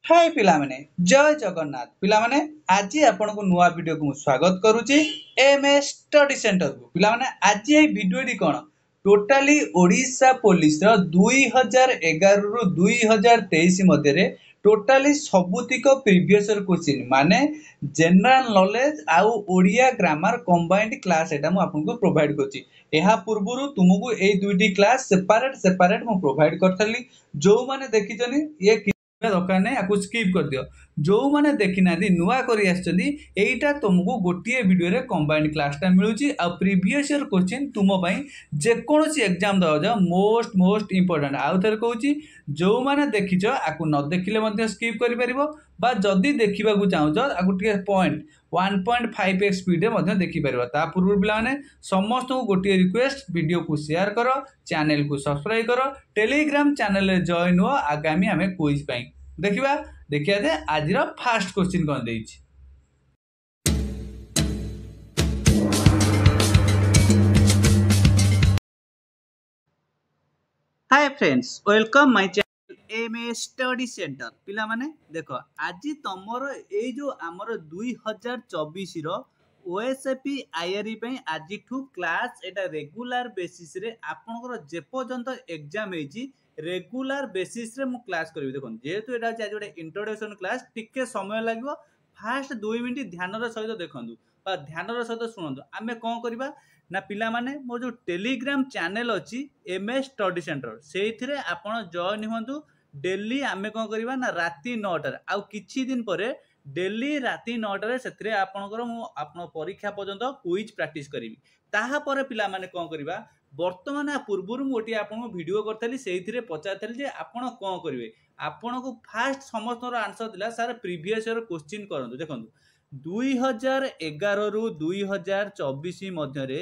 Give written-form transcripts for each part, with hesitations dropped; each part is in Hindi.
हाय पिलामाने जय जगन्नाथ पिलामाने आज आपण को नुआ वीडियो को स्वागत करूची एमएस स्टडी सेंटर को पिलामाने आज ये वीडियो डी कोन टोटाली ओडिशा पुलिस रो 2011 रु 2023 मध्य रे टोटाली सबुतिक प्रीवियस ईयर क्वेश्चन माने जनरल नॉलेज आउ ओडिया ग्रामर कंबाइंड क्लास एटा मु आपन को प्रोवाइड करची एहा पूर्वरु तुमको ए दुईटी क्लास सेपरेट सेपरेट मु प्रोवाइड करथली जो माने देखिजनी ये दरकार नहीं आपको स्किप कर दियो जो मैंने देखी ना नुआ करी आसटा तुमको गोटे वीडियो रे कंबाइंड क्लासटा मिलूची आ प्रीवियस ईयर क्वेश्चन तुम जेकोसी एग्जाम दवा जाओ मोस्ट मोस्ट इंपोर्टेंट आउ थे कहूँ जो मैंने देखीच आपको न देखिले स्किप कर जदि देखा चाहूच आपको पॉइंट 1.5x स्पीड में देखिपर पूर्व पे समस्त को गोटे रिक्वेस्ट वीडियो को शेयर कर चैनल को सब्सक्राइब कर टेलीग्राम चैनल जॉइन हो आगामी आम क्विज देखा देखिए जे आज फास्ट क्वेश्चन कौन देछि। Hi friends welcome my channel MA study centre पिला माने देखो आज तमरो ए जो हमर 2024 रो ओएसएपी आईआरई पे आज ठू क्लास एटा रेगुलर बेसिस रे आपनकर जे पर्यंत एग्जाम हेची रेगुलर बेसिस रे मु क्लास करबी देखो जेहेतु एटा आज गोटे इंट्रोडक्शन क्लास टिके समय लागबो फास्ट 2 मिनिट ध्यान रो सहित देखंतु बा ध्यान रो सहित सुनंतु आमे कोन करबा ना पिला माने मो जो टेलीग्राम चैनल अच्छी एमएस स्टडी सेंटर से आपण जॉइन हुंतु डेली आमे कोन करबा ना राती 9टार आउ किछि दिन परे डेली राती 9टारे सेथरे आपनकर मु आपन परीक्षा पर्यंत क्विज प्रैक्टिस करिवि ताहा परे पिला माने कोन करबा वर्तमान पूर्वरु मोटी आपन वीडियो करथली सेहिथिरे पचारथली जे आपण कोन करिवे आपण को फास्ट समस्त आंसर दिला सर प्रीवियस ईयर क्वेश्चन करंतु देखंतु 2011 रु 2024 मध्य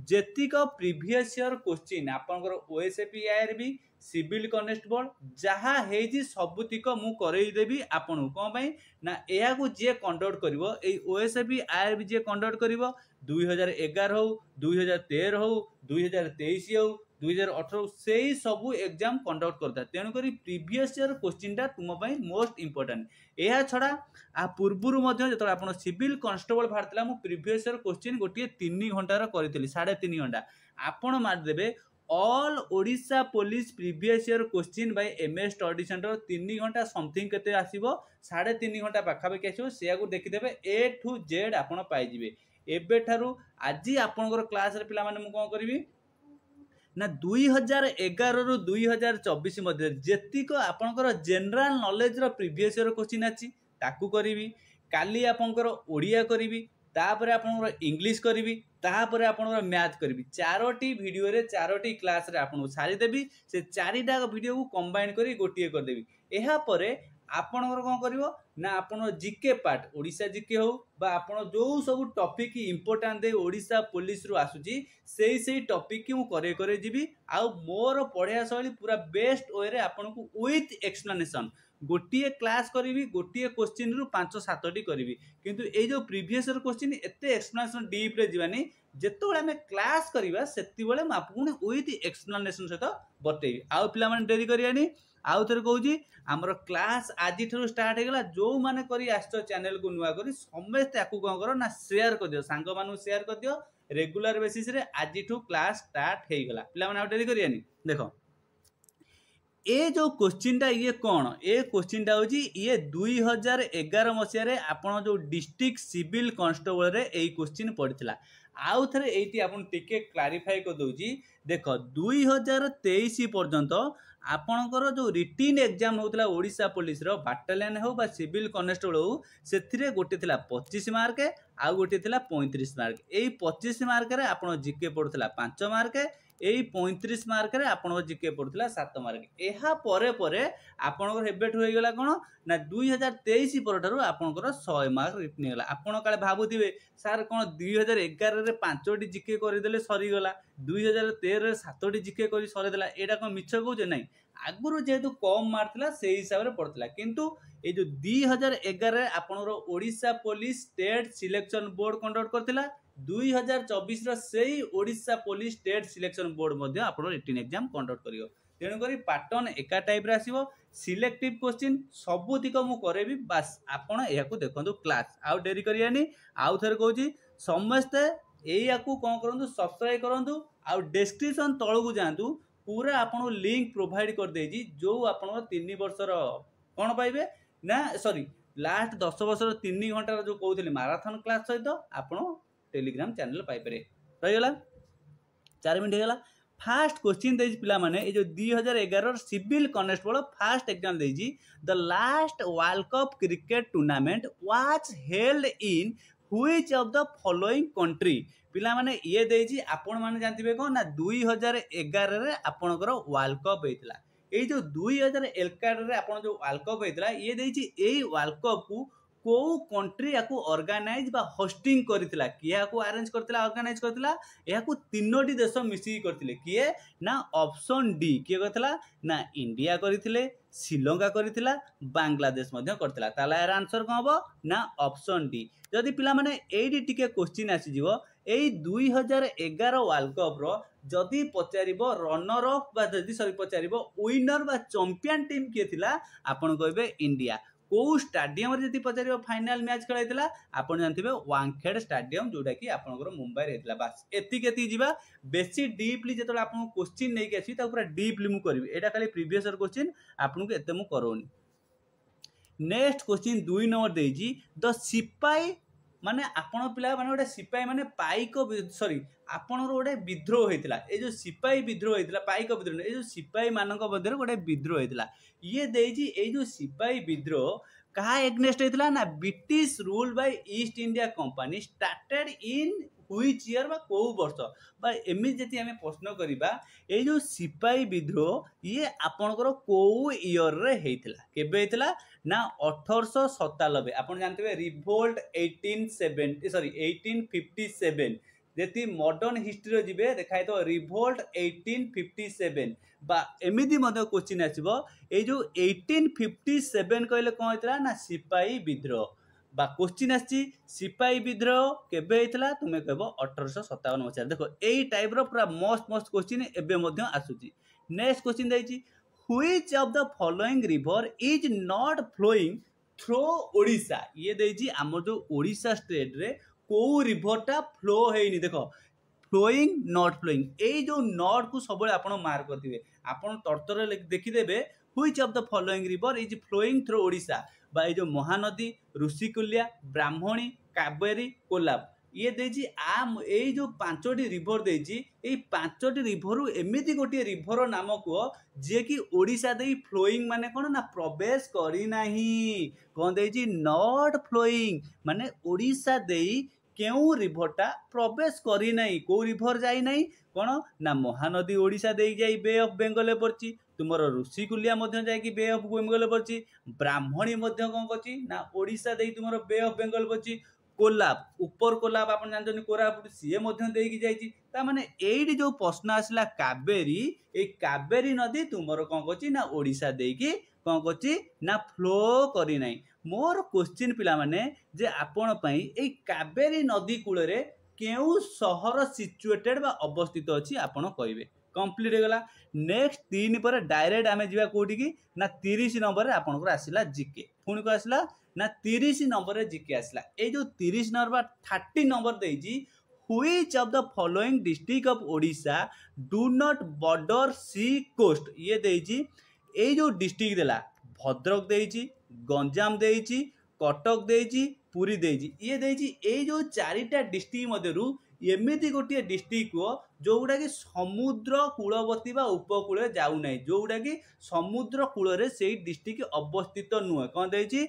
जेतिक प्रीवियस ईयर क्वेश्चन आपनकर ओएसएपी आईआरबी सिविल कनेस्टेबल जहा हेजी सबुतिक मु करई देबी आपन कोन पई ना एया को जे कंडक्ट करिवो ए ओएसएपी आईआरबी जे कंडक्ट करिवो 2011 हो 2013 हो 2023 हो 2018 से ही सबू एग्जाम कंडक्ट करता तेणुक प्रीवियस ईयर क्वेश्चन तुम मोस्ट इंपोर्टेंट यह छड़ा आ पूर्व जो आप सिविल कन्स्टेबल बाहर मु प्रीवियस ईयर क्वेश्चन गोटे 3 घंटार करी 3.5 घंटा आपण मारिदेवे all Odisha police previous year question by MS study centre 3 घंटा समथिंग केते आसीबो 3.5 घंटा पाखापाखि आसीबो सेयाको देखिदेवे ए टू जेड आपण पाइजिबे एबे ठारू आज आपनकर क्लास रे पिला माने मु कोन करबी ना 2011 रु 2024 मध्य जेतिक आपनकर जनरल नॉलेज रो प्रीवियस ईयर क्वेश्चन अछि ताकू करिवि काली आपनकर ओडिया करिवि तापर आपनकर इंग्लिश करिवि तापर आपनकर मैथ करिवि चारोटी वीडियो रे चारोटी क्लास रे आपन छाड़ी देबी से चारिटा वीडियो को कंबाइन करी गोटिए कर देबी एहा परे आपनकर कोन करिवो ना आपण जीके पार्ट ओडिशा जीके हो बा आपण जो सब टॉपिक इंपोर्टेंट दे ओडिशा पुलिस रु आसुची सेही टॉपिक की मु करे करे जीबी आ मोर पढ़िया शैली पूरा बेस्ट वे रे आपण को विथ एक्सप्लेनेशन गोटिए क्लास करी गोटिए क्वेश्चन रु 5-7 टी करी किंतु ए जो प्रीवियस ईयर क्वेश्चन एते एक्सप्लेनेशन डीप रे जीवानी जेतोळे हमें क्लास करिबा सेति बेले म आपको विथ एक्सप्लेनेशन सहित बतेबी आ पिला माने डेरी करियानी आउ थे कहूँ आमर क्लास आज स्टार्ट होगा जो मैंने करी आसो चैनल को नुआ करी समस्ते आपको कौन कर ना शेयर कर दियो सांग मान शेयर कर दियो रेगुलर बेसिस रे आज क्लास स्टार्ट होगा पिला माने डेरी करियानी देखो ए जो क्वेश्चन टा ये कौन ए क्वेश्चन टा होची ये 2011 मसीह रे आपण जो डिस्ट्रिक्ट सिविल कांस्टेबल रे ए क्वेश्चन पड़िथिला आउ थरे एटी आपण टिके क्लैरिफाई कर दोजी देखो 2023 पर्यंत आपणकर जो रिटिन एग्जाम होता ओडिशा पुलिस रो बाटालियन हो बा सिविल कनेस्टेबल हो से गोटे थिला 25 मार्क आउ गोटे थिला 35 मार्क एई 25 मार्क रे आपण जीके पड़ुथिला 5 मार्क एई 35 मार्क रे आपण जीके पड़ुथिला 7 मार्क एहा परे परे आपणकर हेबेट होई गेला कोन ना 2023 परठारु आपणकर 100 मार्क रिटन गेला आपण काले भाबुथिबे सर कोन 2011 रे 5टी जीके करि देले सरी गेला 2013 रे 7टी जीके करि सरी देला एडा कोन मिछ कहू जे नै आगुरु जेहेतु कम मार्क थिला सेही हिसाब रे पड़थिला किंतु ए जो 2011 रे आपणर Odisha police state selection board conduct करथिला 2024 रो सेही Odisha police state selection board मध्ये आपण रिटन एग्जाम कंडक्ट करियो तेणुक पैटर्न एका टाइप रे आसीबो सिलेक्टिव क्वेश्चन सबुतिक मु करेबी बास आपण याकू देखंतु क्लास आउ डेरी करियानी आउ थरे कहूची समस्ते एयाकू कोन करंतु सब्सक्राइब करंतु आउ डिस्क्रिप्शन तळकू जांतु पूरा आपण लिंक प्रोवाइड कर देजी जो आपण 3 वर्षर कोन पाइबे ना सॉरी लास्ट 10 वर्षर 3 घंटा जो कहूली माराथन क्लास सहित आपण टेलीग्राम चैनल पाई पारे रहीगला 4 मिनट होगा फास्ट क्वेश्चन देजी पिला माने ए जो 2011 सिविल कॉन्स्टेबल फास्ट एग्जाम देजी the last world cup cricket tournament was held in which of the following country पिला माने ये देजी आपण माने जानथिबे कोन ना 2011 रे आपनकर वर्ल्ड कप हेतला ए जो 2011 रे आपण जो वर्ल्ड कप हेतला ये देजी एई वर्ल्ड कप को को कंट्री याकू ऑर्गेनाइज बा होस्टिंग करथिला किए याकू अरेंज करथिला ऑर्गेनाइज करथिला याकू तीनोटी देश मिसी करथिले किए ना ऑप्शन डी किए करथिला ना इंडिया करथिले श्रीलंका करथिला बांग्लादेश मध्य करथिला ताला यार आंसर कोन हबो ना ऑप्शन डी जदि पिला माने एडी टिके क्वेश्चन आसी जीवो एई 2011 वर्ल्ड कप रो जदि पचारिबो रनर अप बा जदि सॉरी पचारिबो विनर बा चैंपियन टीम किए थिला आपण कहबे इंडिया को स्टाडियम रे जति पचारिबो फाइनल मैच खेलाइतिला आपण जानथिबे वांखेड स्टाडियम जोटा कि आपनकर मुंबई रे हेतला बस एति केति जीवा बेसी डीपली जेतले आपन क्वेश्चन नै के आसी ता पूरा डीपली मु करबी एटा खाली प्रीवियस ईयर क्वेश्चन आपन को एते मु करोनी नेक्स्ट क्वेश्चन 2 नंबर देजी द सिपाही माने आपण पिला माने गोटे सिपाही माने पाइक सॉरी आपनर गोटे विद्रोह होइतिला ए जो सिपाही विद्रोह होइतिला पाइक विद्रोह ए जो सिपाही मानक मध्य गोटे विद्रोह होइतिला ये देजी ए जो सिपाही विद्रोह कहा एग्नेस्ट होइतिला ना British rule by east India company started in which year बा को वर्ष बा एमि जति हमें प्रश्न करिबा ए जो सिपाही विद्रोह ये आपनकर को ईयर रे हेइतिला केबे हेइतिला ना 1897 आपण जानते रिवोल्ट 1870 सॉरी 1857 जेति मॉडर्न हिस्ट्री जिबे देखाय तो रिवोल्ट 1857 बा एमिदी मध्य क्वेश्चन आसीबो ए जो 1857 कहले कोन हेतला ना सिपाही विद्रोह बा क्वेश्चन आछि सिपाही विद्रोह केबे हेतला तुमे कहबो 1857 मसिया देखो एई टाइप रो पूरा मस्त मस्त क्वेश्चन एबे मध्य आसुची नेक्स्ट क्वेश्चन दैछि which of the following river is not flowing through Odisha ये देजी हमर जो ओडिशा स्टेट रे को रिवरटा फ्लो हेनी देखो फ्लोइंग नॉट फ्लोइंग ए जो नॉट को सबले आपण मार्क करथिबे आपण तर्तर देखि देबे which of the following river is flowing through Odisha बा ए जो महानदी ऋषिकुल्या ब्राह्मणी कावेरी कोल्हाप ये देजी आ ए जो पांचटी रिवर देजी ए पांचटी रिवर एमिति गोटे रिवर नाम को जे कि ओडिशा दे फ्लोइंग माने कोन ना प्रवेश करी नाही कोन देजी नॉट फ्लोइंग माने ओडिशा दे केउ रिवरटा प्रवेश करी नाही को रिवर जाई नाही कोन ना महानदी ओडिशा दे जाई बे ऑफ बेंगल परची तुमर ऋषिकुलिया मध्य जाई कि बे ऑफ बेंगल परची ब्राह्मणी मध्य कोन करची ना ओडिशा दे तुमर बे ऑफ बेंगल परची कोल्हाप ऊपर कोल्हाप आपण जानते कोरापुट सीए मध्य देकी जाईची ता माने एडी जो प्रश्न आसला कावेरी ए कावेरी नदी तुमर कोन करची ना ओडिशा देकी कोन करची ना फ्लो करी नाही मोर क्वेश्चन पिला माने जे आपण पई ए कावेरी नदी कूल रे केउ शहर सिचुएटेड बा अवस्थित अछि आपण कहबे कंप्लीट हो गला नेक्स्ट 3 पर डायरेक्ट आमे जिबा कोठी की ना 30 नंबर रे आपण को आसीला जीके पुणी को आसीला ना 30 नंबर रे जीके आसला ए जो 30 नंबर 30 नंबर देजी which of the following district of Odisha do not border sea coast ये देजी ए जो डिस्ट्रिक्ट देला भद्रक देजी गंजाम देजी कटक देजी पुरी देजी ये देजी ए जो चारिटा डिस्ट्रिक्ट मध्यरु एमिति गोटे डिस्ट्रिक्ट को जोगुड़ा कि समुद्र कूलवर्ती बा उपकूल जाऊ ना जोगुड़ा कि समुद्र कूल रे से डिस्ट्रिक्ट अवस्थित नुहे कौन देछि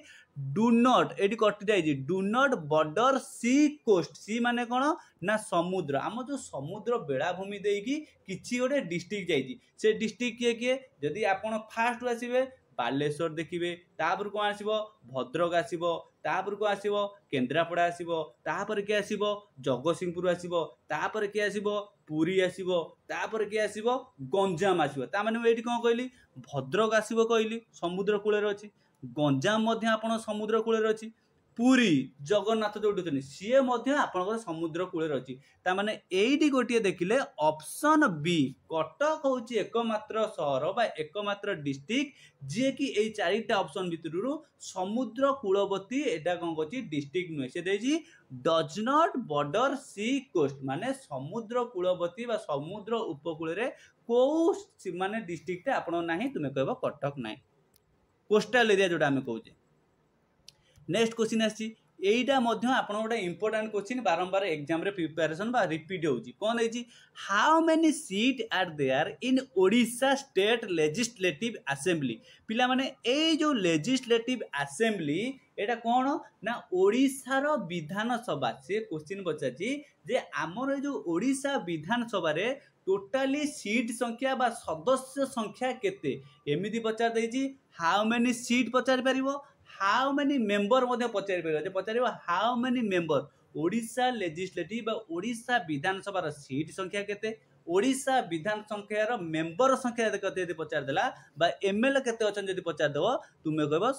डू नॉट एटी कटि जाइछि do not border sea coast sea माने कोन ना समुद्र आम जो समुद्र बेलाभूमि देकी किछि गोटे डिस्ट्रिक्ट जाइछि से डिस्ट्रिक्ट किए किए जदि आपण फास्ट आसीबे बालेश्वर देखिए तापर कौन आसो भद्रक आसो तापर को आसो केन्द्रापड़ा आसो तापर किए आसो जगतसिंहपुर आसो तापर किए आसो पुरी आसो तापर किए आसो गंजाम आसो ताने ये कौन कहली भद्रक आसो कहली समुद्र कूल अच्छी गंजाम आपण समुद्र कूल अच्छी पुरी जगन्नाथ जो सी आपंकर समुद्र कूल अच्छी ताने ये गोटे देखिले ऑप्शन बी कटक हूँ एकमात्र सहर बा एकमात्र डिस्ट्रिक्ट जी कि ये चारिटा ऑप्शन भितर समुद्र कूलवर्ती एटा कौन कर डिस्ट्रिक्ट नुहे से does not border sea coast माने समुद्र कूलवर्ती बा समुद्र उपकूल कौ माने डिस्ट्रिक्ट आपण ना तुम्हें कह कटक ना कोस्टाल एरिया जोटा आम कहे नेक्स्ट क्वेश्चन आसी एटा आप गोटे इंपोर्टाट क्वेश्चन बारंबार एग्जाम रे प्रिपरेशन बा रिपीट होची कौन है how many seat are there in Odisha state legislative assembly पिला माने ए जो लेजिस्लेटिव असेंबली एटा कौन ना ओडिशार विधानसभा से क्वेश्चन पचाची जे आमर जो ओडिशा विधानसभा रे टोटाली सीट संख्या बा सदस्य संख्या केते एमिति पचार देची हाउ मेनी सीट पचार परिबो हाउ मेनी मेंबर पचार how many member Odisha legislative बा ओडिशा विधानसभा सीट संख्या केते ओडिशा विधान संख्यार मेंबर संख्या केते पचार देला बा एमएलए केते अछन जदि पचार देबो तुमे कहबो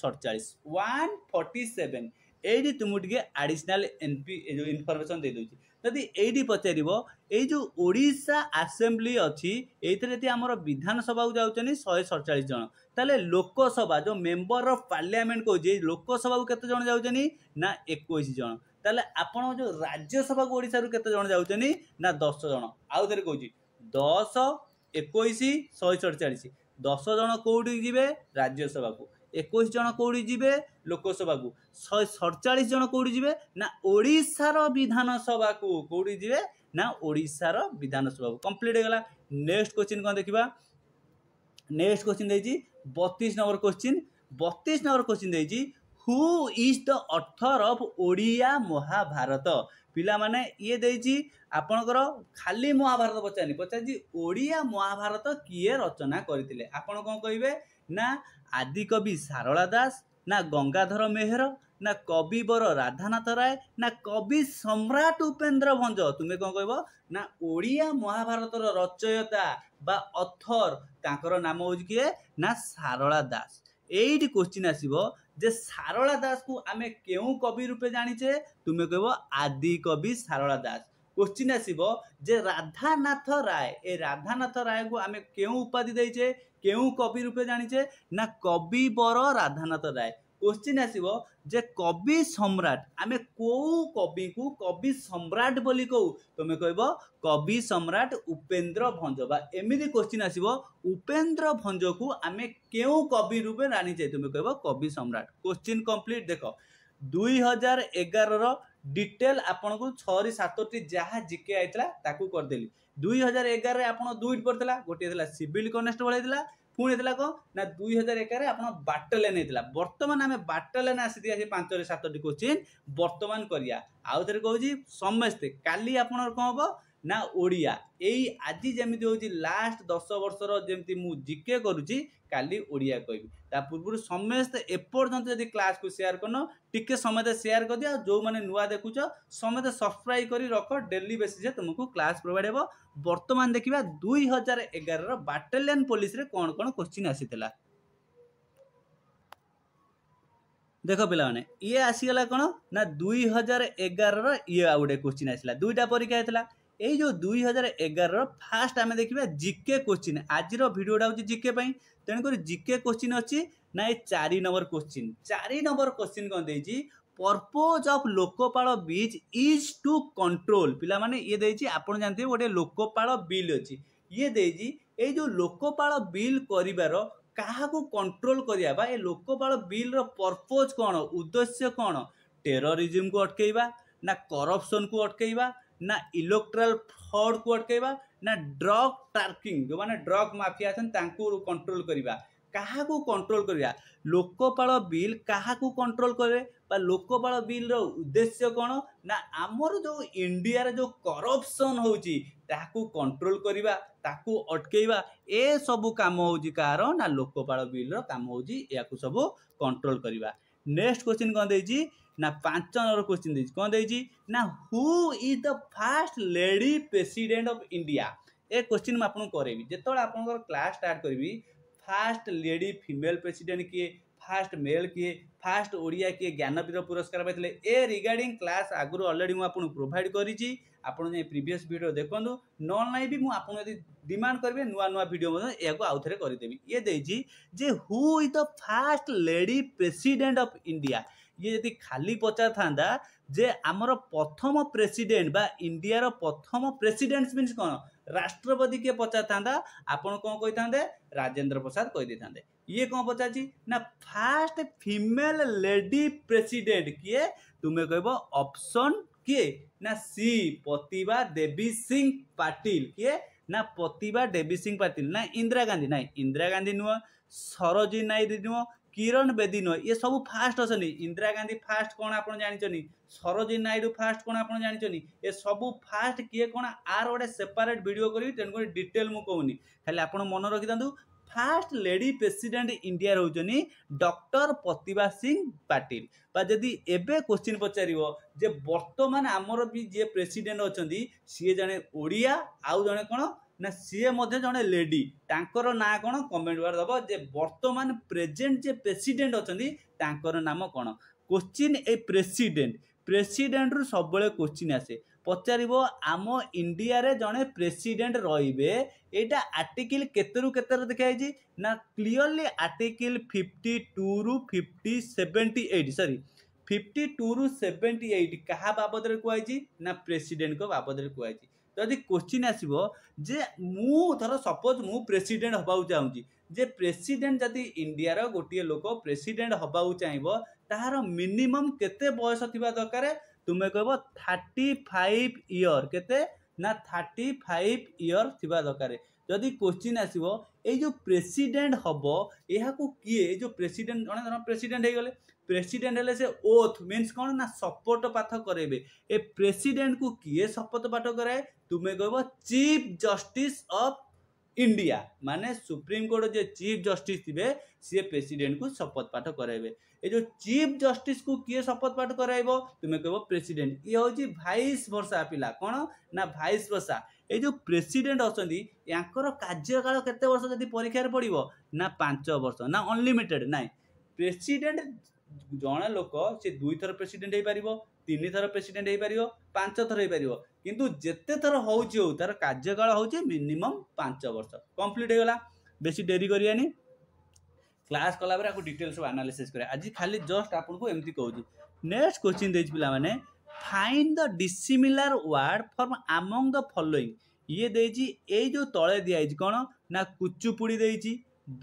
147 147 एडी तुमु टिके एडिशनल एनपी जो इनफॉरमेशन दे दोची जदि एडी पचारिबो ए जो ओडिशा असेंबली अछि एथरे ती हमर विधानसभा को जाउचनी 147 जन ताले लोकसभा जो मेंबर ऑफ पार्लियामेंट को जे लोकसभा को केते जन जाउचनी ना 21 जन ताले आपण जो राज्यसभा को ओडिसा रु केते जन जाउचनी ना 10 जन आउ थरे कहूची 10 21 147 10 जन कोउडी जिवे राज्यसभा को 21 जन कौड़ी जीवे लोकसभा को 147 जन कौड़ी जीवे ना ओडिशार विधानसभा को कौड़ी जीवे ना ओडिशार विधानसभा को कंप्लीट हो गला नेक्स्ट क्वेश्चन कौन देखिबा नेक्स्ट क्वेश्चन देजी 32 नंबर क्वेश्चन देजी who is the author of Odia Mahabharata पिला माने ये देजी आपनकर खाली महाभारत पचारनी ओडिया महाभारत किए रचना करथिले आपण कोन कहिबे ना आदिकवि सारला दास ना गंगाधर मेहर ना कविवर राधानाथ राय ना कवि सम्राट उपेन्द्र भंज तुम्हें कौन कह ना ओडिया महाभारत रचयिता बा अथर तांकर नाम हो किए ना सारला दास एट क्वेश्चन आसीबो जे सारला दास को आमे केउ कवि रूपे जानिचे तुम्हें कह आदि कवि सारला दास क्वेश्चन आसीबो जे राधानाथ राय ए राधानाथ राय को आमे केउ उपाधि देइचे केउ कवि रूपे जानिचे ना कविवर राधानाथ राय क्वेश्चन आसीबो जे कवि सम्राट आमे को कवि को कवि सम्राट बोली कहू तुम कहब कवि सम्राट उपेन्द्र भंज बा एमिति क्वेश्चन आसीबो उपेन्द्र भंज को आमे केउ कवि रूपे जानिचे तुम कहब कवि सम्राट क्वेश्चन कंप्लीट देखो 2011 रो डिटेल आपन को 6 7 जहाँ जिके आइतला ताकू कर देली 2011 रे आपन दुईट पड़तला गोटे थला सिविल कॉन्स्टेबल हेतला पुणी हेतला को ना 2011 रे आपन बाटलेन हेतला वर्तमान हमें बाटलेन आसी दिया 5 7 क्वेश्चन वर्तमान करिया आउ थरे कहूजी समस्ते काली आपन कोन हबो ना ओडिया एई आजि जेमिति होची लास्ट 10 वर्षर जेमिति मु जिके करूची काली ओडिया कहबी ता पूर्व समस्त एपर्यंत यदि क्लास को शेयर करनो टिके समय शेयर कर दिया जो माने नुआ देखुच समय सब्सक्राइब करी रख डेली बेसिस रे तुमको क्लास प्रोवाइड हेबो वर्तमान देखिबा 2011 रो बाटालियन पुलिस रे कोन कोन क्वेश्चन आसीतला देखो पिला माने ये आसीगला कोन ना 2011 रो ये आ गोटे क्वेश्चन आसीला दुईटा परीक्षा हेतला ए जो 2011 फास्ट आम देखा जिके क्वेश्चन आज भिडियोटा हूँ जिके तेणुक जिके क्वेश्चन अच्छी ना ये 4 नंबर क्वेश्चन कौन देती पर्पज ऑफ लोकपाल बीच इज टू कंट्रोल पिला माने ये देती आप जानते गोटे लोकपाल बिल अच्छी ये देती ये जो लोकपाल बिल करिवार काहाकू कंट्रोल करिया बा ए लोकपाल बिल रो पर्पज कौन उद्देश्य कौन टेररिज्म को अटकेबा ना करप्शन को अटकेबा ना इलेक्ट्रल फ्रॉड को अटकेबा ना ड्रग ट्रैकिंग जो माने ड्रग माफिया अछन तांको कंट्रोल करिबा काहाकू कंट्रोल करिया लोकपाल बिल काहाकू कंट्रोल करे बा लोकपाल बिल रो उद्देश्य कोन ना हमर जो इंडिया रे जो करप्शन होची ताकू कंट्रोल करिबा ताकू अटकेबा ए सब काम होची कार ना लोकपाल बिल रो काम होची याकू सब कंट्रोल करिबा नेक्स्ट क्वेश्चन कोन देजी ना 5 नंबर क्वेश्चन देजी कोन देजी ना who is the first lady president of India A question मैं आपन करेबी जेतोला आपन क्लास स्टार्ट करबी फर्स्ट लेडी फीमेल प्रेसिडेंट किए फर्स्ट मेल किए फास्ट ओडिया किए ज्ञानपीठ पुरस्कार पाइले ए रिगार्डिंग क्लास आगु ऑलरेडी मु आपन प्रोवाइड करिछि आपन जे प्रीवियस वीडियो देखंदु नॉन लाइन भी मु आपन यदि डिमांड करबे नुआ नुआ वीडियो मधे याको आउथरे करि देबी ये देछि जे who is the first lady president of India ये यदि खाली पचार थांदा जे आमर प्रथम प्रेसिडेंट बा इंडिया रो प्रथम प्रेसिडेंट मीन्स कोन राष्ट्रपति के पचार थांदा आपण कोन कहि थांदे राजेंद्र प्रसाद कहि दे थांदे ये कौन पचारछि ना फास्ट फीमेल लेडी प्रेसिडेंट किए तुम्हें कहबो ऑप्शन किए ना सी प्रतिभा देवी सिंह पाटिल किए ना प्रतिभा देवी सिंह पाटिल ना इंदिरा गांधी ना इंदिरा गांधी नुह सरोजिनी नायडू नुह किरण बेदी नुह ये सब फास्ट अछनी इंदिरा गांधी फास्ट कौन आप जानी सरोजिनी नायडू फास्ट कौन आप जानी ये सब फास्ट किए कौन आर गोटे सेपरेट वीडियो करी तेणुक डिटेल मु कहूनी खाली आप मन रखी था फास्ट लेडी प्रेसिडेंट इंडिया रोचनी डॉक्टर प्रतिभा सिंह पाटिल जदि एबे क्वेश्चन पचारिबो जे वर्तमान आमर भी जे प्रेसिडेंट अछंती सी जने ओडिया आउ जने कोन ना सी मध्य जने लेडी तांकर ना कोन कमेंट बार दबो जे वर्तमान प्रेजेंट जे प्रेसिडेंट अछंती तांकर नाम कोन क्वेश्चन ए प्रेसिडेंट रु सब बेले क्वेश्चन आसे पचारिबो आम इंडिया रे जने प्रेसिडेंट रहिबे एटा आर्टिकल केतेरु केतेर देखाइछि ना क्लियरली आर्टिकल 52 रु 78 सॉरी 52 रु 78 कहा बाबद रे कुआइछि ना प्रेसिडेंट को बाबद रे कुआइछि जदि क्वेश्चन आसीबो जे मु धर सपोज मु प्रेसिडेंट हबाउ चाहूछि जे प्रेसिडेंट जदि इंडिया रो गोटिए लोक प्रेसिडेंट हबाउ चाहिबो ताहार मिनिमम केते बयस थिबा दरकार तुम्हें कहबो 35 इयर केते ना 35 इयर थिबा दरकार जदि क्वेश्चन आसीबो ए जो प्रेसिडेंट हबो एहा को किए जो प्रेसिडेंट जने धर प्रेसिडेंट हे गले प्रेसिडेंट हेले से ओथ मीन्स कोन ना शपथ पाठ करेबे ए प्रेसिडेंट को किए शपथ पाठ कराए तुम्हें कहबो चीफ जस्टिस ऑफ इंडिया माने सुप्रीम कोर्ट जे चीफ जस्टिस थिबे सी प्रेसिडेंट को शपथ पाठ कराइबे ए जो चीफ जस्टिस को किए शपथ पाठ कराइबो तुम्हें कहबो प्रेसिडेंट ये होची वाइस वर्षा पिला कोन ना वाइस वर्षा ए जो प्रेसिडेंट अछंती यांकर कार्यकाल केते वर्ष जदी परीक्षा रे पड़िबो ना 5 वर्ष ना अनलिमिटेड नाइ प्रेसिडेंट जणे लोक से 2 थर प्रेसिडेंट हे पारिबो 3 थर प्रेसिडेंट हे पारिबो 5 थर हे पारिबो किंतु जेते थर होउची हो तार कार्यकाल होउची मिनिमम 5 वर्ष कंप्लीट हे गला बेसी देरी करियानी क्लास कला बरे आपको डिटेल्स एनालिसिस करे आज खाली जस्ट आपन को एमती कहूची नेक्स्ट क्वेश्चन देछि पिला माने find the dissimilar word from among the following ये देछि ए जो तळे दियाइछि कोन ना कुचुपुड़ी देछि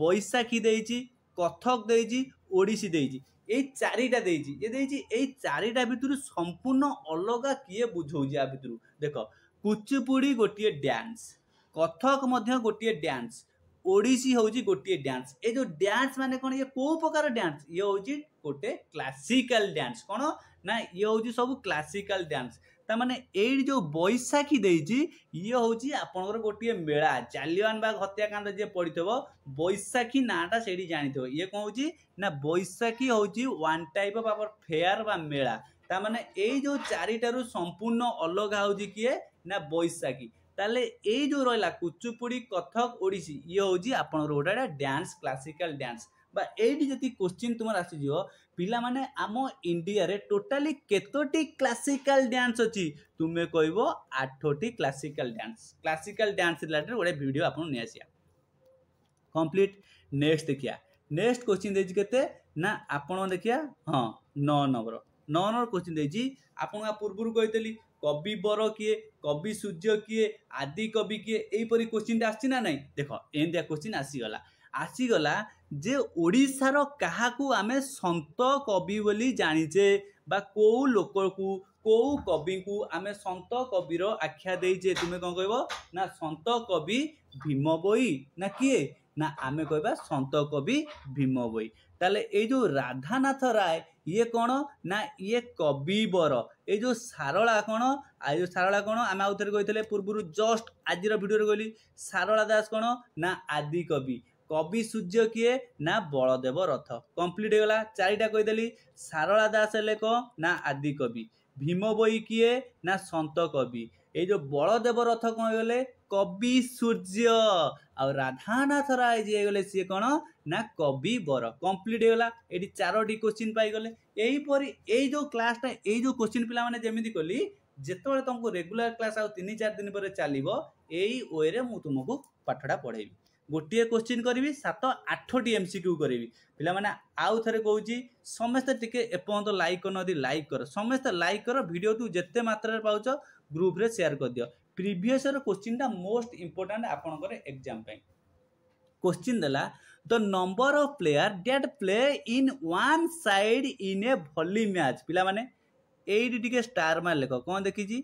बैसाखी देछि कथक देछि ओडिसी देछि ए चारिटा देछि ये देछि ए चारिटा भितरु संपूर्ण अलगा किए बुझौछि आ भितरु देखो कुचुपुड़ी गोटिए डांस कथक मध्य गोटिए डांस ओडिसी होउची गोटिए डांस ए जो डांस माने कोन ये को प्रकार डांस ये होउची गोटे क्लासिकल डांस कोन ना ये होउची सब क्लासिकल डांस ता माने एई जो बैसाखी देछि ये होउची आपनकर गोटिए मेला जालियान बाग हत्याकांड जे पडिथबो बैसाखी नाटा सेडी जानिथबो ये कोन होउची ना बैसाखी होउची one type of our fair बा मेला ता माने एई जो चारिटारु संपूर्ण अलग होउची किए ना बैसाखी ताले ए जो रहला कुचुपुड़ी कथक ओडिसी ये होजी आपनर गोटा डांस क्लासिकल डांस बा एडी जति क्वेश्चन तुमर आसी जिवो पिला माने आम इंडिया रे टोटली केतोटी क्लासिकल डांस अछि तुमे कहबो 8टी क्लासिकल डांस रिलेटेड गोटे वीडियो आपन ने आसिया कंप्लीट नेक्स्ट देखिया नेक्स्ट क्वेश्चन देछि केते ना आपन देखिया हां 9 नंबर क्वेश्चन देछि आपन पूर्वरु कहितली कवि बर किए कवि सूर्य किए आदि कवि किए एपरी क्वेश्चन आसी ना नहीं देखो एंदिया क्वेश्चन आसीगला जे ओडिशार काहाकू आमे संत कवि बोली जानिचे बा को लोक को कवि को आमे संत कविर आख्या देइचे तुमे कोन कहबो ना संत कवि भीम बोई ना किए ना आमे कहबा संत कवि भीम बोई ताले ए जो राधानाथ राय ये कौन ना ये कविवर ये जो सारला कौन आ जो सारला कौन आम आउ थे कही पूर्व जस्ट आज भिडियो कहली सारला दास कौन ना आदि कवि कवि सूर्य किए ना बलदेव रथ कंप्लीट हो गला चारिटा कहीदेली सारला दास हेले कौन ना आदि कवि भीम बोई किए ना संत कवि ये जो बलदेव रथ कौन गले कवि सूर्य आ राधानाथ राय जी गले सी कौन ना कवि बर कंप्लीट होगा ये 4टी क्वेश्चन पाईगले यही जो क्लासटा यही जो क्वेश्चन पिला माने जेमिति कली जेतबेले तुमको रेगुलर क्लास आउ 3-4 दिन पर चलो यही वे रे मु तुमको पाठटा पढ़ेबी गोटे क्वेश्चन करी 7-8टी एमसीक्यू करी पिला माने आउ थे कहूँ समस्ते टिके एपर्यंत लाइक कर लाइक कर समस्ते लाइक कर वीडियो तू जिते मात्रा पाउच ग्रुप रे शेयर कर दियो प्रीवियस क्वेश्चन टा मोस्ट इंपोर्टेंट आपनकर एग्जाम पे क्वेश्चन देला the number of player that play in one side in a भली मैच पिला माने एडी टिके स्टार मार लेख कौन देखी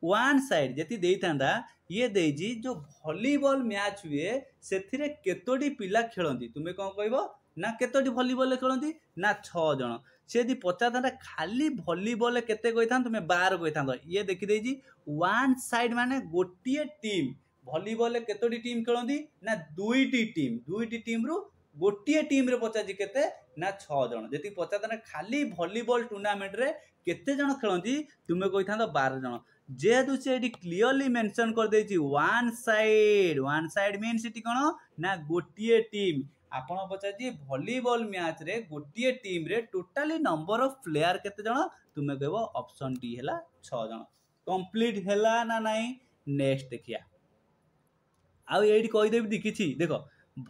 वन साइड जति देइथांदा ये देजी जो भलीबॉल मैच हुए से केतोटी पिला खेलती तुम्हें कौन कहब ना केतोटी भलीबॉल खेलती ना 6 जन से यदि पचार खाली भलीबॉल केते कही तुम्हें 12 कही ये देखी वन साइड माने गोटे टीम भलीबॉल केतोटी टीम खेलती ना 2टी टीम रु गोटे टीम रे पचार केते ना 6 जन जति पचार खाली भलीबॉल टूर्नामेंट रे केते जन खेलती तुम्हें कही 12 जन जेहेतु से क्लीयरली मेंशन कर देछि वन साइड मीन्स इटी कोन ना गोटे टीम आपण पचार भलीबॉल मैच रे गोटे टीम रे टोटाली नंबर ऑफ प्लेयर केते जन तुम्हें कहबो ऑप्शन डी हैला 6 जन कंप्लीट हैला ना नहीं नेक्स्ट देखिया आ एडी कहि देबी किछि देखो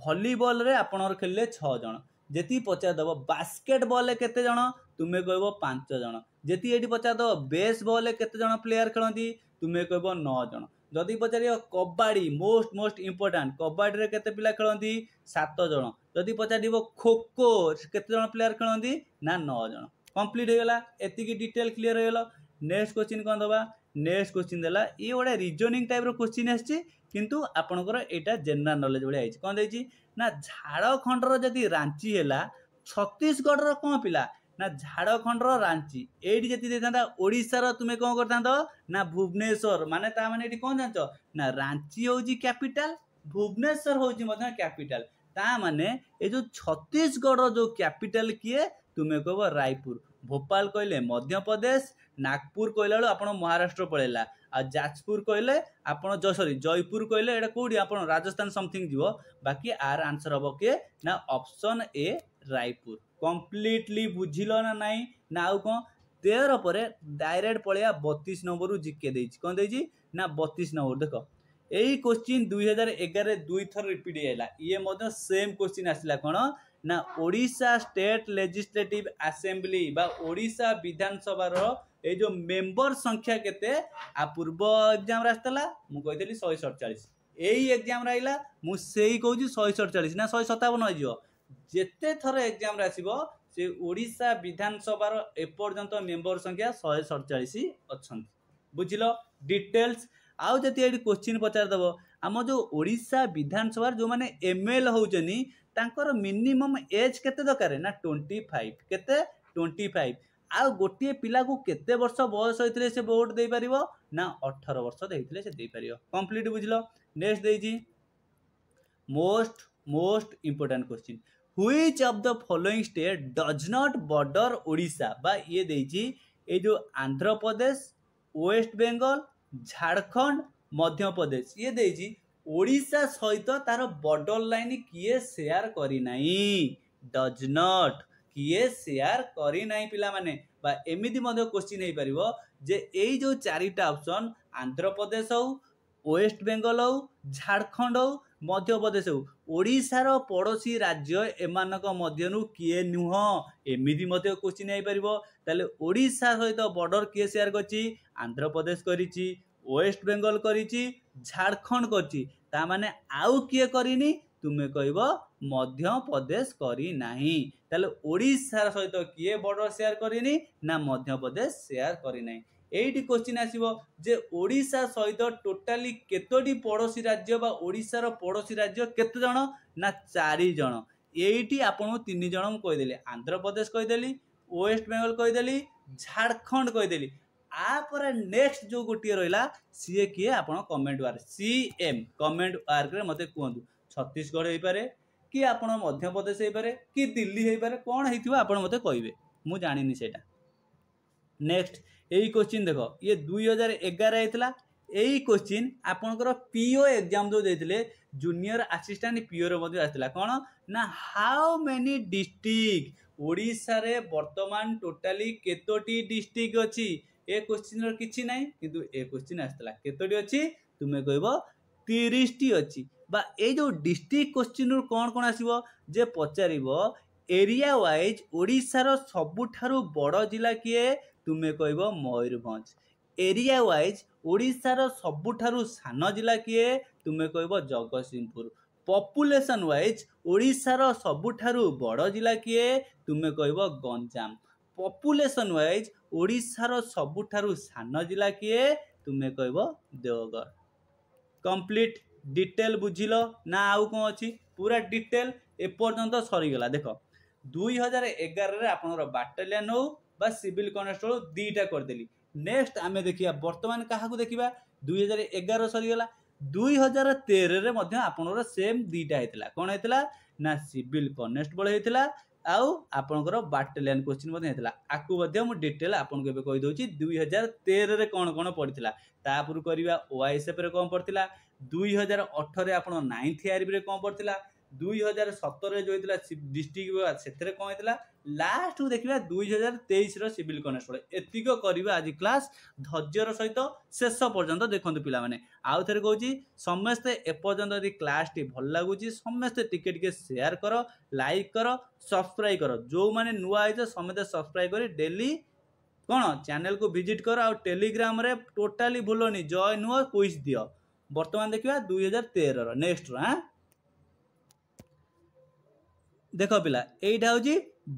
भलीबॉल रे आपण खेलले 6 जन जेती पचार दबो बास्केटबॉल केते जन तुम्हें कहबो 5 जन जेती एटी पचार दो बेसबॉल केते जन प्लेयर खेलती तुम्हें कहबो 9 जन जदि पचार कबाड़ी मोस्ट इंपोर्टेंट कबाड़ी रे केते पिला खेलती 7 जन जदि पचार खो खो केते जन प्लेयर खेलती ना 9 जन कंप्लीट हो गला एतिकी डिटेल क्लियर हो गला नेक्स्ट क्वेश्चन कोन दबा नेक्स्ट क्वेश्चन देला ये गोटे रीजनिंग टाइप रो क्वेश्चन आछि किंतु आपनकर एटा जनरल नॉलेज भले आइछि कोन देछि ना झारखंड रो जदि रांची हैला छत्तीसगढ़ रो कोन पिला ना झारखंड रो रांची एडी जति देथांदा ओडिसा रो तुमे कोन करथांदो ना भुवनेश्वर माने ता माने एडी कोन जानचो ना रांची होजी कैपिटल भुवनेश्वर होजी मधे कैपिटल ता माने ए जो छत्तीसगढ़ रो जो कैपिटल किए तुमे कहबो रायपुर भोपाल कहले मध्य प्रदेश नागपुर कहला आपण महाराष्ट्र पळेला आ जाजपुर कहले आपण सॉरी जयपुर कहले एटा कोडी आपण राजस्थान समथिंग जीवो बाकी आर आंसर हबो के ना ऑप्शन ए रायपुर कंप्लीटली बुझिलो ना नहीं ना आउ कोन 13 पर डायरेक्ट पळेया 32 नंबर रु जिके देछि कोन देछि ना 32 नंबर देखो एही क्वेश्चन 2011 दुई थर रिपीट हैला ये मधे सेम क्वेश्चन आसिला कोन ना ओडिशा स्टेट लेजिस्लेटिव असेंबली बा ओडिशा विधानसभा रो ए जो मेंबर संख्या केते आ पूर्व एग्जाम रास्तला मु कहितली 147 एही एग्जाम राइला मु सेही कहूजी 147 ना 157 हो जिवो जेते थर एग्जाम रासिबो से ओडिशा विधानसभा रो एपर्यंत मेंबर संख्या 147 अछन बुझिलो डिटेल्स आउ जति एडी क्वेश्चन पचार दबो हम जो ओडिशा विधानसभा जो माने एमएल होउचनी तांकर मिनिमम एज केते दरकार ना 25 केते 25 आ गोटे पिला को केते वर्ष बयस होइतले से वोट दे परिबो ना 18 वर्ष देइतले से दे परिबो कंप्लीट बुझलो नेक्स्ट देइजी most important question which of the following state does not border Odisha बा ये देइजी ए जो आंध्र प्रदेश वेस्ट बंगाल झारखंड मध्य प्रदेश ये देइजी ओडिशा सहित तार बॉर्डर लाइन किए शेयर करी नाही डज नॉट किए शेयर करी नाही पिला माने बा एमिति मध्य क्वेश्चन हे परिबो जे एई जो चारिटा ऑप्शन आंध्र प्रदेश हो वेस्ट बंगाल हो झारखंड हो मध्य प्रदेश हो ओडिशा रो पड़ोसी राज्य एमानक मध्यनु किए नुह एमिति मध्य क्वेश्चन हे परिबो ताले ओडिशा सहित बॉर्डर किए शेयर करची आंध्र प्रदेश करिची वेस्ट बंगाल करिची झारखंड करची ता माने आउ किए करिनी तुमे कहबो मध्य प्रदेश करी नाही ताले ओडिशा सहित किए बॉर्डर शेयर करिनी ना मध्य प्रदेश शेयर करी नाही एइटी क्वेश्चन आसीबो जे ओडिशा सहित टोटाली केतोटी पड़ोसी राज्य बा ओडिशा रो पड़ोसी राज्य केते जण ना 4 जण एइटी आपन 3 जण हम कहि देली आंध्र प्रदेश कहि देली वेस्ट बंगाल कहि देली झारखंड कहि देली आ पर नेक्स्ट जो गोटी रहिला सीए किए आपण कमेंट वार सीएम कमेंट वार करे मते कहंतु छत्तीसगढ़ हे पारे कि आपण मध्य प्रदेश हे पारे कि दिल्ली हे पारे कोन हेतिबा आपण मते कहिबे मु जानिनी सेटा नेक्स्ट एई क्वेश्चन देखो ये 2011 हेतला यही क्वेश्चन आपणकर पीओ एग्जाम जो देते जूनियर असिस्टेंट पीओ रे आसला कौन ना हाउ मेनी डिस्ट्रिक्ट ओडिशा रे वर्तमान टोटाली केतोटी डिस्ट्रिक्ट अच्छी ए क्वेश्चन किछि नाही किंतु ए क्वेश्चन आसला केतोटी अच्छी तुमे कहबो 30 टी अच्छी बा ए जो डिस्ट्रिक्ट क्वेश्चन कौन कौन आसीबो जे पचारिबो एरिया वाइज ओडिशार सबुठारु बड़ जिला किए तुमे कहबो मयूरभंज एरिया वाइज ओडिशार सबुठारु सान जिला किए तुमे कहबो जगतसिंहपुर पॉपुलेशन वाइज ओडिशार सबुठारु बड़ जिला किए तुमे कहबो गंजाम पॉपुलेशन वाइज ओडिशार सबुठारु सान जिला किए तुमे कहबो देवगढ़ कंप्लीट डिटेल बुझिल ना आउ कौन अच्छी पूरा डिटेल एपर्यंत सरीगला देख 2011 रे आपनर बाटालियन हो बा सिविल कनेस्टेबल दीटा करदेली नेक्स्ट आमे देखिया वर्तमान कहा देखिया 2011 सरीगला 2013 रे मध्य आपनर सेम दीटा हेतला कौन हेतला ना सिविल कनेस्टेबल हेतला आउ आपनकर बाटालियन क्वेश्चन मध्य हेतला आकु मध्य मु डिटेल आपन के कहि दोची 2013 रे कौन कौन पड़ितला तापुर करिवा ओआईएसएफ रे कौन पड़ितला 2018 रे आपन 9th आरबी रे कौन पड़ितला 2017 रे जो हेतला डिस्ट्रिक्ट सेथरे कौन हेतला लास्ट को देखिबा 2023 रो सिविल कनेस्टेबल एतिको करिबा आज क्लास धैर्यर सहित शेष पर्यंत देखंतु पिला माने आउ थरे कहूची समस्त ए पर्यंत यदि क्लास टी भल लागुची समस्त टिके टिके शेयर करो लाइक करो सब्सक्राइब करो जो माने नुआ आइतो समस्त सब्सक्राइब करी डेली कौन चैनल को विजिट करो आ टेलीग्राम रे टोटाली भूलनी जॉइन हुआ क्विज दियो वर्तमान देखिबा 2013 रो नेक्स्ट रो हां देखो पिला एटा होची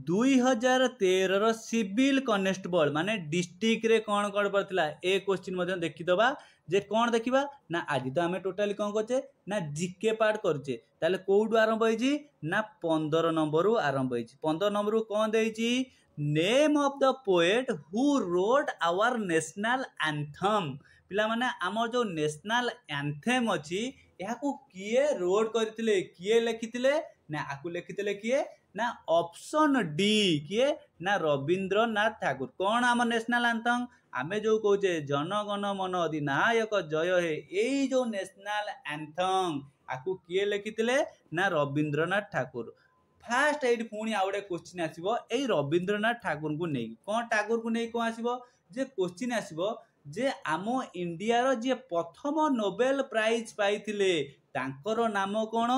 2013 रो सिविल कनेस्टेबल माने डिस्ट्रिक्ट रे कौन कौन पड़ता ए क्वेश्चन मध्य देखिदबा जे कौन देखिबा ना आज तो आमे टोटाली कौन करछे ना जीके पार्ट करछे ताले कोडू आरंभ होईची ना 15 नंबर रु आरंभ होईची 15 नंबर रु कौन देईची name of the poet who wrote our national anthem पिला माने हमर जो नेशनल एंथम अछि याकू किए रोड करथिले किए लिखिथिले ना आकू लिखिथिले किए ना ऑप्शन डी किए ना रविंद्रनाथ ठाकुर कौन आम नेशनल एंथम आमे जो कहूचे जनगण मन अधिनायक जय हे यही जो नेशनल एंथम आकू किए लिखिथिले ना रविंद्रनाथ ठाकुर फास्ट एट पुणी आउ गोटे क्वेश्चन आसीबो एई रविंद्रनाथ ठाकुर को नहीं कौन ठाकुर को नहीं कौन आसीबो जे क्वेश्चन आसीबो जे आम इंडिया रो जे प्रथम नोबेल प्राइज पाइथिले तांकर नाम कौन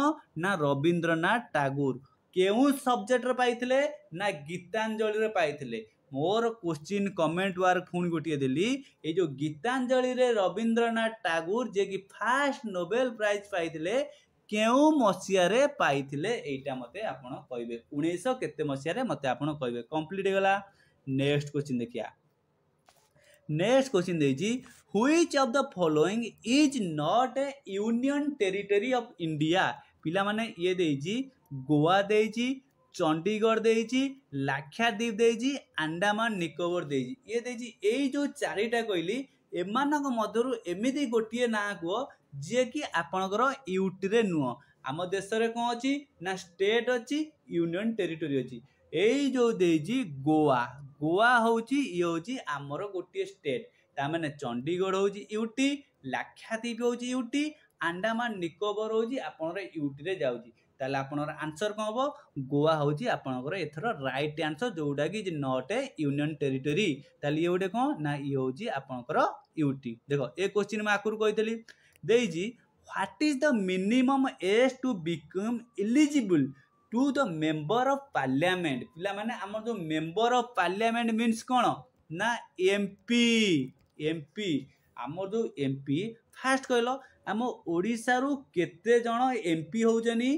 ना रविंद्रनाथ ठाकुर केउ सब्जेक्ट रे पाइथिले ना गीतांजलि रे पाइथिले मोर क्वेश्चन कमेंट वार पुणी गोटे देली ए जो गीतांजलि रे रविंद्रनाथ ठाकुर जे कि फास्ट नोबेल प्राइज पाइथिले केउ मसिया रे पाइथिले एटा मते आपण कहबे 1900 केते मसिया रे मते आपण कहबे कंप्लीट गला नेक्स्ट क्वेश्चन देखिया नेक्स्ट क्वेश्चन देजी which of the following is not a union territory of India पिला माने ये देजी गोवा देजी चंडीगढ़ देजी लाक्षाद्वीप देजी अंडमान निकोबर देजी ये देजी एई जो चारिटा कहली एमानक मधुर एमिति गोटिए ना को जे कि आपणकर यूटी रे नुह आम देश रे कौन अच्छी ना स्टेट अच्छी यूनियन टेरिटोरी अच्छी एई जो देजी गोवा गोवा होची ये होची आमर गोटे स्टेट तामाने चंडीगढ़ होची यूटी लाक्षाद्वीप होची यूटी अंडमान निकोबर होची आपनर यूटी रे जाउची ताले आपनर आंसर कौन हम गोवा होची आपनकर एथर राइट आंसर जोटा कि नॉट ए यूनियन टेरिटोरी ताले ये गोटे कौन ना ये होची आपनकर यूटी देखो ए क्वेश्चन में आकुर कहितली देजी what is the minimum age to become eligible to the member of parliament पिला माने हमर जो मेंबर ऑफ पार्लियामेंट मीन्स कौन ना एमपी एमपी हमर जो एमपी फास्ट कहलो हम ओडिसा रु केते जण एमपी होजनी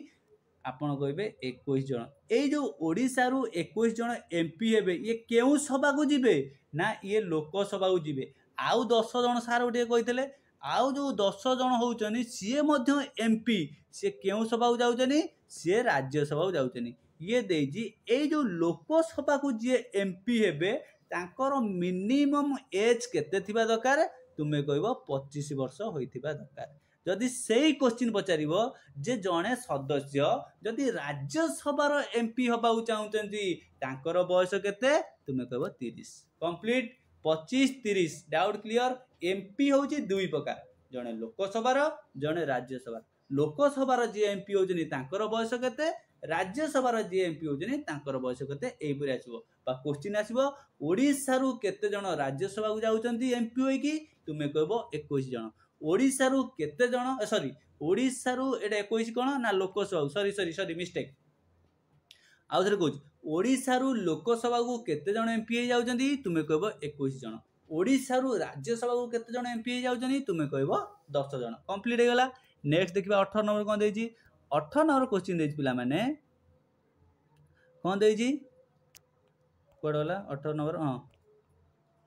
आपण कहबे 21 जण ए जो ओडिसा रु 21 जण एमपी हेबे ये केउ सभा को जिबे ना ये लोकसभा को जिबे आउ 10 जण सार उठे कहितले आउ जो 10 जण होउचनी सिए मध्य एमपी से केउ सभा को जाउचनी से राज्यसभा को जाउचनी ये देजी ए जो लोकसभा को जे एमपी हेबे तांकर मिनिमम एज केते थिबा दरकार तुमे कहबो 25 वर्ष होइथिबा दरकार जदि सेही क्वेश्चन पचारिबो जे जणे सदस्य जदि राज्यसभा रो एमपी होबा चाहउचंती तांकर बयस केते तुमे कहबो 30 कंप्लीट 25 30 डाउट क्लियर एमपी होची दुई प्रकार जने लोकसभार जने राज्यसभा लोकसभार जी एमपी होचनी तांकर बयस केते राज्यसभार जी एमपी होचनी तांकर बयस केते एइपरि आसीबो बा क्वेश्चन आसीबो ओडिसा रु केते जण राज्यसभा को जाउचंती एमपी होई कि तुमे कहबो 21 जण ओडिसा रु केते जण सॉरी ओडिसा रु एटा 21 कोन ना Lok Sabha sorry sorry sorry mistake आउ थरे कहूँ ओडिसा रु लोकसभा को केते जण एमपी जाउचंती तुमे कहबो 21 जण ओडिसा रु राज्यसभा को केते जण एमपी जाउचंती तुमे कहबो 10 जण कंप्लीट हे गला नेक्स्ट देखिबा 18 नंबर कोन देजी 18 नंबर क्वेश्चन देजी पिला माने कोन देजी कोड वाला 18 नंबर हां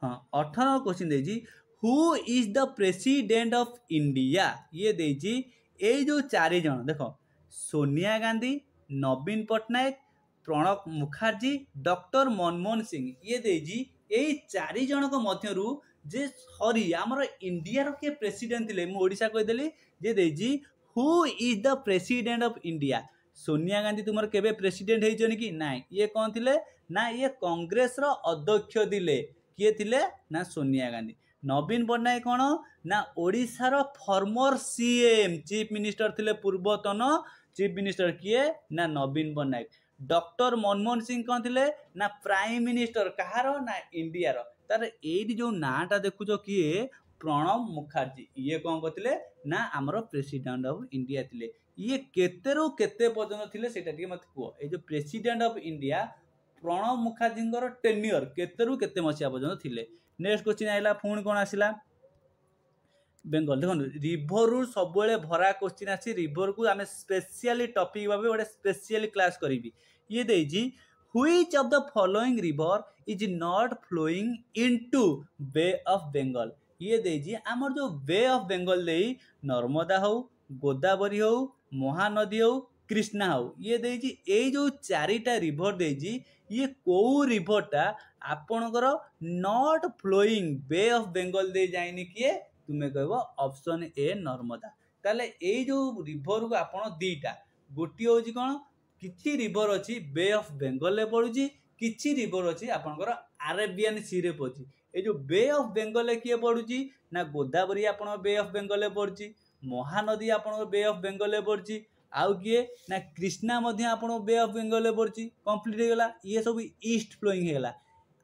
हां 18 नंबर क्वेश्चन देजी who is the president of India ये देजी ए जो चारि जण देखो सोनिया गांधी नवीन पटनायक प्रणब मुखर्जी डॉक्टर मनमोहन सिंह ये देजी ए चारि जण को मध्यरु जे सॉरी हमर इंडिया रो के प्रेसिडेंट थिले मु ओडिसा कहि देली जे देजी who is the president of India Sonia Gandhi तुमर केबे प्रेसिडेंट हेजनी कि नाइ ये कोन थिले ना ये कांग्रेस रो अध्यक्ष थिले किए थिले ना सोनिया गांधी नवीन पटनायक कोन ना ओडिसा रो फॉर्मर सीएम चीफ मिनिस्टर थिले पूर्वतन चीफ मिनिस्टर किए ना नवीन पटनायक डॉक्टर मनमोहन सिंह कौन थिले ना प्राइम मिनिस्टर कहार ना इंडिया रो तार एडी जो नाटा देखुछो किए प्रणब मुखर्जी ये कौन करथिले ना हमरो प्रेसिडेंट ऑफ इंडिया थिले ये केते रो केते पर्यंत थिले सेटा टिके मत को ए जो president of India Pranab Mukherjee tenure केते रो केते मसिया पर्यंत थिले नेक्स्ट क्वेश्चन आइला फोन कोन आसिला बेंगल देखो रिभर रु सब भरा क्वेश्चन आसी रिभर को आम स्पेशली टॉपिक भाव गोटे स्पेशली क्लास करी ये देजी which of the following river is not flowing into bay of Bengal ये देजी आमर जो बे ऑफ बेंगल दे नर्मदा हो गोदावरी हो महानदी हो कृष्णा हो ये देजी ए जो चारिटा रिभर देजी ये को रिभरटा आपणकर not flowing bay of Bengal दे जाइनी किए तुम्हें कहब ऑप्शन ए नर्मदा ताले ए जो रिभर को आपण दीटा गोटी होची कोन किछि रिभर अछि बे ऑफ बेंगल ले पडुची किछि रिभर अछि आपनकर अरेबियन सी रे पडुची ए जो बे ऑफ बेंगल ले किए पडुची ना गोदावरी आपण बे ऑफ बेंगल ले पडुची महानदी आपण बे ऑफ बेंगल ले पडुची आउ किए ना कृष्णा मध्य आपण बे ऑफ बेंगल ले पडुची कंप्लीट हे गला ये सब ईस्ट फ्लोइंग हे गला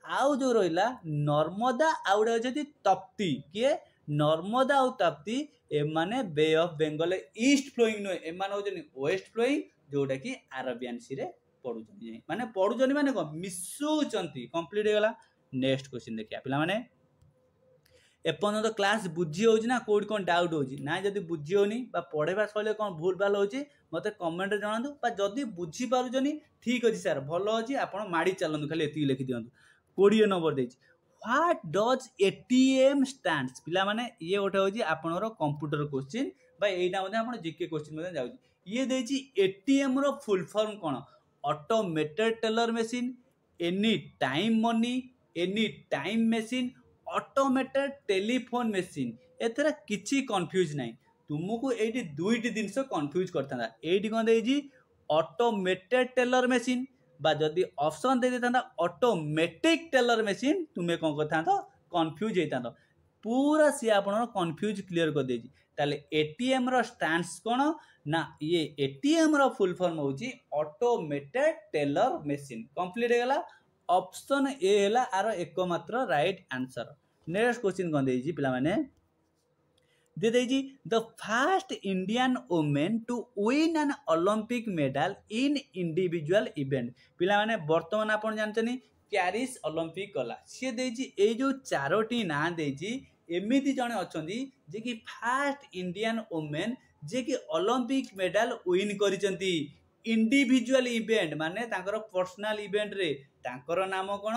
आउ जो रहिला नर्मदा आउडे अछि तप्ती किए नर्मदा और ताप्ती एमाने बे ऑफ बेंगल ईस्ट फ्लोइंग नुहे एमान होजनी वेस्ट फ्लोइंग जोटा कि अरेबियन सी रे पडुचनी माने पडुचनी माने को मिसुचंती कंप्लीट हे गला नेक्स्ट क्वेश्चन देखिया पिला माने एपन तो क्लास बुझी होची ना कोड कोन डाउट होची ना जदी बुझी होनी बा पढेबा सले कोन भूल भाल होची मते कमेंट रे जणांदु बा जदी बुझी पारुजनी ठीक अछि सर भलो अछि आपण माडी चलंदु खाली एती लिखि दियंदु 20 नंबर देछि व्हाट डज एटीएम स्टैंड्स पिला माने ये गोटे होची आपनरो कंप्यूटर क्वेश्चन बा एटा मध्ये आपण जीके क्वेश्चन मध्ये जाउची ये देछि एटीएम रो फुल फॉर्म कोन automated teller machine any time money any time machine automated telephone machine एथरा किछि कंफ्यूज नाही तुमको एटी दुईटी जिंस कंफ्यूज करथांदा एटी कोन देछि ऑटोमेटेड टेलर मशीन बा जदि ऑप्शन दे देता ऑटोमेटिक टेलर मशीन तुम्हें कौन करता कन्फ्यूज होता पूरा सी आप कन्फ्यूज क्लीयर कर देजी ताले एटीएम रो स्टैंड्स कौन ना ये एटीएम रो फुल फॉर्म होची ऑटोमेटेड टेलर मशीन कंप्लीट हेगला ऑप्शन ए हैला आरो एकमात्र राइट आंसर नेक्स्ट क्वेश्चन कौन देजी पिला माने दे देजी the first Indian women to win an Olympic medal in individual event पिला माने वर्तमान आपण जानचनी पेरिस ओलंपिक गला सी देजी ए जो चारोटी ना देजी एमिति जने अछंदी जे कि फर्स्ट इंडियन वुमेन जे कि ओलंपिक मेडल विन करिसंती इंडिविजुअल इवेंट माने तांकर पर्सनल इवेंट रे तांकर नाम कोन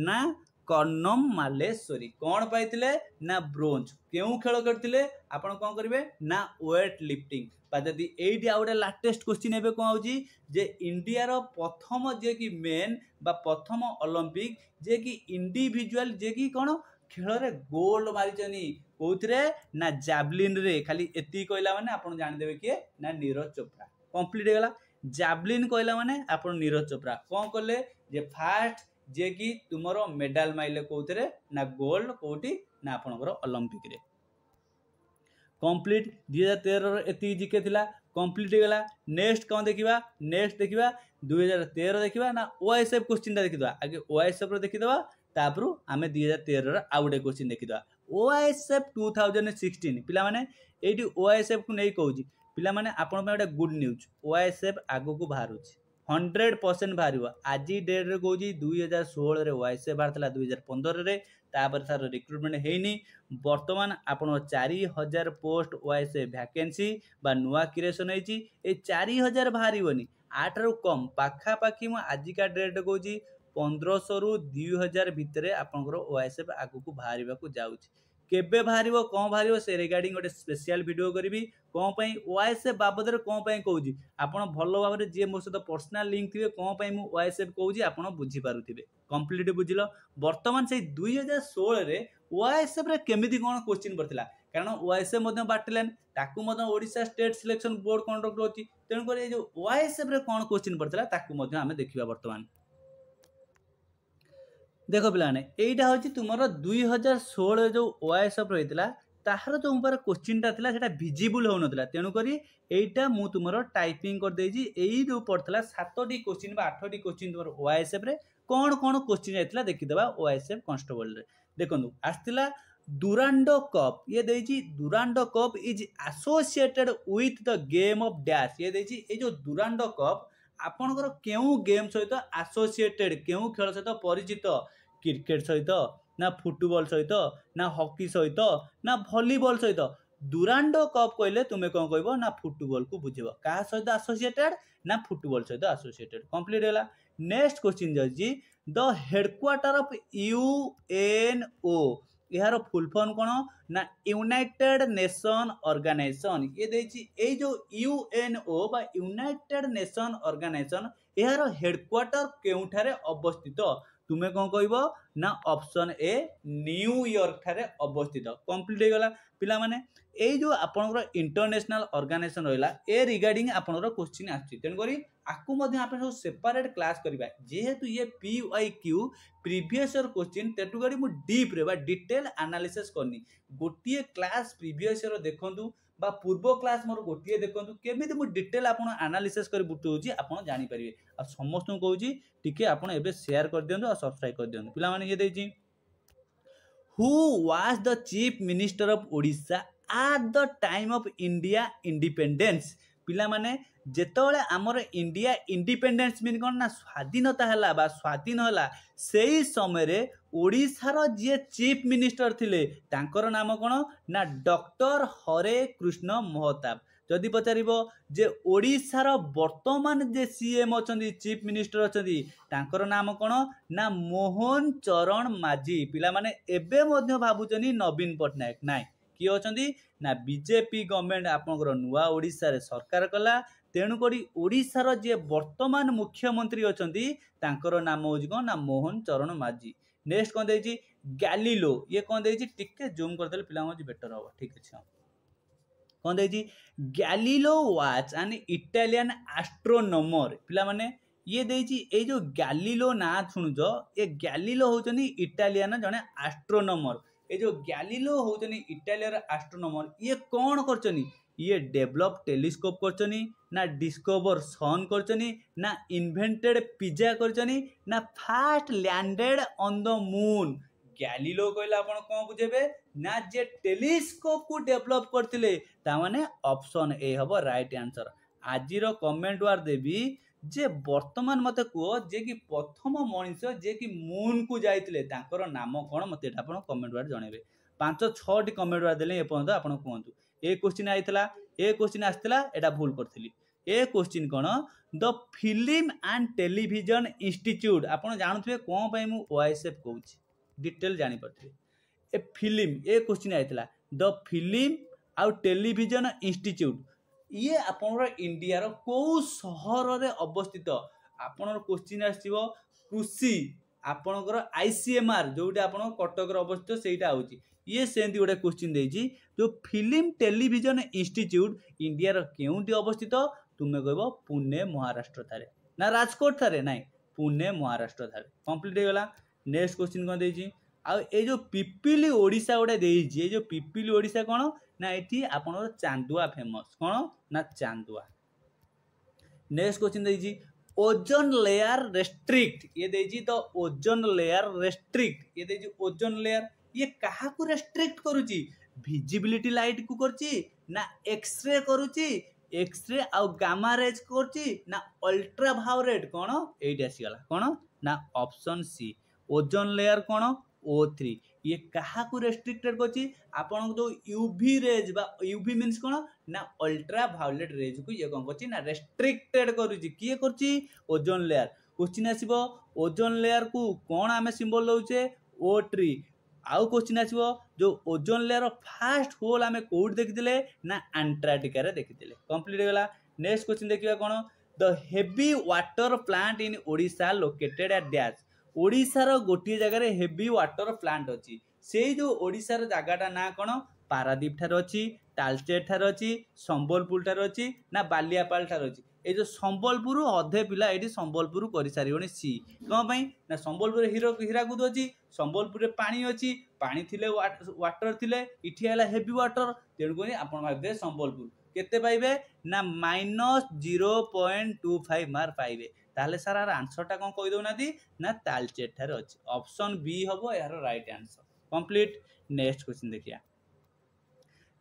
ना कर्णम मालेश्वरी कौन पाइथिले ना ब्रोंज केउ खेल करथिले आपण कोन करिवे ना वेट लिफ्टिंग बा जदी एडी आउडे लेटेस्ट क्वेश्चन एबे कोन होजी जे इंडिया रो प्रथम जे कि मेन बा प्रथम ओलंपिक जे कि इंडिविजुअल जे कि कोन खेल रे गोल्ड मारिचनी कोथरे ना जैवलिन रे खाली एती कहला माने आपण जानि देबे के ना नीरज चोपड़ा कंप्लीट हेगला जैवलिन कहला माने आपण नीरज चोपड़ा कोन करले जे फर्स्ट जे कि तुमरो मेडल माइले कोथरे ना गोल्ड कोठी ना आपणकर ओलंपिक रे कंप्लीट 2013 एति जीके थिला कंप्लीट हो गला। नेक्स्ट कौन देखिबा नेक्स्ट देखिबा 2013 देखिबा ना ओएसएफ क्वेश्चन देखिदवा आगे ओएसएफ रो देखिदवा तापर आमे 2013 रो आ गुटे क्वेश्चन देखिदवा ओएसएफ 2016 पिला माने एठी ओएसएफ को नै कहूची पिला माने आपण पे गुटे गुड न्यूज ओएसएफ आगो को बाहरुची 100% बाहर आज डेट रे कहूँ 2016 रे ओएसएफ बाहर 2015 रे तापर तार रिक्रुटमेंट हैनी बर्तमान आपण 4000 पोस्ट ओएसएफ वैकेंसी बा नुआ क्रिएशन होईची ए 4000 बाहरिबनी 8 रु कम पाखापाखि मु आजिका डेट रे कहूँ 1500 रु 2000 भितर आपनकर ओएसएफ आगु को बाहरिबा को जाउची केबे बाहरिबो कौन बाहरिबो से रिगार्डिंग गोटे स्पेशल वीडियो करी कौन पाई ओएसएफ बाबद कौन पाई कहूँ आपन भल भाव जी मो सहित पर्सनाल लिंक थे कौन पाई मु ओएसएफ कहूँ आपन बुझी पारुथिबे कंप्लीट बुझिलो बर्तमान से 2016 रे ओएसएफ रे केमिति कोन क्वेश्चन पड़थिला कारण ओएसएफ मध्य बाटलेन ताकू मध्य Odisha state selection board conduct होची तेन कर जो ओएसएफ रे कोन क्वेश्चन पड़थिला ताकू मध्य हमें देखिबा बर्तमान देखो पिलाने एटा होची तुमरो 2016 जो ओएसएफ रहितला ताहार जो ऊपर क्वेश्चन ता थिला सेटा विजिबल हो नथिला तेनु करी एटा मु तुमरो टाइपिंग कर देजी एई जो पड़थला 7टी क्वेश्चन बा 8टी क्वेश्चन तुमरो ओएसएफ रे कोन कोन क्वेश्चन आइतला देखि देबा ओएसएफ कांस्टेबल रे देखंतु आस्तिला डुरांडो कप ये देजी Durand Cup is associated with the game of dash ये देजी ए जो डुरांडो कप आपनकर केउ गेम सहित एसोसिएटेड केउ खेल सहित परिचित क्रिकेट सहित ना फुटबॉल सहित ना हॉकी सहित ना वॉलीबॉल सहित डुरांडो कप कहले तुम्हें कौन कहबो ना फुटबॉल को बुझिबो का सहित एसोसिएटेड ना फुटबॉल सहित एसोसिएटेड कंप्लीट होला। नेक्स्ट क्वेश्चन जाजी द हेडक्वार्टर ऑफ यूएनओ यार फुल फॉर्म कौन ना यूनाइटेड नेशन ऑर्गेनाइजेशन ये देछि ए जो यूएनओ बा यूनाइटेड नेशन ऑर्गेनाइजेशन यार हेडक्वार्टर केउठारे अवस्थित तुम्हें कौन कहबो ना ऑप्शन ए न्यूयॉर्क ठारे अवस्थित कंप्लीट हो गला पिला माने ए जो आपनकर इंटरनेशनल ऑर्गेनाइजेशन रहला ए रिगार्डिंग आपनकर क्वेश्चन आछि तेन करी आकु मध्ये आपण सब सेपरेट क्लास करबा जेहेतु ये पीवाईक्यू प्रीवियस ईयर क्वेश्चन तेटु गडी मु डीप रे बा डिटेल एनालिसिस करनी गोटिए क्लास प्रीवियस ईयर देखंतु बा पूर्व क्लास मोर गोटिए देखंतु केमिति मु डिटेल आपण एनालिसिस करी बुटौजी आपण जानि परिबे आ समस्त कहूजी टिके आपण एबे शेयर कर दियंतु आ सब्सक्राइब कर दियंतु पिला माने ये देजी who was the chief minister of Odisha at the time of India independence पिला माने जेतोले आमर इंडिया इंडिपेंडेंस मीन कोन ना स्वाधीनता हला बा स्वाधीन हला सेही समय रे ओडिशार जे चीफ मिनिस्टर थिले तांकर नाम कोन ना डॉक्टर हरे कृष्ण महताब जदि पचारिबो जे ओडिशार वर्तमान जे सीएम अछंदी चीफ मिनिस्टर अछंदी तांकर नाम कोन ना मोहन चरण माझी पिला माने एबे मध्य भाबुचनी नवीन पटनायक नाय किए अछंदी ना बीजेपी गवर्नमेंट आपनकर नुआ ओडिशा रे सरकार कला तेणुकरी ओडिशार जे वर्तमान मुख्यमंत्री अछंदी तांकर नाम होजी कोन ना मोहन चरण माझी। नेक्स्ट कोन देछि गैलीलो ये कोन देछि टिके जूम कर देले पिला होजी बेटर हो ठीक अछि कोन देछि Galileo was an Italian astronomer पिला माने ये देछि ए जो गैलीलो ना सुनुजो ए गैलीलो होचनी इटालियन जने एस्ट्रोनॉमर ए जो गैलीलो होचनी इटालियन एस्ट्रोनॉमर ये कोन करचनी ये डेवलप टेलीस्कोप करचनी ना डिस्कवर सन करचनी ना इन्वेंटेड पिज्जा करचनी ना fast landed on the moon गैलीलो कहला आपण कोन बुझेबे ना जे टेलीस्कोप को डेवलप करथिले ता माने ऑप्शन ए हबो राइट आंसर। आजिरो कमेंट वार देबी जे वर्तमान मते को जे कि प्रथम मनुष्य जे कि मून को जाइतिले तांकर नाम कोन मते आपण कमेंट वार जणेबे 5-6 टी कमेंट वार देले ए पर्यंत आपण कहंतु ए क्वेश्चन आइतला ए क्वेश्चन आस्तिला एटा भूल करथिली ए क्वेश्चन कोन the film and television institute आपण जानथुबे कोन पई मु ओएसएफ कहूची डिटेल जानि परथिबे ए फिल्म ए क्वेश्चन आइतला द फिल्म आउ टेलीविजन इंस्टीट्यूट ये आपनर इंडिया रो को शहर रे अवस्थित आपनर क्वेश्चन आसीबो कृषि आपनकर आईसीएमआर जोटा आपण कटक रो अवस्थित सेटा होची ये सेंती गोटे क्वेश्चन देछि जो फिल्म टेलीविजन इंस्टीट्यूट इंडिया रो केउंटी अवस्थित तुमे कहबो पुणे महाराष्ट्र थारे ना राजकोट थारे नाही पुणे महाराष्ट्र थारे कंप्लीट हो गला। नेक्स्ट क्वेश्चन कोन देछि ए जो पिपिली ओडिशा गोटे देइछि, ए जो पिपिली ओडिशा कोन ना एठी आपनर चांदुआ फेमस कोन ना चांदुआ। नेक्स्ट क्वेश्चन देइछि ओजोन लेयर रेस्ट्रिक्ट, ये देइछि तो ओजोन लेयर रेस्ट्रिक्ट, ये देइछि ओजोन लेयर ये काहा को रेस्ट्रिक्ट करूछि, विजिबिलिटी लाइट को करछि ना एक्सरे करूछि, एक्सरे आ गामा रेज करछि ना अल्ट्रा वायोलेट कोन एइटा आसी गला कोन ना ऑप्शन सी ओजोन लेयर कोन O3 ये कहा को रेस्ट्रिक्टेड करछि आपन जो यूवी रेज बा यूवी मींस कोन ना अल्ट्रा वायोलेट रेज को ये कोन करछि ना रेस्ट्रिक्टेड करूछि किए करछि ओजोन लेयर। क्वेश्चन आसीबो ओजोन लेयर को कोन आमे सिंबल दउछे O3। आउ क्वेश्चन आसीबो जो ओजोन लेयर फास्ट होल आमे कोड देखिथिले ना अंटार्कटिका रे देखिथिले। कंप्लीट गला। नेक्स्ट क्वेश्चन देखिबा कोन the heavy water plant in Odisha located at dash, ओडिशार गोटे जगह हेवी वाटर प्लांट अच्छी से जो ओडिशार जगहटा ना कौन पारादीप ठार अच्छी, तालचेर ठार अच्छी, संबलपुर ठार अच्छी ना बालियापाल ठार अच्छी। ये जो संबलपुर अधे पिला ये संबलपुर कर सारे सी कौन ना संबलपुर हीराकुद अच्छी, संबलपुर पानी अच्छी, पानी थिले वाटर थिले इठी है हेवी वाटर तेणुक आप संबलपुर केते पाइबे ना -0.25 मार्क पाइबे। ताले सार आंसरटा कौन कही दौना ना तालचेर ठार अच्छी ऑप्शन बी हम यार right answer. Complete. Next question देखिया।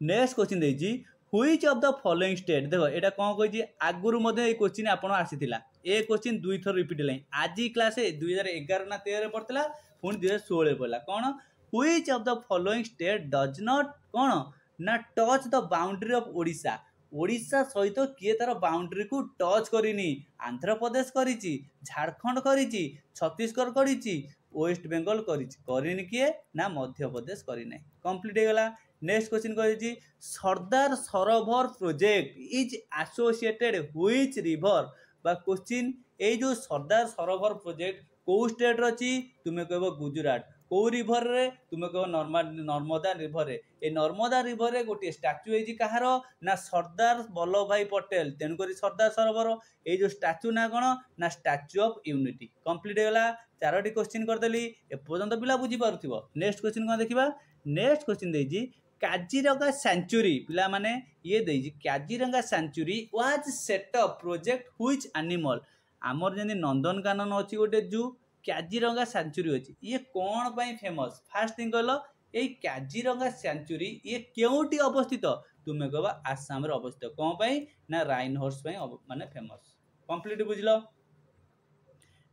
नेक्स्ट क्वेश्चन देछि which of the following state, देखो एटा कौन कहि आगुरु मध्ये ए क्वेश्चन आपन आसीथिला ए क्वेश्चन दुई थर रिपीट लाइन आज क्लास 2011 ना 13 रे पड़तला पुणी 2016 रे पड़ला कोन which of the following state does not कोन ना touch the boundary of Odisha, Odisha सहित किए तार बाउंड्री को टच करिनी, आंध्र प्रदेश करिछि, झारखंड करिछि, छत्तीसगढ़ करिछि, वेस्ट बेंगल करिछि, करिनि किए ना मध्य प्रदेश करि नै। कंप्लीट हो गला। Next question कहिछि Sardar Sarovar project is associated which river, बा क्वेश्चन ए जो सरदार सरोवर प्रोजेक्ट को स्टेट रछि तुमे कहबो गुजरात, को रिवर रे तुमे कहो नर्मदा रिवर रे, ए नर्मदा रिवर रे गोटे स्टाच्यू है कहार ना सरदार वल्लभ भाई पटेल तेणुक सरदार सरोवर ए जो स्टाच्यू ना कौन ना स्टाच्यू ऑफ यूनिटी। कंप्लीट होगा। 4टी क्वेश्चन करदेली एपर्यंत पिला बुझी पारुथिबो। नेक्स्ट क्वेश्चन कौन देखिबा। नेक्स्ट क्वेश्चन देइजी काजीरंगा सेंचुरी पिला माने ये देइजी Kaziranga sanctuary was set up project which animal, आमर जेनी नंदनकानन अछि गोटे जू काजीरंगा सेंचुरी अच्छी ये कौन पाई फेमस, फास्ट थिंग कहल ये काजीरंगा सेंचुरी ये केउटी अवस्थित तुम्हें कहबा आसाम रे अवस्थित कौन पाई ना राइन हॉर्स पाई माने फेमस। कंप्लीट बुझलो।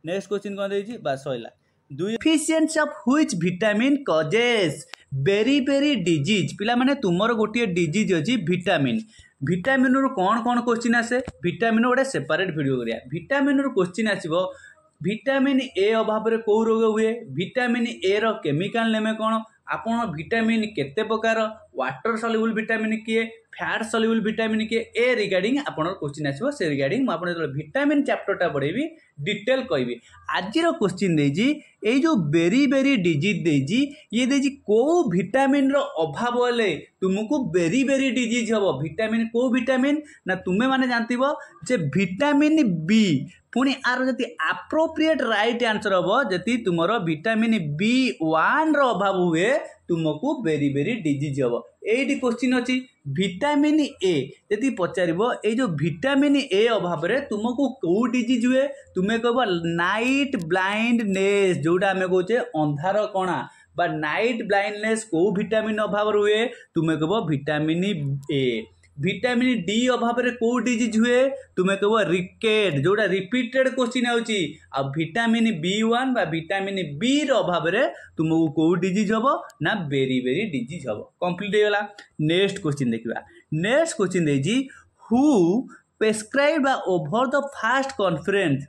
नेक्स्ट क्वेश्चन कौन देइछि बस सइला deficiency of which vitamin causes वेरी वेरी डिजीज, पिला माने तुमर गोटे डिजीज अछि विटामिन, विटामिन रो कौन कौन क्वेश्चन आसे विटामिन गोटे सेपरेट वीडियो करिया। विटामिन रो क्वेश्चन आसीबो विटामिन ए अभाव रे को रोग हुए, विटामिन ए रो केमिकल नेम कौन, आपन विटामिन केते प्रकार, वाटर सल्युबल विटामिन किए, फैट सल्युबल विटामिन किए, ए रिगार्डिंग आपन क्वेश्चन आसीबो से रिगार्डिंग आपन विटामिन चैप्टरटा पढेबी डिटेल कहबी। आज रो क्वेश्चन देजी ए जो बेरी बेरी डिजीज देजी ये देजी को विटामिन रो अभाव होले तुमको बेरी बेरी डिजीज हबो, विटामिन को विटामिन ना तुमे माने जानथिबो जे विटामिन बी, पुणी आर जति एप्रोप्रिएट राइट आंसर हबो जति तुमरो विटामिन B1 रो अभाव हुए तुमको बेरी बेरी डिजीज हबो। एडी क्वेश्चन अछि विटामिन ए जति पचारिबो ए जो विटामिन ए अभाव रे तुमको को डिजीज हुए तुमे कहबो नाइट ब्लाइंडनेस जोटा हमें कहूचे अंधार कणा बा नाइट ब्लाइंडनेस को विटामिन अभाव हुए तुमे कहबो विटामिन ए। विटामिन डी अभाव रे को डिजीज हुए तुम्हें कहबो रिकेट जोटा रिपीटेड क्वेश्चन होची। आ विटामिन B1 बा विटामिन बी रो अभाव रे तुमको को डिजीज हबो ना बेरी बेरी डिजीज हबो। कंप्लीट हो गला। नेक्स्ट क्वेश्चन देखिबा। नेक्स्ट क्वेश्चन देजी who prescribe over the first conference,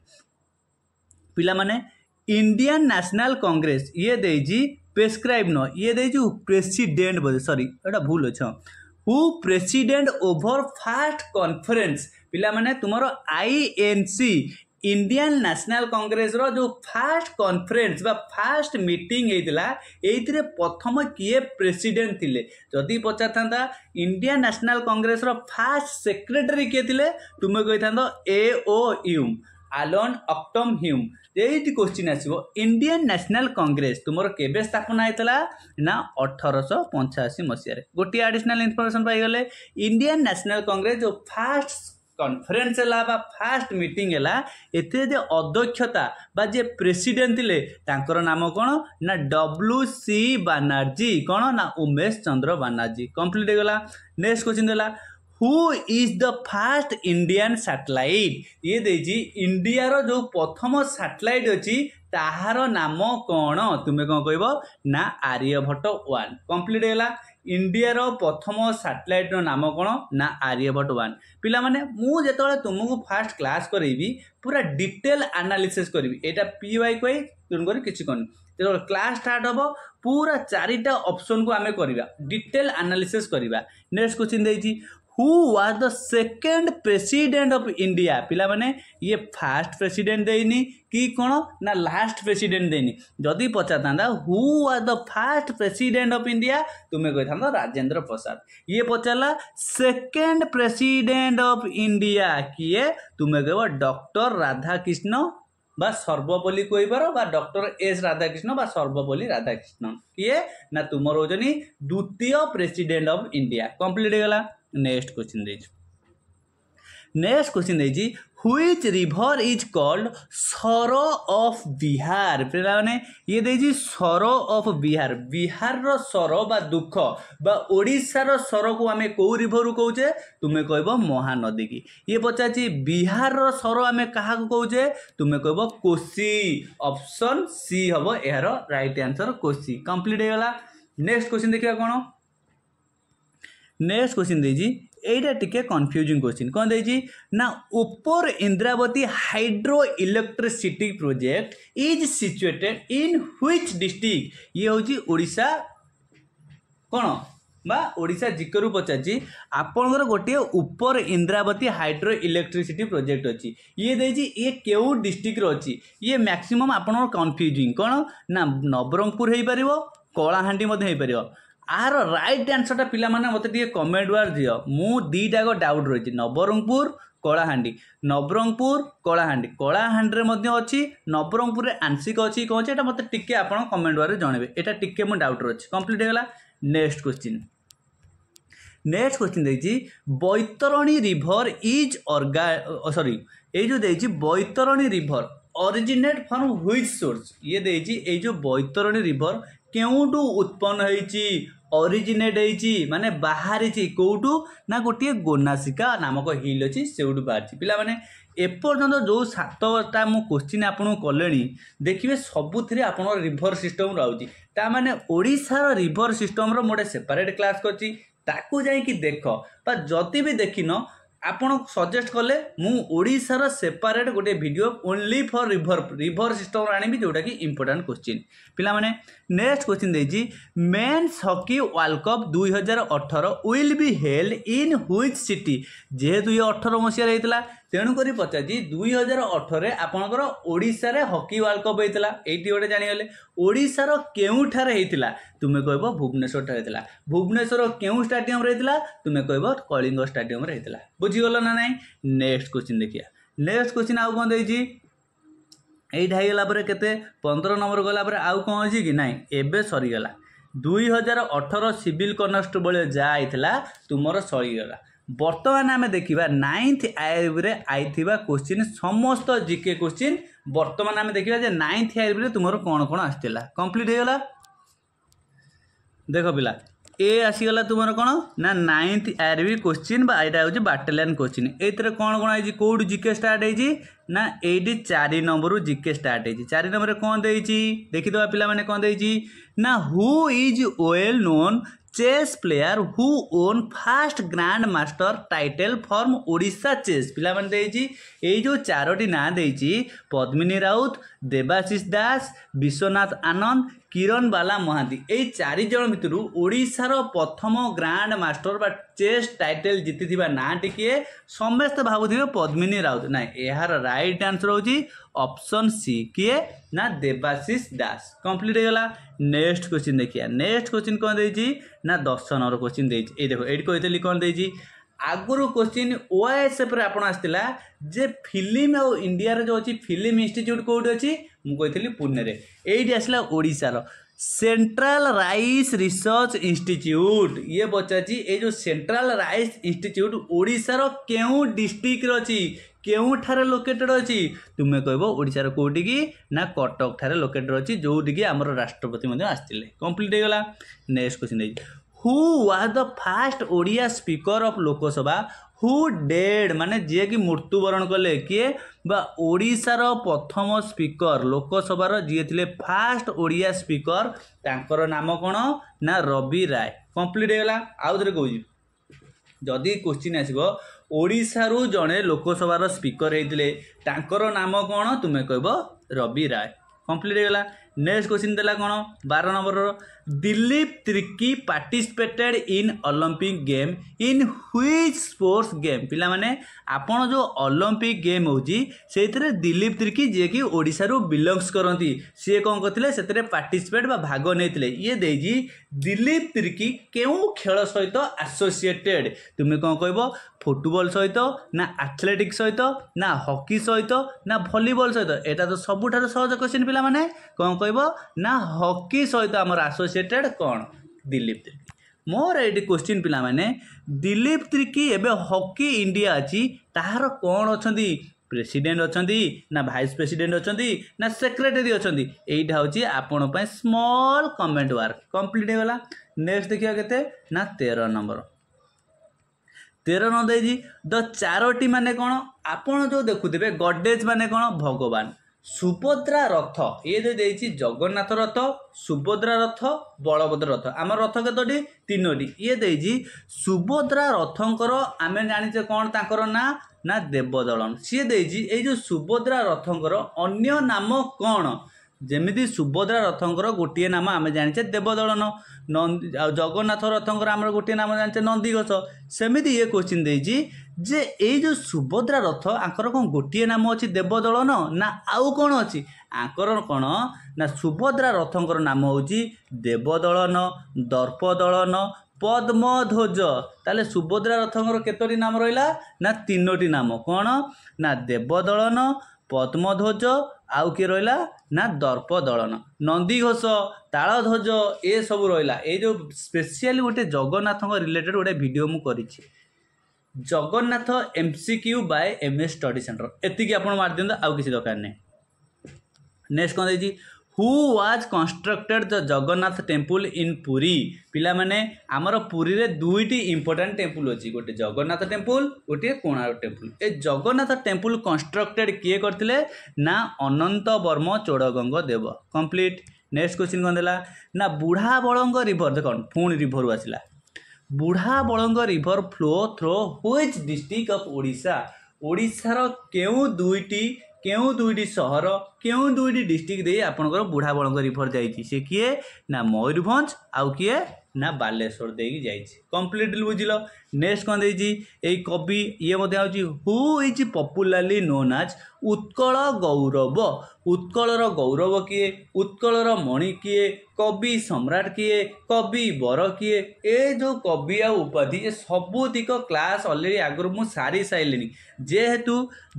पिला माने इंडियन नेशनल कांग्रेस ये देजी प्रेस्क्राइब न ये देजी प्रेसिडेंट बोले सॉरी एटा भूल अछि who president over first conference, पिला माने तुमरो INC इंडियन नेशनल कांग्रेस रो जो फास्ट कॉन्फ्रेंस बा फास्ट मीटिंग हेतिला एइथिरे प्रथम किए प्रेसिडेंट थिले जदि पचारथांता इंडियन नेशनल कांग्रेस रो फास्ट सेक्रेटरी किए थिले तुमे कहिथांतो AOU आलन अक्टम ह्यूम। ये क्वेश्चन आसो इंडियन नेशनल कांग्रेस तुमर केबे स्थापना होता ना 1885 मसीह। गोटे एडिशनल इनफॉरमेशन पाइगले इंडियन नेशनल कांग्रेस जो फास्ट कॉन्फ्रेंस है फास्ट मीटिंग है एते जे अध्यक्षता बा जे प्रेसिडेंट थिले तांकर नाम कौन ना WC बनर्जी कौन ना उमेश चंद्र बनर्जी। कंप्लीट हो गला। नेक्स्ट क्वेश्चन देला who is the fast Indian satellite. ये देजी इंडिया रो जो प्रथम सैटेलाइट अच्छी ताहार नाम कौन तुम्हें कौन कह ना आर्यभट्ट 1। कंप्लीट है। इंडिया रो प्रथम सैटेलाइट रो नाम कौन ना आर्यभट्ट 1। पिला माने मु जेतोले तुमको फास्ट क्लास करेबी पूरा डिटेल एनालिसिस करेबी एटा पीवाई कोई तुम कर किछि कोन जेतोले क्लास स्टार्ट होबो पूरा चारिटा ऑप्शन को आमे करबा डिटेल एनालिसिस करबा। नेक्स्ट क्वेश्चन देछि who was the second president of India. पिला माने ये फास्ट प्रेसिडेंट देनी कि कौन ना लास्ट प्रेसिडेंट देनी जदि पचारता who was the first president of India तुम्हें कही था राजेंद्र प्रसाद। ये पचारा सेकेंड प्रेसिडेंट ऑफ इंडिया किए तुम्हें कह डॉक्टर राधाकृष्ण बा सर्वपल्ली कहीपर बा डॉक्टर एस राधाकृष्ण बा सर्वपल्ली राधाकृष्ण किए ना तुम रोजनी द्वितीय प्रेसिडेंट ऑफ इंडिया। कंप्लीट हो गला। नेक्स्ट क्वेश्चन देछि नेक्स्ट क्वेश्चन देछि which river is called sorrow of Bihar. पिलाने ये देछि सरो ऑफ बिहार बिहार रो सरो बा दुख बा ओडिसा रो सरो को आमे को रिवर कहूचे तुम्हें कहबो महानदी की। ये पचाछि बिहार रो सरो आमे कहा को कहूचे तुम्हें कहबो कोसी। ऑप्शन सी हबो एहार राइट आंसर कोसी। कंप्लीट हो गला। नेक्स्ट क्वेश्चन देखिया कोन नेक्स्ट क्वेश्चन देजी एटा टिके कंफ्यूजिंग क्वेश्चन कौन देजी ना ऊपर Indravati hydro electricity project is situated in which district. ये होची ओडिशा कौन बा ओडिशा जिकरू पचाची आपनकर गोटे ऊपर इंद्रावती हाइड्रो इलेक्ट्रिसिटी प्रोजेक्ट अच्छी ये देजी ये केउ डिस्ट्रिक्ट रो अच्छी ये मैक्सिमम आपनकर कंफ्यूजिंग कौन ना नवरंगपुर हो पारिबो कलाहांडी मधे हो पारिबो। आर राइट आंसरटा पिला माने मते टिके कमेंट वार दियो मु दीटा को डाउट रही नवरंगपुर कलाहांडी नवरंगपुर कलाहांडी कलाहांडी रे मध्य अछि नवरंगपुर रे आंशिक अछि कोन छै एटा मते टिके आपण कमेंट वार जणबे एटा टिके मु डाउट रही। कंप्लीट हो गला। नेक्स्ट क्वेश्चन देछि बैतरणी रिवर इज सॉरी ए जो देछि Baitarani river originate from which source. ये देछि ए जो बैतरणी रिवर केउटू उत्पन्न होईची ओरिजिनेट होईची माने बाहरी कोटू ना गोटे गोनासिका नामक हिल अच्छी से बाहरी। पिला माने एपर्यंत जो 7टा मु क्वेश्चन आपन कले देखिए सबुथ आप रिभर सिस्टम रोचे ताने ओडिशार रिभर सिस्टम रो मोटे सेपरेट क्लास करची ताकू जाइकी देख बा जदि भी देखिन आपण सजेस्ट कले मु ओडिशार सेपरेट गोटे video only for river system आनी जोटा कि इंपोर्टेंट क्वेश्चन। पिला माने नेक्स्ट क्वेश्चन देजी men's hockey world cup 2018 will be held in which city. जेहेतु ये 18 मसीह होता तेणुक पचार 2018 आपणकर ओडिशा रे हॉकी वर्ल्ड कप होता ये गोटे जानीगले ओडिशार केउठारे होता तुम्हें कह भुवनेश्वर ठारे होता भुवनेश्वर केउ स्टाडियम होता तुम्हें कह कलिंग स्टाडियम होता बुझीगल ना नाई। नेक्स्ट क्वेश्चन देखिया नेक्स्ट क्वेश्चन आउ कौन देछि एइटा होगला पर केते 15 नंबर गला पर आउ कौन अछि कि नाई एबे सरीगला 2018 सिविल कॉन्स्टेबल जा आइथिला तुमर सरीगला। बर्तमान आम देखा 9th आईआरबी रे आइथिबा क्वेश्चन समस्त जीके क्वेश्चन बर्तमान आम देखा 9th आईआरबी रे तुमर कौन कौन आसला। कंप्लीट होगला। देख पिला ए आसीगला तुमर कौन ना 9th आईआरबी क्वेश्चन बा एटा होची बाटालियन क्वेश्चन एतरे कौन कौन आइजी कोड जीके स्टार्ट होईजी ना 4 नंबर जीके स्टार्ट होईजी 4 नंबर कौन देईची देखि दवा पिला माने कौन देईची ना who is well known chess player who won first grand master title from Odisha chess. पिला माने देईची एई जो 4टी ना देईची पद्मिनी राउत देवाशीष दास विश्वनाथ आनंद किरण बाला महांती ए 4 जन भितर ओडिशार प्रथम ग्रैंड मास्टर बा चेस टाइटल जीति ना टिके समस्त भावुथिबे पद्मिनी राउत ना यार राइट आंसर होची ऑप्शन सी किए ना देवाशीष दास। कंप्लीट होगला। नेक्स्ट क्वेश्चन देखिए नेक्स्ट क्वेश्चन कौन देछि ना 10 नंबर क्वेश्चन देछि ए देखो एट कहतली कौन देछि आगुरी क्वेश्चन ओएसएफ रे आपण आस्तिला जे फिल्म और इंडिया रे जो अछि फिल्म इंस्टीट्यूट कोड अछि मु कहितली पुणे रे एइडी आसला ओडिसा रो सेंट्रल राइस रिसर्च इंस्टीट्यूट ये बचाची ए जो सेंट्रल राइस इंस्टीट्यूट ओडिसा रो केउ डिस्ट्रिक्ट रो अछि केउ ठारे लोकेटेड अछि तुमे कहबो ओडिसा रो कोठी की ना कटक ठारे लोकेटेड अछि जोठी की हमर राष्ट्रपति मध्ये आस्तिले कंप्लीट हे गेला next question they who was the fast Odia speaker of Lok Sabha who dead माने जे कि मृत्युवरण कले किए बा ओडिशार प्रथम स्पीकर लोकसभार जी थे फास्ट ओडिया स्पीकर तांकर नाम कौन ना रवि राय कंप्लीट हो गला आउ थे कहूँ जदि क्वेश्चन आसो ओडिशारू जड़े लोकसभार स्पीकर होते तांकर नाम कौन तुम्हें कहब रवि राय कंप्लीट हो गला नेक्स्ट क्वेश्चन देला कौन 12 number Dilip Tirkey participated in Olympic game in which sports game पिला माने आपण जो ओलंपिक गेम होची सेथरे दिलीप त्रिकी जे कि ओडिसा रो बिलोंग्स करंती से कोन करथिले सेथरे पार्टिसिपेट बा भाग नेथिले ये देजी दिलीप त्रिकी केउ खेल सहित एसोसिएटेड तुमे कोन कहबो फुटबॉल सहित ना एथलेटिक सहित ना हॉकी सहित ना वॉलीबॉल सहित एटा तो सबुठार सहज क्वेश्चन पिला माने कोन कहबो ना हॉकी सहित हमर एसोसिएटेड कोन दिलीप त्रिकी मोर एटी क्वेश्चन पिला माने दिलीप त्रिकी एबे हॉकी इंडिया अछि ताहार कोन अछंती प्रेसिडेंट अछंती ना वाइस प्रेसिडेंट अछंती ना सेक्रेटरी अछंती एइटा होची आपण पय स्मॉल कमेंट वर्क कंप्लीट हो गला नेक्स्ट देखिया केते ना 13 नंबर 13 न देजी द चारोटी माने कोन आपण जो देखुथिबे गॉडेज माने कोन भगवान सुभद्रा रथ ये जो देछि जगन्नाथ रथ सुभद्रा रथ बलभद्र रथ आम रथ केतोटी 3टी ये देछि सुभद्रा रथंकर आमे जानिचे कोन तांकर ना ना देवदलन सी देछि ए जो सुभद्रा रथंकर अन्य नाम कोन जेमिति सुभद्रा रथंकर गोटे नाम आमे जानिचे देवदलन जगन्नाथ रथंकर आम गोटे नाम जानिचे नंदीघोष सेमिति ये क्वेश्चन देछि जे ए जो सुभद्रा रथ आंकर कौन गोटे नाम अच्छी देवदलन ना आउ कौन अच्छी आंकर कौन ना सुभद्रा रथंकर नाम होची देवदलन दर्पदलन पद्मध्वज ताले सुभद्रा रथंकर केतोटी नाम रहिला ना 3टी नाम कौन ना देवदलन पद्मध्वज आउ किए रहिला ना दर्पदलन नंदीघोष तालध्वज ए सब रहिला ए जो स्पेशली गोटे जगन्नाथ रिलेटेड गोटे वीडियो मु करिछि Jagannath MCQ by MS study centre एतिकी आपण मार दियंत आउ किसी दरकार नै नेक्स्ट कोन देजी who was constructed the Jagannath temple in Puri पिला माने हमर पुरी रे दुईटी इंपोर्टेंट टेम्पल अछि गोटे जगन्नाथ टेम्पल गोटे कोणार्क टेम्पल ए जगन्नाथ टेम्पल कंस्ट्रक्टेड किए करथिले ना अनंत वर्म चोड़गंग देव कंप्लीट नेक्स्ट क्वेश्चन कोन देला ना बुढ़ा बळंग रिवर देखन पुणी रिवर आसिला Budha Balang river flow through which district of Odisha ओडिशार केउ दुईटी सहर केउ दुईटी डिस्ट्रिक्ट दे आपनकर बुढ़ा बळंग रिवर जाईची से किए ना मयूरभंज आउ किए ना बालेश्वर देकी जाईची कंप्लीटली बुझिलो नेक्स्ट कोन देजी ए कवि ये मध्ये आउची who is popularly known as Utkal Gaurav उत्कलर गौरव किए उत्कलर मणि किए कवि सम्राट किए कवि बर किए ए जो कवि आ उपाधि ए सबुतिक क्लास ऑलरेडी आगुर मु सारी साइलिनी जेहेतु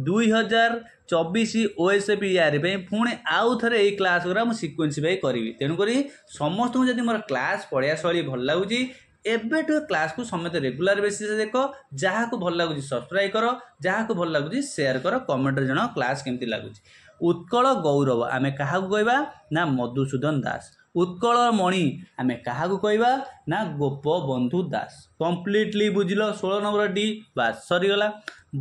2024 ओएसएफ ईआर पे पुणे आउ थरे ए क्लास गुरा मु सीक्वेंस बाय करिवि तेनु करी समस्त जदि मोर क्लास पढ़िया शैली भल लागुची एबेटू क्लास को समेत रेगुलर बेसिस देख जहाँ को भल लगुच सब्सक्राइब कर जहाँ को भल लगुच शेयर कर कमेंट जन क्लास केमती लगुच उत्कल गौरव आमे कहा कहवा ना मधुसूदन दास उत्कल मणि आमे कहा कहवा ना गोपबंधु दास कंप्लीटली बुझिल 16 नंबर डी बास सरीगला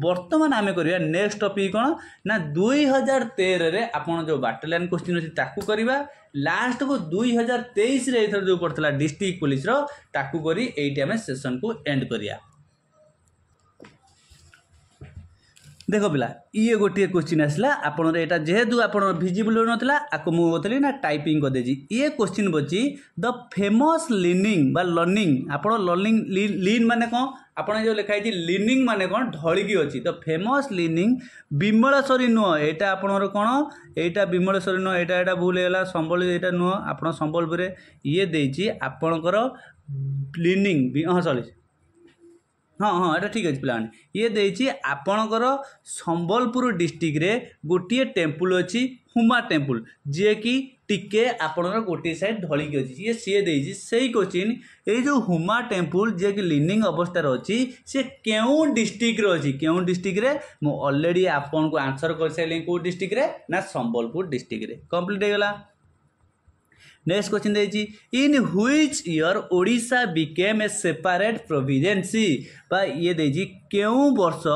बर्तमान आमे करिया नेक्स्ट टॉपिक कौन ना 2013 रे आपण जो बाटलाइन क्वेश्चन अछि ताकू करिवा लास्ट को 2023 रे एथर जो पड़तला डिस्ट्रिक्ट पुलिस रो ताकू करी एटी आमे सेशन को एंड करिया देखो पिला ये गोटे क्वेश्चन आसला आपण एटा जेहेतु आपण विजिबल नथला आको मु बोतली ना टाइपिंग कर देजी ये क्वेश्चन बची द फेमस लीनिंग बा लर्निंग आपण लर्निंग लीन माने कोन आपण जो लिखाई छी लीनिंग माने कोन ढळगी अछि द फेमस लीनिंग विमलेश्वरी नुह एटा आपणर कोन एटा विमलेश्वरी नुह एटा भूल हैला संबल एटा नुह आपण संबलपुर ये देजी आपणकर लीनिंग हां सॉरी हाँ हाँ एटा ठीक अच्छे पाने ये देछि आपणकर संबलपुर डिस्ट्रिक्ट रे गोटे टेम्पल अच्छी हुमा टेम्पल जी कि टिके आपणकर गोटे साइड ढलिकी अच्छी ये सी देछि सेही क्वेश्चन ये जो हुमा टेम्पल जी कि लिविंग अवस्था अच्छी सी केउं डिस्ट्रिक्ट रे अच्छी केउं डिस्ट्रिक्ट रे मु ऑलरेडी आपन को आंसर कर साइले को डिस्ट्रिक्ट रे ना संबलपुर डिस्ट्रिक्ट रे कंप्लीट हो गला। नेक्स्ट क्वेश्चन देछि in which year Odisha became a separate presidency बा ये देछि केउं वर्ष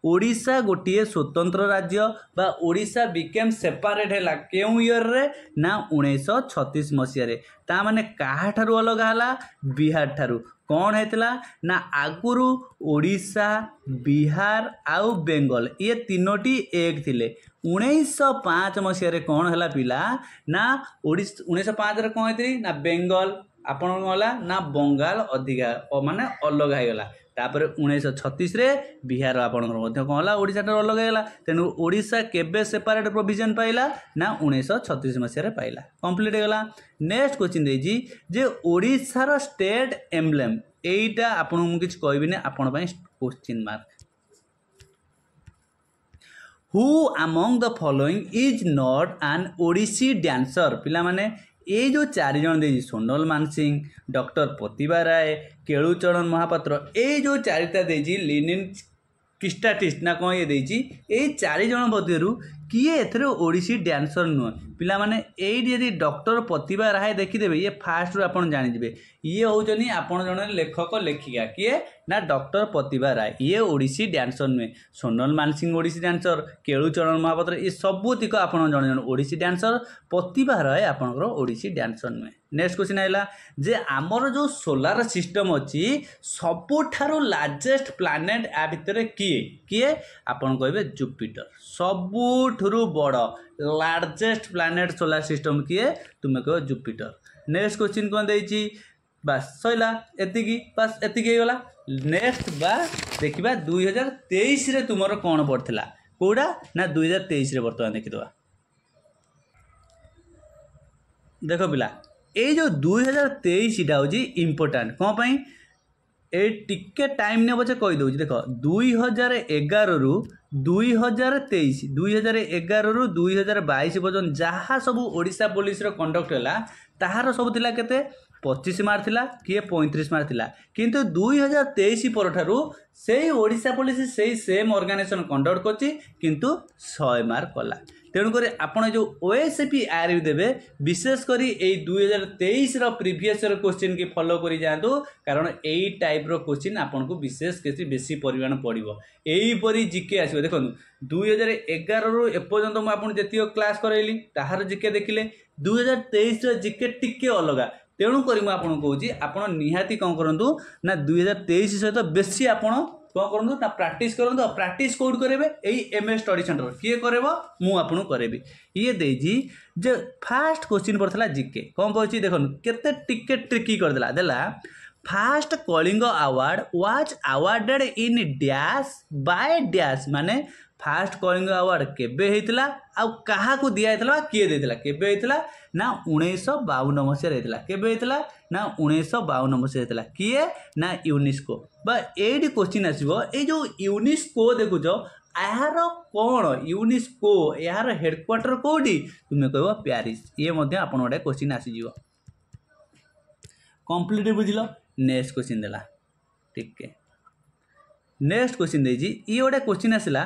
ओडिशा गोटे स्वतंत्र राज्य बा ओडिशा बिकेम सेपरेट हैला केउं ईयर रे ना 1936 मसिया रे ता माने काहा ठारू अलग हला बिहार ठारू कौन हेतला ना आगुरु ओडिशा बिहार आउ बेंगल ये तीनोटी एक थिले 1905 मसीह कौन है पिला ना 1905 रे कौन होती ना बेंगल आपण गला ना बंगाल अधिका माने अलग होगा तापर 1936 रे बिहार आपंकर कौन है ओडिशा अलग होगा तेणु ओडिशा केबे सेपरेट प्रोविजन पाइला ना 1936 मसीह पाइला कंप्लीट होगा। नेक्स्ट क्वेश्चन देजी जे ओडिशार स्टेट एम्ब्लेम एटा आपन मु किछ कहबिनी आपन पई question mark Who among the following is not an Odissi dancer? पिला माने ये जो चार जन देजी सोनल मानसिंह डॉक्टर प्रतिभा राय केलुचरण महापात्र ये जो चारिटा देजी लिनिन किस्टाटिस्ट ना कौन ये देजी ये चार जन मध्यरु किए एथरे ओडिसी डांसर नुह पिला माने यदि डॉक्टर प्रतिभा राय देखीदेवे ये फास्ट आपन जानिबे ये होचनी आपन जने लेखक लेखिका किए ना डॉक्टर प्रतिभा राय ये ओडिसी डांसर नुहे सोनल मानसिंह ओडिसी डांसर केलुचरण महापात्र ये सबूतिक आपन जने जने ओडिसी डांसर प्रतिभा राय आपनकर ओडिसी डांसर नुहे। नेक्स्ट क्वेश्चन आइला जे आमर जो सोलार सिस्टम अच्छी सबुठारु लार्जेस्ट प्लैनेट आ भितर किए किए आपन कहबे जुपिटर सबुठुरु बड़ लार्जेस्ट प्लैनेट सोलार सिस्टम किए तुम कह जुपिटर। नेक्स्ट क्वेश्चन कौन देछि बस सैला एतिकी बस एतिकी गला। नेक्स्ट बा देखिबा 2023 रे तुमर कौन पड़थिला कोडा ना 2023 रे वर्तमान देखिदवा देखो पिला ये जो 2023 इटा हूँ इम्पोर्टाट कौन पाई ए टिके टाइम ने बचे कही दूँ देख 2011 रु 2023 2011 रु 2022 पर्यटन जहाँ सब ओडिशा पुलिस कंडक्ट है ताहार सब थिला केते 25 मार्क थिला किए 35 मार्क थिला किंतु 2023 पर ठारू से ओडिशा पुलिस से सेम ऑर्गेनाइजेशन कंडक्ट करछि किंतु 100 मार्क कला तेणुक आपड़ जो ओएसपी आरयू देवे विशेषकर यही 2023 प्रीवियस क्वेश्चन की फॉलो करी जातु कारण यही टाइप रो क्वेश्चन आपन को विशेष किसी बेसी परिमाण पड़ो यहीपरी जिके आसो देखो 2011 रु एपर्यंत मुझे जी क्लास करैली ताहार जिके देखिले 2023 जिके टिके अलग तेणुक मुझे आपड़ निहाती कौन करूँ ना 2023 सहित बेसी आपड़ कौन करूँ ना प्रैक्टिस करूँ और प्रैक्टिस कौट करेंगे यही एमएस स्टडी सेंटर किए करेब मु आपन करेबी ये देजी जे फास्ट क्वेश्चन पड़ता जिके कौन पड़ी देखो केते टिके ट्रिकी करदेला देला first Kalinga award was awarded in dash by dash माने फास्ट कलिंग अवार्ड केबे हेतला आ काहा को दिया हेतला किए देतला केबे हेतला ना 1952 मसिया हेतला केबे हेतला ना 1952 मसिया हेतला किए ना यूनेस्को बा एडी क्वेश्चन आसीबो ए जो यूनेस्को देखुजो यार कौन यूनेस्को यार हेडक्वार्टर कोडी तुमे कहबो पेरिस ये मध्य आपन गोटे क्वेश्चन आसीजिवो कंप्लीट बुझिलो। नेक्स्ट क्वेश्चन देला ठीक है नेक्स्ट क्वेश्चन देजी ये गोटे क्वेश्चन आसला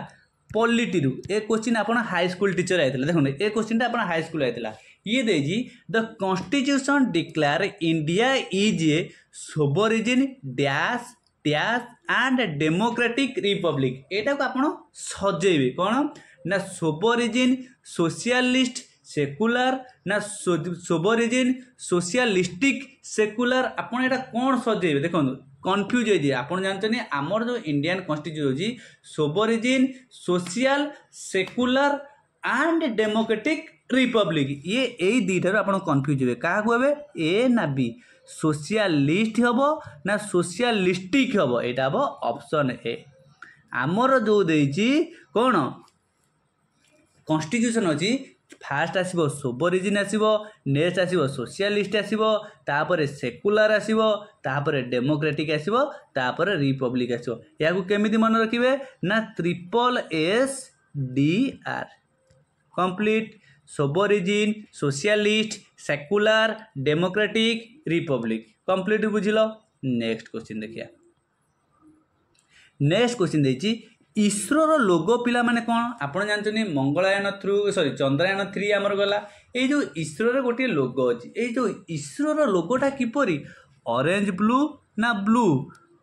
पॉलिटी रु ए क्वेश्चन आपन हाई स्कूल टीचर आइतला देखो ए क्वेश्चन आपन हाई स्कूल आइतला ये देजी the constitution declare India is a sovereign dash dash and democratic republic एटा को आपन सजेबे कौन ना सोवरेन सोशलिस्ट सेकुलर ना सोवरेन सोशलिस्टिक सेकुलर आपन एटा कौन सजेबे देखो कन्फ्यूज हो आपन जानते आमर जो Indian constitution sovereign social secular and democratic Republic ये यही दुईटार आप कन्फ्यूज हे क्या कहबे ए ना बी सोशलिस्ट हम ना सोशलिस्टिक हम यहाँ हम ऑप्शन ए आमर जो देछि कौन कॉन्स्टिट्यूशन अच्छी फास्ट आसीबो सोबरिजिन आसीबो, नेक्स्ट आसीबो सोशलिस्ट आसीबो, तापर सेकुलर आसीबो, तापर डेमोक्रेटिक आसीबो, तापर रिपब्लिक आसीबो। याकू केमिति मन रखिबे ना triple S D R complete sovereign socialist secular democratic republic complete बुझिलो। नेक्स्ट क्वेश्चन देखिया। नेक्स्ट क्वेश्चन देछि इसरो लोगो पिला माने कौन आपण जानछनी मंगलयान थ्रू सॉरी चंद्रयान 3 हमर गला ए जो इसरो रे गोटे लोगो अछि ए जो इसरो रो लोगोटा किपरि ऑरेंज ब्लू ना ब्लू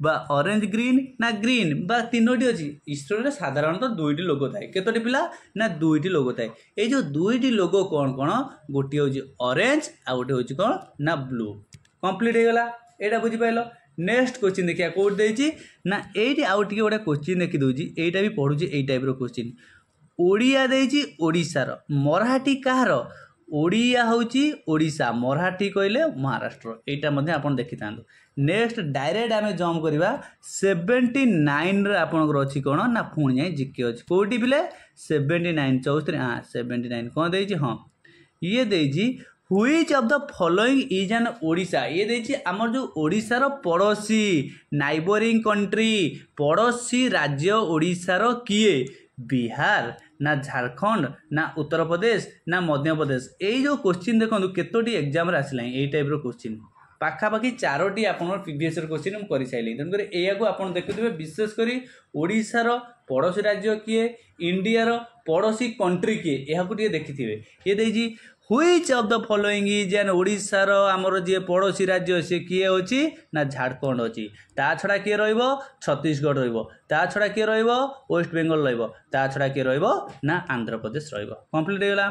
बा ऑरेंज ग्रीन ना ग्रीन बा तीनोटी अछि। इसरो रे साधारणतः दुईटी लोगो थाए केतोटी पिला ना दुईटी लोगो थाए ए जो दुईटी लोगो कोन कोन गोटी होछि ऑरेंज आ गोटे होछि कोन ना ब्लू कंप्लीट हे गला एटा बुझि पाइलो। नेक्स्ट क्वेश्चन देखिया कोड देछि ना एटी आउ टिके गोटे क्वेश्चन देखि दोछि एटा भी पढुछि एई टाइप रो क्वेश्चन ओडिया देछि ओडिसार मराठी कहार ओडिया होछि ओडिसा मराठी कहले महाराष्ट्र एटा मध्ये आपण देखितांदो। नेक्स्ट डायरेक्ट आमे जंप करबा 79 रे आपनकर अछि कोन ना पुणी जाय जिके अछि कोटी बिले 79 74 हां 79 कोन देछि हां ये देछि which of the following is an Odisha ये देछि हमर जो ओडिसा रो पड़ोसी नाइबरिंग कंट्री पड़ोसी राज्य ओडिसा रो किए बिहार ना झारखंड ना उत्तर प्रदेश ना मध्य प्रदेश एई जो क्वेश्चन देखंतु केतोटी एग्जाम रे आसिला एई टाइप रो क्वेश्चन पाखापाखि 4टी आपण प्रीवियस रो क्वेश्चन हम करि साइले तनकर एया को आपण देखुथिबे विशेष करी ओडिसा रो पड़ोसी राज्य किए इंडिया रो पड़ोसी कंट्री किए एहा को टिके देखिथिबे ये देछि which of the following is an Odisha रो हमर जे पड़ोसी राज्य से किए होची ना झारखंड होची ता छडा के रहइबो छत्तीसगढ़ रहइबो ता छडा के रहइबो वेस्ट बेंगल रहइबो ता छडा के रहइबो ना आंध्र प्रदेश रहइबो कंप्लीट हे गेला।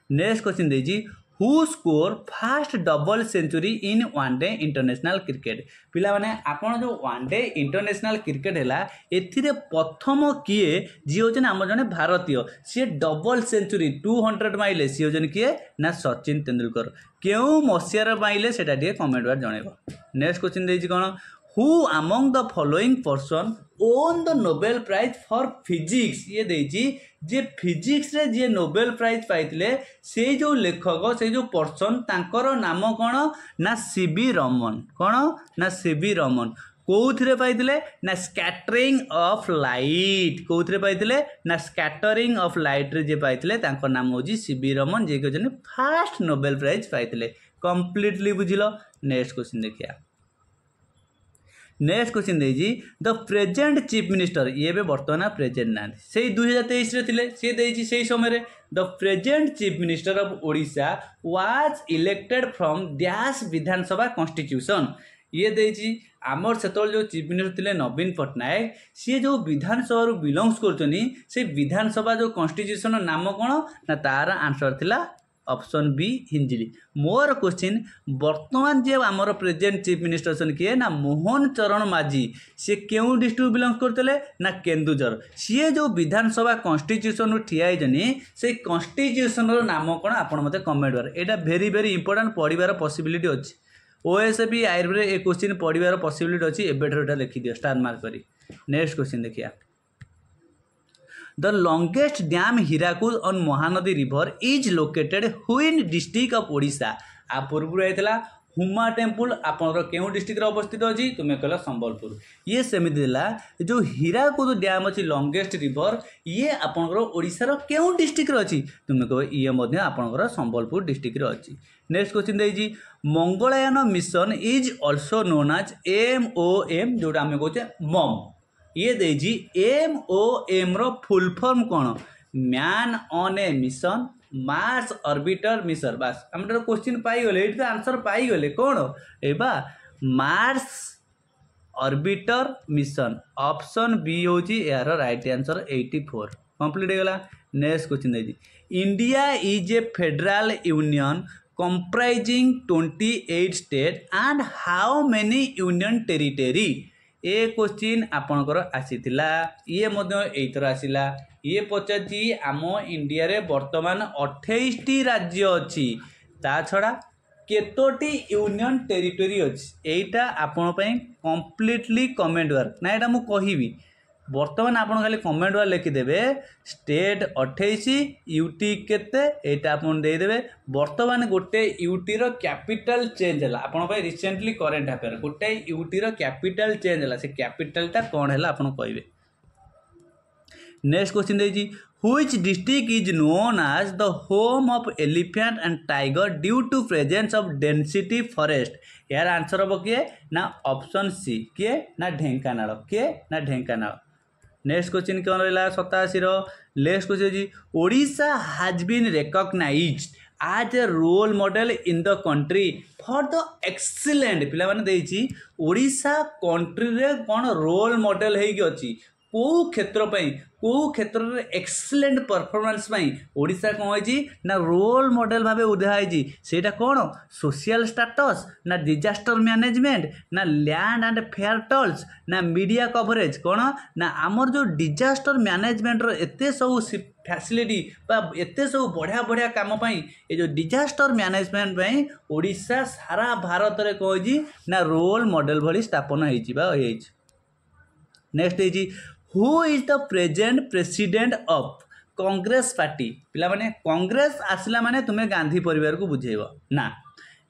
नेक्स्ट क्वेश्चन देजी who score fast double century in one day international cricket पिला माने आपण जो वन डे इंटरनेशनल क्रिकेट हैला एथिरे प्रथम किए जी होचन हम जने भारतीय सी डबल सेंचुरी 200 माइले सी होचन किए ना सचिन तेंदुलकर केउ मसियार माइले सेटा दिए कमेंट बार जणेबो। नेक्स्ट क्वेश्चन देछि कोन who among the following person won the Nobel prize for physics ये देछि जे फिजिक्स रे जे नोबेल प्राइज पाइतिले से जो लेखक से जो पर्सन तांकर नाम कोन ना सीबी रमन कोन ना सीबी रमन कोउथिरे पाइतिले ना स्कैटरिंग ऑफ लाइट कोउथिरे पाइतिले ना स्कैटरिंग ऑफ लाइट रे जे पाइतिले तांकर नाम होजी सीबी रमन जे के जने फर्स्ट नोबेल प्राइज पाइतिले कंप्लीटली बुझिलो। नेक्स्ट क्वेश्चन देखिया। नेक्स्ट क्वेश्चन देजी द प्रेजेंट चीफ मिनिस्टर ये बे वर्तमान प्रेजेंट ना से 2023 रे थिले से देजी से समय रे the present chief minister of Odisha was elected from dash Vidhan Sabha constitution ये देजी आमर सेतल जो चीफ मिनिस्टर थिले नवीन पटनायक सी जो विधानसभा रु बिलोंग्स करचनी से विधानसभा जो कॉन्स्टिट्यूशन नाम कोन ना तार आंसर थिला ऑप्शन बी हिंजिली। मोर क्वेश्चन वर्तमान जे आमर प्रेजेंट चीफ मिनिस्टर सन किए ना मोहन चरण माझी से केउ डिस्ट्रिक्ट बिलोंग करतले ना केन्दुझर सी जो विधानसभा कॉन्स्टिट्यूशन ठिया जनी से कॉन्स्टिट्यूशन रो नाम कोन आपण मते कमेंट कर एटा वेरी वेरी इंपोर्टेंट पढिबार पॉसिबिलिटी अछि ओएसपी आयुर्वेद ए क्वेश्चन पढिबार पॉसिबिलिटी अछि एबेठर एटा लिखि दियो स्टार मार्क करी। नेक्स्ट क्वेश्चन देखिया। The longest dam Hirakud on Mahanadi River is located in district of Odisha आ पूर्व आइतला हुमा टेम्पल आपनर केउ डिस्ट्रिक्ट रे अवस्थित अछि तुमे कहला संबलपुर ये सेमिति देला जो हीराकुद डैम अछि लॉन्गेस्ट रिवर ये आपनर ओडिसा रो केउ डिस्ट्रिक्ट रे अछि तुमे कहबे ये मध्ये आपनर संबलपुर डिस्ट्रिक्ट रे अछि। नेक्स्ट क्वेश्चन देजी Mangalyaan mission is also known as MOM जोटा हम कहते मम ये देजी MOM रो फुल फॉर्म कोन man on a mission Mars orbiter mission बस हम क्वेश्चन पाई गले एट आंसर पाई गले कोन एबा Mars orbiter mission option B होची यार राइट आंसर 84 कंप्लीट हो गला। नेक्स्ट क्वेश्चन देजी India is a federal union comprising 28 state and how many union territory ए क्वेश्चन आपनकर आसीथिला ये मध्य एथर आसीला ये पचाची आम इंडिया रे वर्तमान 28 टी राज्य अछि ता छडा केतोटी यूनियन टेरिटोरी अछि एटा आपन पई कंप्लीटली कमेंट वर्क ना एटा मु कहिबी बर्तमान आप खाली कमेंट वाले लिखिदेवे स्टेट 28 यूटी केते एटा आपन देदेवे। बर्तमान गोटे यूटी रो कैपिटल चेंज है आपन रिसेंटली करेन्ट अफेयर गोटे यूटी रो कैपिटल चेंज है से कैपिटलटा कौन है आपन कहबे। नेक्स्ट क्वेश्चन देजी which district is known as the home of elephant and tiger due to presence of density forest. यार आंसर हम किए ना ऑप्शन सी किए ना ढेंकानाल किए ना ढेंकानाल। नेक्स्ट क्वेश्चन कौन रहा 87 नेक्स्ट क्वेश्चन जी Odisha has been recognised as a role model in the country for the excellent पिला माने देछि ओडिशा कंट्री रे कोन रोल मॉडल हेगी अछि को क्षेत्र पई को क्षेत्र रे एक्सीलेंट परफॉर्मेंस पई ओडिशा कोन होइछि ना रोल मॉडल भाबे उधाइछि सेटा कोन सोशल स्टेटस ना डिजास्टर मैनेजमेंट ना लैंड एंड फेयर टॉल्स ना मीडिया कवरेज कोन ना हमर जो डिजास्टर मैनेजमेंट रो एते सब फैसिलिटी एते सब बढ़िया बढ़िया काम पाई ए जो डिजास्टर मैनेजमेंट पाई ओडिशा सारा भारत रे कहछि ना रोल मॉडल भली स्थापन हेछि बा हेछि। नेक्स्ट हेछि who is the present president of Congress party पिला माने कांग्रेस आसला माने तुमे गांधी परिवार को बुझेइबो ना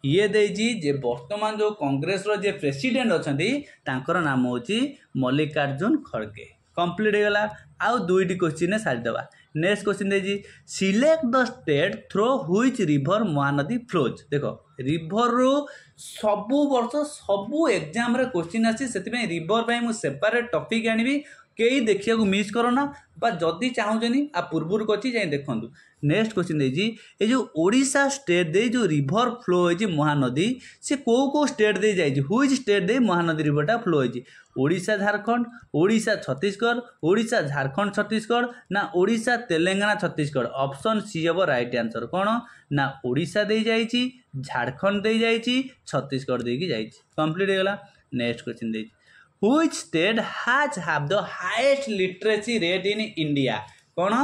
ये देछि जे वर्तमान जो कांग्रेस रो जे प्रेसिडेंट अछंती तांकर नाम होछि मल्लिकार्जुन खड़गे। कंप्लीट हो गला आउ दुईटी क्वेश्चन सारी दबा। नेक्स्ट क्वेश्चन देछि select the state through which river Mahanadi flows. देखो रिवर रो सबु वर्ष सबु एग्जाम रे क्वेश्चन आसी सेति रिवर पई मु सेपरेट टॉपिक आनिबी कई देखिया को मिस करो ना बा जदि चाहूजनी आ पूर्वरु कछि जाई देखंतु। नेक्स्ट क्वेश्चन देछि ए जो ओडिशा स्टेट दे जो रिवर फ्लो होइछि महानदी से को स्टेट दे जाइछि व्हिच स्टेट दे महानदी रिवरटा फ्लो होइछि ओडिशा झारखंड ओडिशा छत्तीसगढ़ ओडिशा झारखंड छत्तीसगढ़ ना ओडिशा तेलंगाना छत्तीसगढ़। ऑप्शन सी हबो राइट आंसर कोन ना ओडिशा दे जाइछि झारखंड दे जाइछि छत्तीसगढ़ दे की जाइछि। कंप्लीट हो गला। नेक्स्ट क्वेश्चन देछि Which state has have the highest literacy rate in India? कौन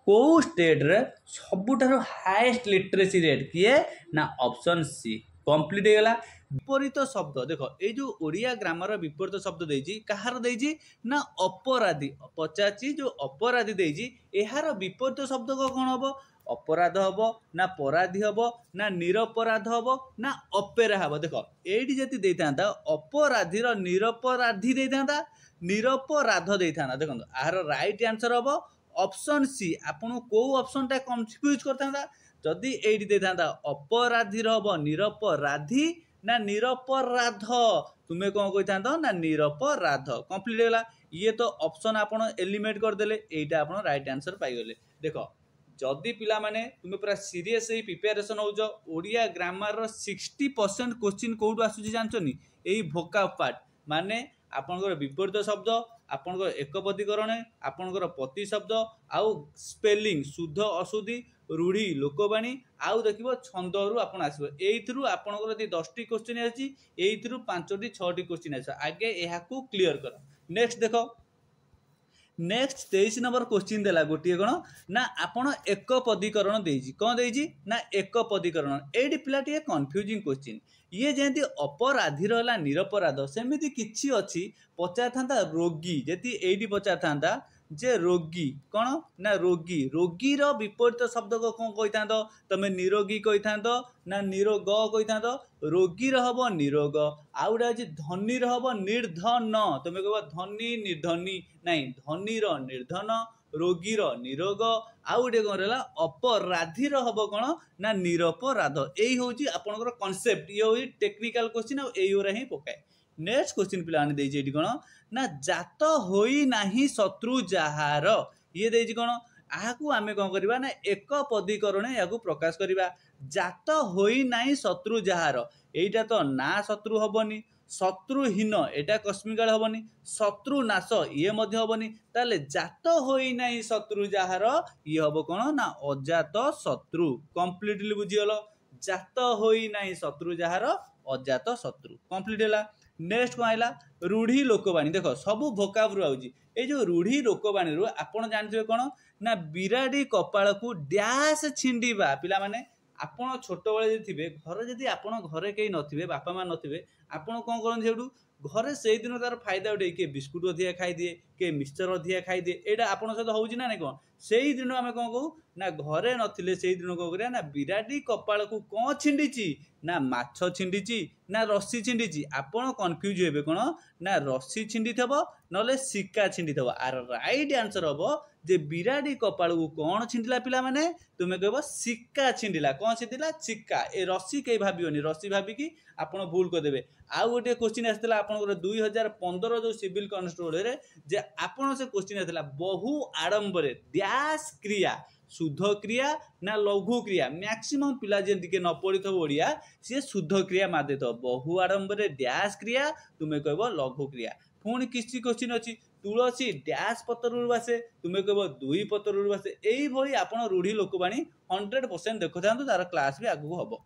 को स्टेट रे सबुठारो हाईएस्ट लिटरेसी रेट किए ना ऑप्शन सी। कंप्लीट हो गला। विपरीत शब्द देखो ये जो ओडिया ग्रामर विपरीत शब्द देछि कहार देछि ना अपराधी पचाची जो अपराधी देछि एहार विपरीत शब्द को कौन हबो अपराध हबो ना पराधी हबो ना निरपराध हबो ना अपेरा हबो। देखो एडी जति देइतांता अपराधी रो निरपराधी देइतांता निरपराध देइतांता। देखो आहार राइट आंसर हबो ऑप्शन सी। आपन को ऑप्शन टा कंफ्यूज करतांता जदि एडी देइतांता अपराधी रो हबो निरपराधी ना निरपराध तुमे कोन कइतांतो ना निरपराध। कंप्लीट होला। ये तो ऑप्शन आपन एलिमिनेट कर देले एटा आपन राइट आंसर पाई गेले। देखो जदि पिला माने तुमे पूरा सीरियस ही प्रिपरेशन होजो ओडिया ग्रामर रो 60% क्वेश्चन कोडू आसुची जानचोनी एई भोकाब पार्ट माने आपनकर विपरीत शब्द आपनकर एकपदीकरण आपनकर प्रति शब्द आउ स्पेलिंग शुद्ध अशुद्धि रूढ़ी लोकवाणी आउ देखिबो छंदरू आपन आसीबो एइथरु आपनकर यदि 10टी क्वेश्चन आछि एइथरु 5टी 6टी क्वेश्चन आछि आगे एहा को क्लियर करो। नेक्स्ट देखो नेक्स्ट 23 नंबर क्वेश्चन देला गोटे कौन ना आपण एक पदीकरण देजी कौन देजी ना एक पदीकरण एडी पिलाटी कन्फ्यूजिंग क्वेश्चन ये जमी अपराधी रहा निरपराध सेमती किसी अच्छी पचार था रोगी जी एडी पचार था जे रोगी कौन ना रोगी रोगीर विपरीत शब्द को कौन कही था तुम निरोगी कही था ना निरोग कही था रोगीर हम निरोग आउ गोटे धनी हम निर्धन तुम कह धनी निर्धनी नाई धनीर निर्धन रोगीर निरोग आउ गोटे कौन रहा अपराधीर हम कौन ना निरपराध यही हूँ आपंकर कनसेप्ट ये हूँ टेक्निकाल क्वेश्चन और ही पकाए। नेक्स्ट क्वेश्चन पिलाने देछि कौन ना जात होई नाही शत्रु जहार ये देछि कौन आहाकू आमे कौन करबा ना एक पदीकरण या प्रकाश करबा जात होई नाही शत्रु जहार एटा तो ना शत्रु हबनी शत्रुहीन एटा कस्मिकाल हबनी शत्रु नाश ये मध्य हबनी ताले जात होई नाही शत्रु जहार ये हबो कौन ना अजात शत्रु। कंप्लीटली बुझीगल जात होई नाही शत्रु जहार अजात शत्रु कंप्लीट हैला। नेक्स्ट कौन आइला रूढ़ी लोकवाणी देखो सबू भोकाबरू आउची ए जो रूढ़ी लोकवाणी रू आपण जानथिबे कौन ना बिराड़ी कपाल को डैश छिंडीबा पिला माने आपण छोट बेले थे घर जदि आपण घरे कहीं नथिबे बापा माँ नथिबे आपण कौन करन सेठू घरे से दिन तार फायदा उठे किए बिस्कुट अधिका खाईदिए किए मिक्सचर अधिका खाईदिए यहाँ आपन सहित होउछि ना नहीं कौन से दिन आम कौन कहू ना घरे नथिले से दिन कौन करिया ना बिराटी कपाल को कौन छिंडिची ना माछ छिंडिची ना रस्सी छिंडिची आपण कन्फ्यूज हेबे कौन ना रस्सी छिंडी थबो नले सिक्का छिंडी थबो आर राइट आंसर हबो जे बिराटी कपाल को कौन छिंडिला पिला माने तुमे कहबो सिक्का छिंडिला कौन छिंडिला सिक्का ए रस्सी के भाबियोनी रस्सी भाबिकी आपण भूल कर देबे आउ गोटे क्वेश्चन आसला आपनकर 2015 जो सिविल कांस्टेबल रे जे आपण से क्वेश्चन आसला बहु आडंबरे डैश क्रिया शुद्ध क्रिया ना लघु क्रिया मैक्सिमम पिला जे न पढ़ी थो ओडिया सी शुद्ध क्रिया मार देथो बहु आडंबरे डैश क्रिया तुमे कहबो लघु क्रिया पुणी किसी क्वेश्चन अच्छी तुलसी डैश पतर बासे तुम्हें कह दुई पतर बासे यही आपण रूढ़ी लोकवाणी 100% देखु था तार क्लास भी आगू हम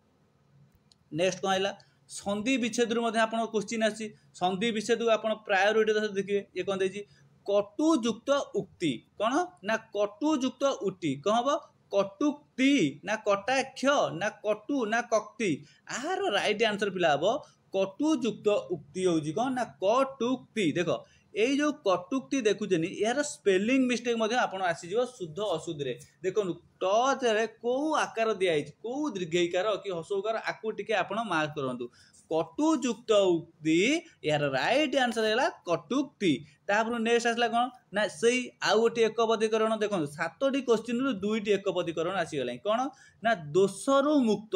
नेक्स्ट कौन है संधि विच्छेद क्वेश्चन आसी संधि विच्छेद को आप प्रायोरिटी देखिए ये कौन देखिए कटुयुक्त उक्ति कौन ना कटुयुक्त उक्ति कौन हम कटुक्ति ना कटाक्ष ना कटु ना कक्ति आहार राइट आंसर पिला हम कटुयुक्त उक्ति हूँ कौन ना कटुक्ति देख यही जो कटुक्ति देखुचनी यार स्पेलिंग मिस्टेक आप आसीज शुद्ध अशुद्ध रे देखो टे कौ आकार दिखाई कौ दीर्घकार कि हसौकार आपको टिके आप मार्क करूँ कटुयुक्त उक्ति यार राइट आंसर है कटुक्ति तापर नेक्स्ट आसला कौन ना से आउ गोटे एकपदीकरण देखो 7टी क्वेश्चन रु 2टी एकपदीकरण आसीगला कौन ना दोषरु मुक्त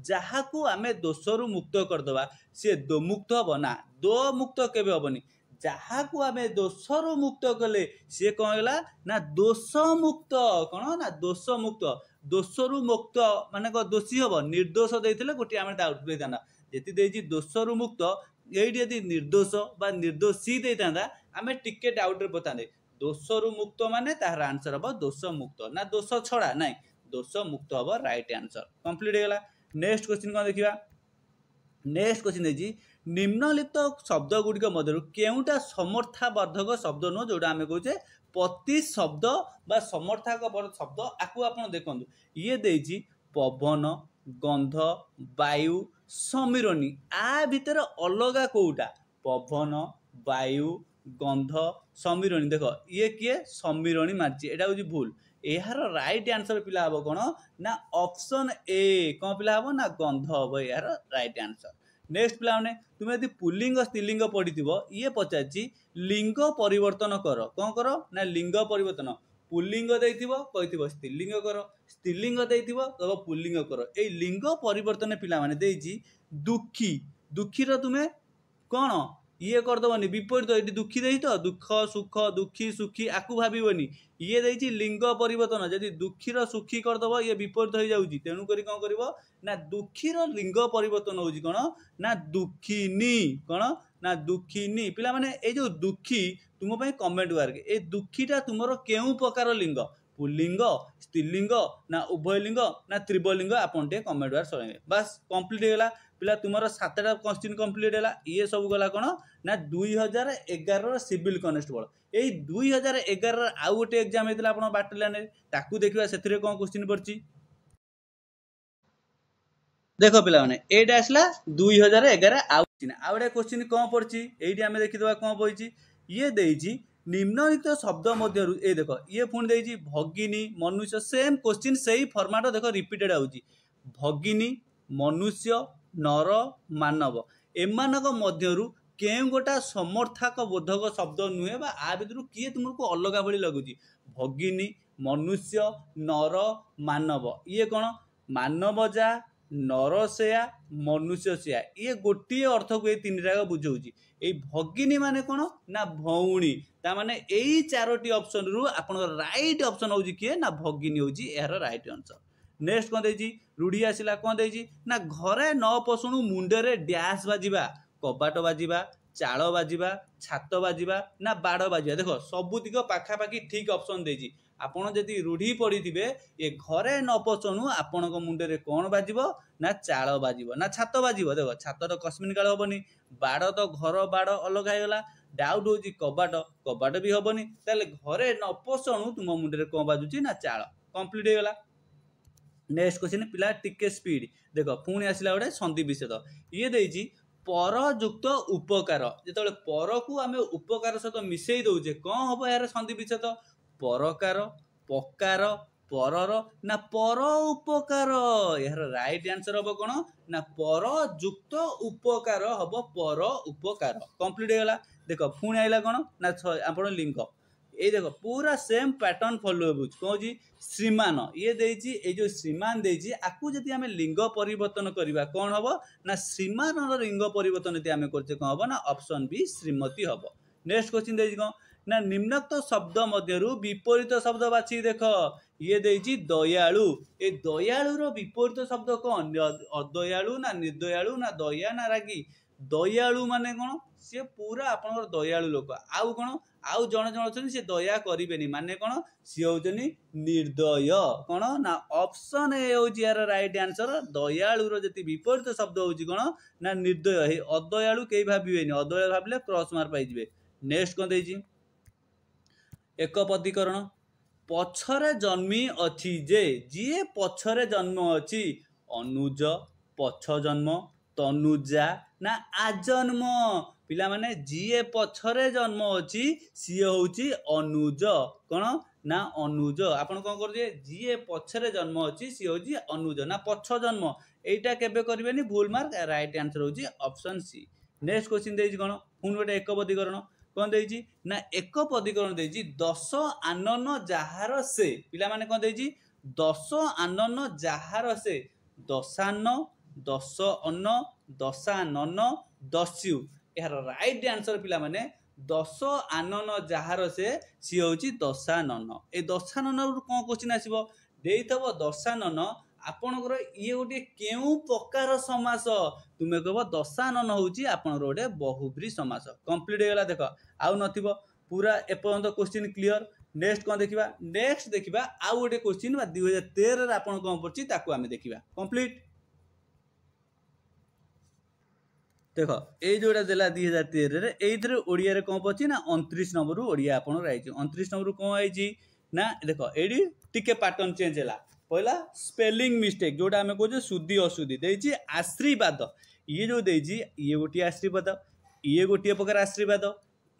जहाँ को आम दोषरु मुक्त करदे सी दो मुक्त हम ना दो मुक्त केवे हेनी जहाँ को आम दोषरु मुक्त कले सी कौन है ना दोष मुक्त कौन ना दोष मुक्त दोषरु मुक्त माने दोषी हम निर्दोष देते गोटे आम डाउट देता जी दोषरु मुक्त ये निर्दोष बा निर्दोषी देता आम टिके डाउट बताते दोषरु मुक्त माने तार आंसर हम दोष मुक्त ना दोष छड़ा ना दोष मुक्त हम राइट आंसर कंप्लीट होगा नेक्स्ट क्वेश्चन कौन देखा नेक्स्ट क्वेश्चन देखिए निम्नलिखित शब्द गुड़िक मध्य केउटा समर्थावर्धक शब्द नुह जोटा आम कहे प्रति शब्द बा समर्थक शब्द आपको आप देखो ये देजी पवन गंध वायु समीरणी आ भितर अलगा कोटा पवन वायु गंध समीरणी देख ये किए समीरणी मार्ची एटा हूँ भूल यार राइट आंसर पिला हम कौन ना ऑप्शन ए कौन पिला हम ना गंध हम यार राइट आंसर नेक्स्ट पिला मैंने तुम्हें यदि पुल्लिंग स्त्रीलिंग पढ़ी ये पचार लिंग परिवर्तन कर कौन कर ना लिंग परिवर्तन पुल्लिंग कही स्त्रीलिंग कर स्त्रीलिंग कह पुल्लिंग कर ये लिंग परिवर्तन पिला माने देइछि दुखी दुखी तुम्हें कौन ये करदेवनी विपरीत ये दुखी दे तो दुख सुख दुखी सुखी आपको भावनी ये देती लिंग परिवर्तन जदि दुखीर सुखी करदेव ये विपरीत हो जाऊँगी तेणुक कौन कर ना दुखीर लिंग परिवर्तन हो कौन ना दुखीनी कौन ना दुखीनी पिला माने ये जो दुखी तुम कमेंट वर्क ये दुखीटा तुमर केउ प्रकार लिंग पुल्लिंग स्त्रीलिंग ना उभयलिंग ना त्रिवलिंग आपन टे कमेंट वर्क सुनेंगे बस कंप्लीट होगा पिला तुमर 7टा क्वेश्चन कंप्लीट है ये सब गला कौन ना 2011 सिविल कनेस्टेबल यही 2011 आउ गोटे एग्जाम होता आप बाटलियान ताकू देखा से कौन क्वेश्चन पड़ी देख पिला मैंने ये आसला 2011 आउ गोटे क्वेश्चन कौन पड़ी ये आम देखीदा कौन पड़ी ये देजी निम्नलिखित शब्द मध्य ये देख ये पुणी देजी भगिनी मनुष्य सेम क्वेश्चन से ही फॉर्मेट देख रिपीटेड आउची भगिनी मनुष्य नर मानव एमानक मध्यरु केउ गोटा समर्थक बोधक शब्द नुहे बा आ भितर किए तुमको अलग भली लगुची भगिनी मनुष्य नर मानव ये कौन मानव जा नर सेया मनुष्य सेया ये गोटे अर्थ को ये 3टा बुझाऊँगी ये भगिनी माने कौन ना भौणी ता माने यही 4टी ऑप्शन रु आपन राइट ऑप्शन होजी किए ना भगिनी होजी यार राइट आंसर नेक्स्ट कौन देजी रूढ़ी आसला कौन देजी ना घरे न पशुणु मुंडरे डैश बाजिबा कबाट बाजिबा चाल बाजिबा छात बाजिबा ना बाड़ बाजिबा देख सबुतिक पाखापाखि ठीक ऑप्शन देजी आपण जदि रूढ़ी पढ़ी ये घरे न पशुणु आपण मुंडरे कौन बाजिबो ना चाल बाजिबो ना छात बाजिबो देख छात तो कस्मिन काल हेनी बाड़ तो घर बाड़ अलग होगा डाउट हो कबाट कबाट भी हेनी ताले घरे न पशुणु तुम मुंडरे कौन बाजुची ना चाल कंप्लीट होगा नेक्स्ट क्वेश्चन पिला टिके स्पीड देख पुणी आसला गोटे संधि विच्छेद ये देजी परयुक्त उपकार जो पर को आम उपकार सहित मिसई दौचे कौन हम यार संधि विच्छेद परकार पकार परर ना पर उपकार यार राइट आंसर हम कौन ना परयुक्त उपकार हम पर उपकार कंप्लीट होगा। देख पुणी आइला कौन ना आप लिंग ये देख पूरा सेम पैटर्न फॉलो हो कौन जी श्रीमान ये देजी ए जो श्रीमान देजी आकु जदि आम लिंग परिवर्तन करवा कौन हम ना श्रीमान लिंग परिवर्तन यदि आम करछे कौन हम ना ऑप्शन बी श्रीमती हम। नेक्स्ट क्वेश्चन देजी कौन ना निम्नोक्त शब्द मध्यरु विपरीत शब्द बाछि देख ये देजी दयालु ए दयालुर विपरीत शब्द कौन अदयालु ना निर्दयालु ना दया ना रागी दयालु माने कौन सी पूरा आपनकर दयालु लोक आउ कौन आउ जन जन अच्छा सी दया करेनि माने कौन सी हूँ निर्दय कौन ना ऑप्शन ए हूँ यार राइट आंसर दयालुर जी विपरीत शब्द हूँ कौन ना निर्दय अदयालु कई भावे अदयालु भाविले क्रॉस मार्क पाइबे। नेक्स्ट कौन देजी एक पदीकरण पछरे जन्मी अच्छी जे जी पछरे जन्म अच्छी अनुज पछ जन्म तनुजा ना आजन्म पिला माने जीए पछरे जन्म अच्छी सी हूँ अनुज कौन ना अनुज आपन कौन करेंगे जीए पछरे जन्म अच्छी सी हूँ अनुज ना पछ जन्म एटा केबे करेनि भूल मार्क राइट आंसर हूँ ऑप्शन सी। नेक्स्ट क्वेश्चन देजी कौन पुणी गोटे एक पदीकरण कौन देजी ना एक पदीकरण देजी दश आनन जार से पिला माने कौन देजी दश आनन जार से दशान दश अन्न दशानन दस्यु यार राइट आंसर पिला माने दश आनन जार से सी हूँ दशानन ए दशानन कौन क्वेश्चन आसो देथब दशानन आपणकर ये गोटे केउ प्रकार समास तुम कह दशानन हूँ आपणकर गोटे बहुब्री समास कंप्लीट होगा। देख आउ नथिबो पूरा एपर्यंत क्वेश्चन क्लियर। नेक्स्ट कौन देखा नेक्स्ट देखा आउ गोटे क्वेश्चन 2013 आप कौन पड़ी ताकू आम देखा कंप्लीट। देख ये जोड़ा देला 2013 ये ओडिया रे कौन पड़ी ना 29 नंबर ओडिया आप 29 नंबर कौन आई ना देख ये टिके पैटर्न चेंज है पहला स्पेलिंग मिस्टेक जोटा आम कहे शुद्धि अशुद्धि देजी आशीर्वाद ये जो देजी ये गोटे आशीर्वाद ये गोटे प्रकार आशीर्वाद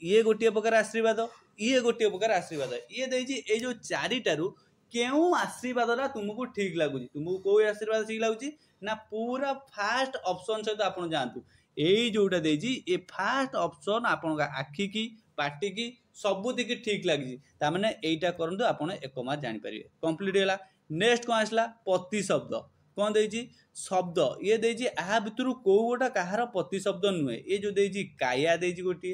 ये गोटे प्रकार आशीर्वाद ये गोटे प्रकार आशीर्वाद ये देजी ये जो चारिटारू केउ आशीर्वाद तुमको ठीक लगुच तुमको कौ आशीर्वाद ठीक लगुच ना पूरा फास्ट ऑप्शन सहित आप जातु यही जोटा देजी ये फास्ट ऑप्शन आपण आखि की पार्टी की सबुति की ठीक लगी ताने यहीटा करूँ आप एक मार्क जापर कंप्लीट है। नेक्स्ट कौन आसला पति शब्द कौन देजी शब्द ये देजी आ भितर कौ गोटा कहार पति शब्द नुहे ये जो देजी काया देजी गोटे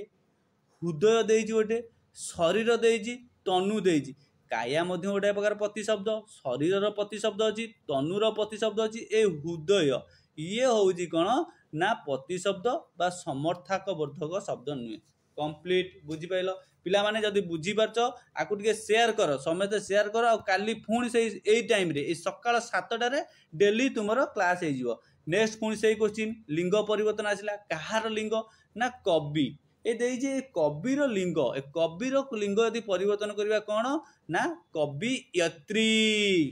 हृदय देजी गोटे शरीर देजी तनु देजी काया मध्य गोटे प्रकार पति शब्द शरीर पति शब्द अच्छी तनुर पति शब्द अच्छी ए हृदय ये हूँ कौन ना पति शब्द बा समर्थक वर्धक शब्द नुहे कंप्लीट बुझीपाल पिला माने जदि बुझी पारछ आकु टिके शेयर कर समेत शेयर कर आ काली पुणी से एई टाइम रे ए सकाळ 7टा रे डेली तुमरो क्लास हे जिवो। नेक्स्ट पुणी से क्वेश्चन लिंग परिवर्तन आसिला कहार लिंग ना कवि ए देई जे कविर लिंग ए कविर लिंग यदि परिवर्तन करबा कोन ना कवियत्री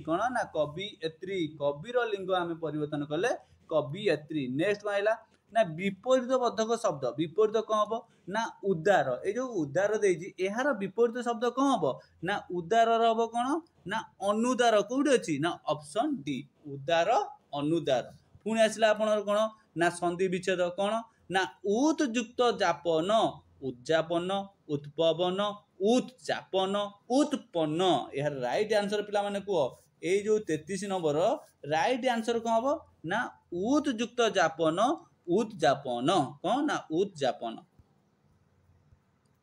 कोन ना कवियत्री कविर लिंग आमे परिवर्तन कले कवियत्री। नेक्स्ट आइला ना विपरीत बद्धक शब्द विपरीत कौन हम ना उदार ये जो उदार देजी यार विपरीत शब्द कौन हम ना उदार हम कौन ना अनुदार कौट अच्छी ना ऑप्शन डी उदार अनुदार। पुणी आसला आप कौन ना संधि विच्छेद कौन ना उत्युक्त जापन उद्यापन उत्पवन उत्चापन उत्पन्न यार राइट आंसर पिला माने कह ये जो 33 नंबर राइट आंसर कौन हम ना उत्युक्त जापन उद्यापन कौन ना उद्यापन।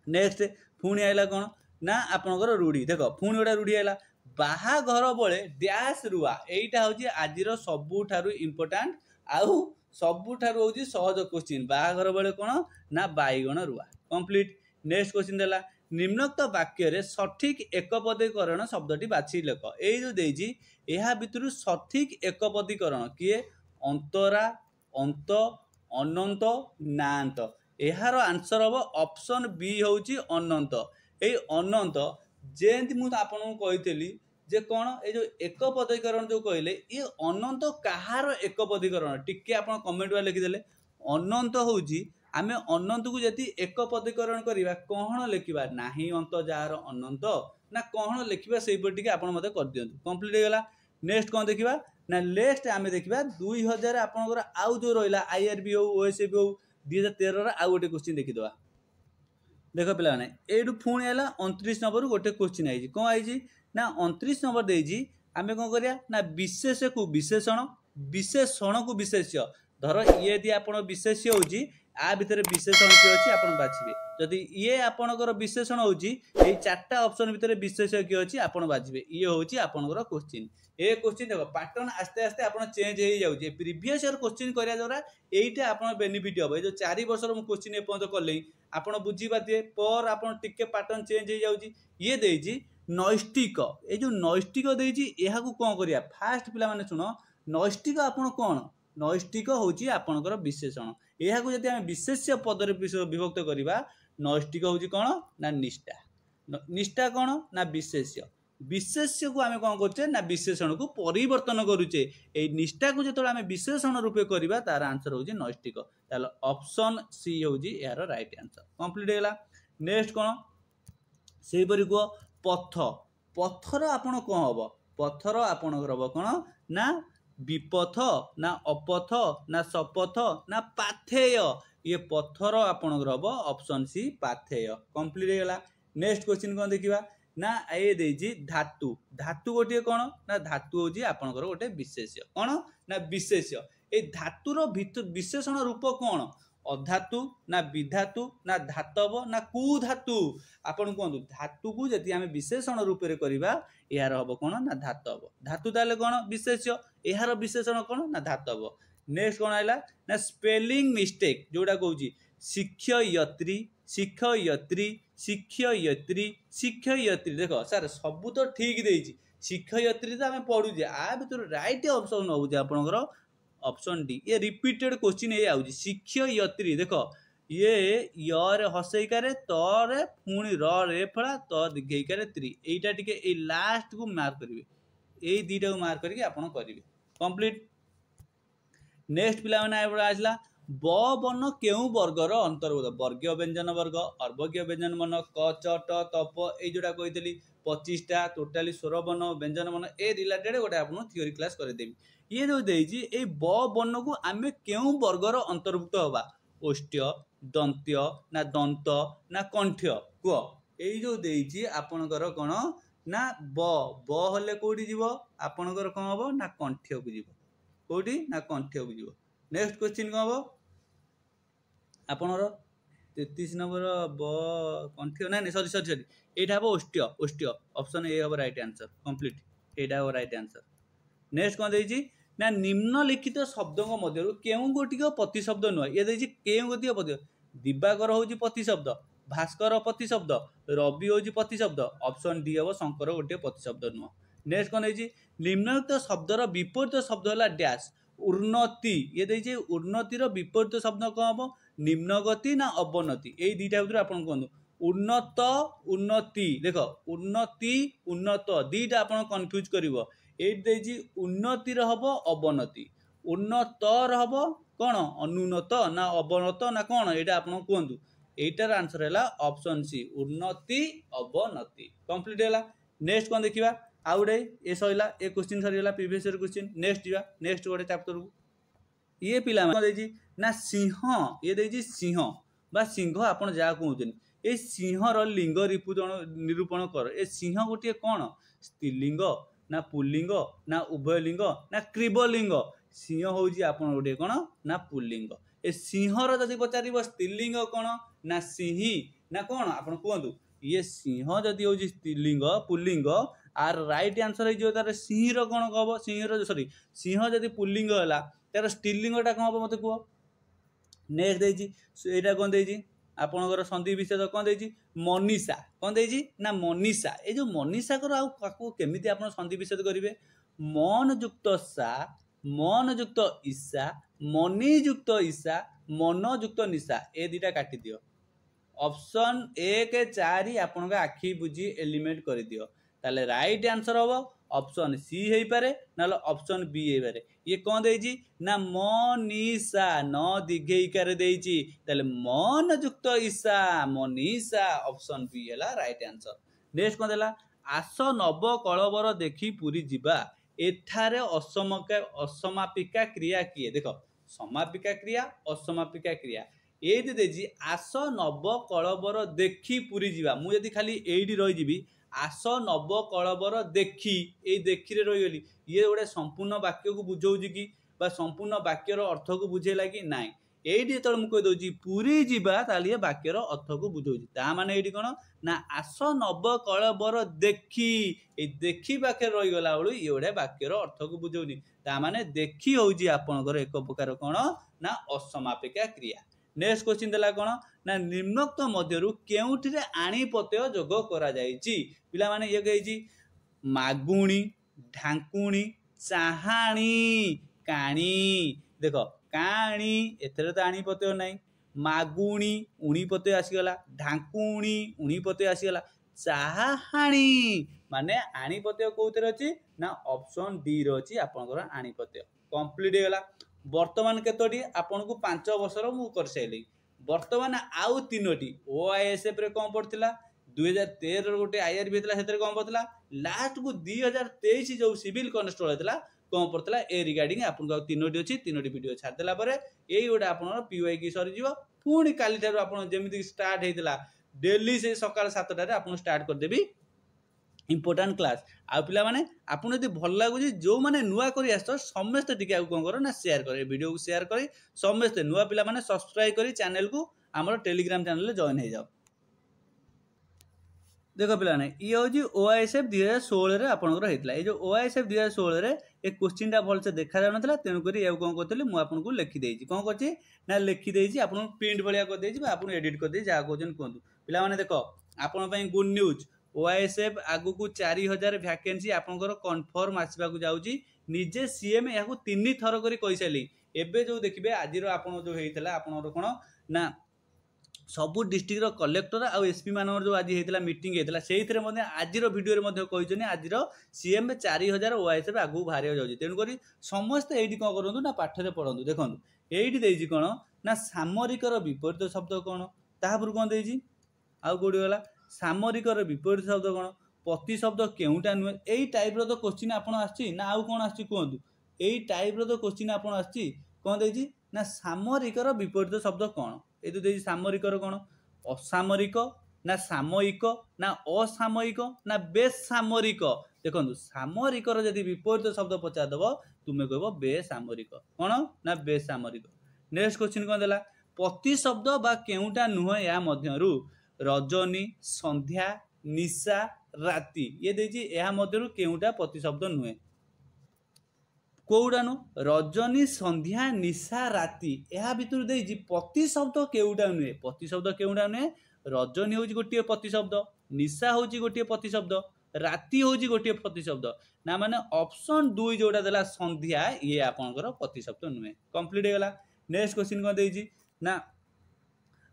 नेक्स्ट पुणी आइला कौन ना आपनकर रूढ़ी देख पुणी गोटे रूढ़ी आइला बाहाघर बेले डैश रुआ यहीटा हूँ आज सबुठारु इम्पोर्टाट आउ सबुठारु हूँ सहज क्वेश्चन बाहाघर बेले कौन ना बैगण रुआ कंप्लीट। नेक्स्ट क्वेश्चन देला निम्नोक्त वाक्य सठिक एकपदीकरण शब्दटी बाछि लेख यही जो देजी यह भितर सठिक एकपदीकरण किए अंतरा अंत अनंत नांत यार आंसर हम ऑप्शन बी हूँ अनंत ये अनंत जेमती मुझे आपको कही जे कौन ये जो एकपदीकरण जो कहले ये अनंत कहार एकपदीकरण टिके आप कमेंट लिखिदेले ଅନନ୍ତ ହେଉଛି ଆମେ ଅନନ୍ତକୁ ଯଦି ଏକ ପଦୀକରଣ କରିବା କଣ ଲେଖିବା ନାହିଁ ଅନ୍ତ ଯାହାର ଅନନ୍ତ ନା କଣ ଲେଖିବା ସେଇପରି ଟିକେ ଆପଣ ମୋତେ କରିଦିଅନ୍ତୁ। କମ୍ପ୍ଲିଟ୍ ହେଇଗଲା। ନେକ୍ସଟ କ'ଣ ଦେଖିବା ନା ନେକ୍ସଟ ଆମେ ଦେଖିବା 2000 ଆପଣଙ୍କର ଆଉ ଯେଉଁ ରହିଲା IRB ହଉ OSB ହଉ 2013ର ଆଉ ଗୋଟେ କ୍ୱେଶ୍ଚିନ୍ ଦେଖିଦେବା। देख पे यू पुणी है 29 नंबर गोटे क्वेश्चन आई कौन आई ना 29 नंबर देजी आम कौन करिया ना विशेष को विशेषण विशेषण को विशेष्य धर ये यदि आप विशेष्य होची आ भितर विशेषण किए अच्छी आप बाछे जदि ये आपणकर विशेषण होची चार्टा ऑप्शन भितर विशेष्य किए अच्छी आप बाछे ये हूँ आपंकर क्वेश्चन ए क्वेश्चन देख पैटर्न आस्ते आस्ते आप चेंज हो जाए प्रीवियस ईयर क्वेश्चन करा द्वारा यहीटा आप बेनिफिट हम जो 4 वर्षर मुझे क्वेश्चन एपर्त कले आपण बुझीपारे पर आप टिके पैटर्न चेंज हो जाऊँगी ये देजी नैष्टिक ये जो नैष्टिक देजी यह कौन करिया फास्ट पिला माने शुण नैष्टिक आपण कौन नैष्टिक हूँ आपणकर विशेषण यह जब आम विशेष्य पदर विभक्त करवा नैष्टिक हूँ कौन ना निष्ठा निष्ठा कौन ना विशेष्य विशेष्य को आम कौन करें ना विशेषण को परिवर्तन करुचे निष्ठा को जो आम विशेषण रूपे करवा तार आंसर हूँ नैष्टिक ताल ऑप्शन सी हूँ यार राइट आंसर कंप्लीट है। नेक्स्ट कौन से कह पथ पथर आपण कौन हम पथर आपणकर हम कौन ना विपथ ना अपथ ना सपथ ना पाथेय ये पथर आपणकर हम ऑप्शन सी पाथेय कंप्लीट है। नेक्स्ट क्वेश्चन कौन देखा ना ये देजी धातु धातु गोटे कौन ना धातु हूँ आपणकर गोटे विशेष्य कौन ना विशेष्य ए धातुर विशेषण रूप कौन अधातु ना विधातु ना धातव ना कु धातु आपन कहतु धातु को जदि आम विशेषण रूप में करवा यार हम कौन ना धातव धातु ताले कौन विशेष्य यार विशेषण कौन ना धातव। नेक्स्ट कौन है ना स्पेलिंग मिस्टेक जोड़ा कहूँ शिक्षयत्री शिक्षयत्री शिक्षयत्री शिक्षयत्री देख सार सब तो ठीक देती शिक्षयत्री तो आम पढ़ुचे आ भर राइट ऑप्शन हूँ आपंकर ऑप्शन डी ये रिपीटेड क्वेश्चन ये आउची शिक्षयत्री देख ये यर हसईकार तर पुणी रे फला त दीर्घईकार त्री यहीटा टिके ए लास्ट को मार्क करेंगे यही दुईटा को मार्क करके आप करेंगे कंप्लीट। नेक्स्ट पिला आसला ब वर्ण केउ वर्गर अंतर्गत वर्गीय व्यंजन वर्ग अर्वर्गीय व्यंजन वर्ण क च ट तप ये जोड़ा कही 25टा टोटाली 16 वर्ण व्यंजन वर्ण ए रिलेटेड गोटे आपको थ्योरी क्लास करदेवी ये जो देजी ए ब वर्ण को आम केउ वर्गर अंतर्भुक्त हवा ओष्ठ्य दंत्य ना दंत ना कंठ्य कह ये जो देजी आपणकर कौन ना ब हेले कौटी जीव आपणकर कौन हम ना कंठ्य को जीव कौटी ना कंठ्य को जीव। नेक्स्ट क्वेश्चन कौन हम आपणर 33 नंबर ब कंठ्य ना सरी सरी सरी यहाँ हम ओष्ठ्य ओष्ठ्य ऑप्शन ए हम राइट आंसर कंप्लीट यहाँ हम राइट आंसर। नेक्स्ट कौन देजी ना निम्नलिखित शब्दों मध्य केउ गोटिक प्रतिशब्द नुह ये देजी केउ गोटिक प्रति दिवाकर हूँ प्रतिशब्द भास्कर प्रतिशब्द रवि हूँ प्रतिशब्द ऑप्शन डी हम शंकर गोटे प्रतिशब्द नुह। नेक्स्ट कौन देजी निम्नलिखित शब्दर विपरीत शब्द है डैश उन्नति ये देजी उन्नतिर विपरीत शब्द कौन हम निम्नगति ना अवनति यही दुईटा भर आप कहूँ उन्नत उन्नति देख उन्नति उन्नत दुईटा आप कन्फ्यूज कर ये उन्नतिर हम अवनति उन्नतर हम कौन अनुन्नत ना अवनत ना कौन यहाँ आप कहतु यहीटार आंसर है ऑप्शन सी उन्नति अवनति कंप्लीट है। नेक्स्ट कौन देखा आउ गोटे ये सरला ये क्वेश्चन सरीगला प्रीवियस ईयर क्वेश्चन। नेक्स्ट जा नेक्स्ट गोटे चैप्टर को ये पिला ना सिंह ये देजी सिंह बा सिंह आप जहाँ कहते ये सिंहर लिंग निरूपण कर ए सिंह गोटे कौन स्त्रीलिंग ना पुल्लिंग ना उभयलिंग ना क्रीबलिंग सिंह हूँ आप गोटे कौन ना पुल्लिंग ए सिंहर जदि पचार स्त्रीलिंग कौन ना सिंही ना कौन आप कहतु ये सिंह जदि हूँ स्त्रीलिंग पुल्लिंग आर राइट आंसर हो सिंहर कौन कह सिंहर सॉरी सिंह जदि पुल्लिंग है तार स्त्रीलिंगटा कौन हम मत कह। नेक्स्ट देजी यहाँ कौन देजी आपणकर संधि विच्छेद कौन देजी मनीषा कौन देजी ना मनीषा ये जो मनीषा कर केमी आप संधि विच्छेद करेंगे मन युक्त सा मन युक्त ईशा मनी युक्त ईशा मन युक्त निशा ए दुटा काटी दियो ऑप्शन 1 4 आपण आखि बुझी एलिमेंट कर दियो ताले राइट आंसर हम ऑप्शन सी हो पारे ना ऑप्शन बी हो पारे ये कौन देइछि ना मनीषा न दीर्घईकार देइछि ताले मन युक्त ईशा मनीषा ऑप्शन बी हैला राइट आंसर। नेक्स्ट कौन देला आस नव कलबर देखी पुरी जिबा एठारे असमापिका क्रिया किए देख समापिका क्रिया असमापिका क्रिया एइठी देछि आस नव कलबर देखी पुरी जिबा मु यदि खाली एइठी रहि जिबी आस नव कलबर देखी ए देखी रे रही गली ये गोटे संपूर्ण वाक्य को बुझाउछि कि बा संपूर्ण वाक्यर अर्थ को बुझेला कि नाइ एइठी जेतବେଳେ ମୁଁ କହି ଦଉଛି ପୁରୀ ଯିବା ତାହେଲେ ଏ ବାକ୍ୟର ଅର୍ଥକୁ ବୁଝଉଛି ତା ମାନେ ଏଇଠି କ'ଣ ନା ଆସ ନବ କଳବର ଦେଖି ଏଇ ଦେଖି ପାଖରେ ରହିଗଲା ବେଳୁ ଇଏ ଗୋଟେ ବାକ୍ୟର ଅର୍ଥକୁ ବୁଝଉନି ତା ମାନେ ଦେଖି ହେଉଛି ଆପଣଙ୍କର ଏକ ପ୍ରକାର କ'ଣ ନା ଅସମାପିକା କ୍ରିୟା। ନେକ୍ସଟ କ୍ୱେଶ୍ଚିନ୍ ଦେଲା କ'ଣ ନା ନିମ୍ନୋକ୍ତ ମଧ୍ୟରୁ କେଉଁଠିରେ ଆଣି ପ୍ରତ୍ୟୟ ଯୋଗ କରାଯାଇଛି ପିଲାମାନେ ଇଏ କହିଛି ମାଗୁଣି ଢାଙ୍କୁଣି ଚାହାଣି କାଣି ଦେଖ କାଣି ଏଥିରେ ତ ଆଣି ପ୍ରତ୍ୟୟ ନାହିଁ ମାଗୁଣି ଉଣି ପ୍ରତ୍ୟୟ ଆସିଗଲା ଢାଙ୍କୁଣି ଉଣି ପ୍ରତ୍ୟୟ ଆସିଗଲା ଚାହାଣି ମାନେ ଆଣି ପ୍ରତ୍ୟୟ କୋଉଥିରେ ଅଛି ନା ଅପସନ ଡି ରେ ଅଛି ଆପଣଙ୍କର ଆଣି ପ୍ରତ୍ୟୟ କମ୍ପ୍ଲିଟ ହେଇଗଲା। ବର୍ତ୍ତମାନ କେତୋଟି ଆପଣଙ୍କୁ 5 ବର୍ଷର ମୁଁ କରିସାରିଲି ବର୍ତ୍ତମାନ ଆଉ 3ଟି OISF ରେ କ'ଣ ପଡିଥିଲା 2013 ର ଗୋଟେ IRB ହେଇଥିଲା ସେଥିରେ କ'ଣ ପଡିଥିଲା ଲାଷ୍ଟ କୁ 2023 ଯୋଉ सिविल कनेस्टेबल ହେଇଥିଲା କ'ଣ ପଡିଥିଲା ଏ ରିଗାର୍ଡିଂ ଆପଣଙ୍କୁ ଆଉ 3ଟି ଅଛି 3ଟି ଭିडिओ ଛାଡି ଦେଲା ପରେ ଏଇ ଗୋଟେ ଆପଣର PY କି ସରିଯିବ ପୁଣି କାଲି ଠାରୁ ଆପଣ ଯେମିତି ଷ୍ଟାର୍ଟ ହେଇଥିଲା ଡେଲି ସେ ସକାଳ 7ଟାରେ ଆପଣ ଷ୍ଟାର୍ଟ କରିଦେବି इंपोर्टाट क्लास आ पिला माने आपन यदि भल लागुची जो माने नुआ करी आसतो समस्त टिके आ कोन करो ना शेयर करे वीडियो को शेयर करी समस्त नुआ पिला माने सब्सक्राइब करी चैनल को हमर टेलीग्राम चैनल ले जॉइन हो जाओ। देखो पिला ने ये होजी OISF 2016 रे आपनकर हेतला ए जो OISF 2016 रे ए क्वेश्चन टा भल से देखा जान नथला तेनु करी ए कोन करथले मु आपन को लिखि देछि कोन करछि ना लिखि देछि आपन प्रिंट भलिया कर देछि बा आपन एडिट कर देछि जा कोजन कोंतु पिला माने देखो आपन पई गुड न्यूज OISF आगु को 4000 वैकेंसी आपनकर कन्फर्म आसीबा को जाउची निजे सीएम याकू 3 थर करी कहि साली एबे जो देखिबे आजिरो आपन जो हेइतला आपनर कोन ना सबु डिस्ट्रिक्ट रो कलेक्टर आ एसपी मानर जो आज हेइतला मीटिंग हेइतला सेइथरे मध्ये आजिरो वीडियो रे मध्ये कहिजनी आजिरो सीएम 4000 OISF आगु भारी जाउची तेनु करी समस्त एडी कोन करंतु ना पाठ रे पढंतु देखंतु एडी देइजी कोन ना सामरिक रो विपरीत शब्द कोन ताहापुर कोन देइजी आ कोडी गला सामरिक रो विपरीत शब्द कोन प्रति शब्द केउटा नु एई टाइप रो तो क्वेश्चन आपन आछि ना आउ कोन आछि कोंतु एई टाइप रो तो क्वेश्चन आपन आछि कोन देइजी ना सामरिक रो विपरीत शब्द कोन ए तो देइजी सामरिक रो कोन असामरिक ना सामयिक ना असामयिक ना बेसामरिक देखंतु सामरिक रो यदि विपरीत शब्द पचा दबो तुमे कहबो बेसामरिक कोन ना बेसामरिक। नेक्स्ट क्वेश्चन कोन देला प्रति शब्द बा केउटा नुह या मध्यरु रजनी संध्या निशा राति ये देजी या मध्यरु केउटा प्रति शब्द नुहे कोउडानु रजनी संध्या निशा राति या भितर देजी प्रति शब्द केउटा नुहे प्रति शब्द केउटा नुहे रजनी होजी गोटिए प्रति शब्द निशा होजी गोटिए प्रति शब्द राति होजी गोटिए प्रति शब्द ना माने ऑप्शन 2 जोटा देला संध्या ये आपनकर प्रति शब्द नुहे कंप्लीट हो गला। नेक्स्ट क्वेश्चन कोन देजी ना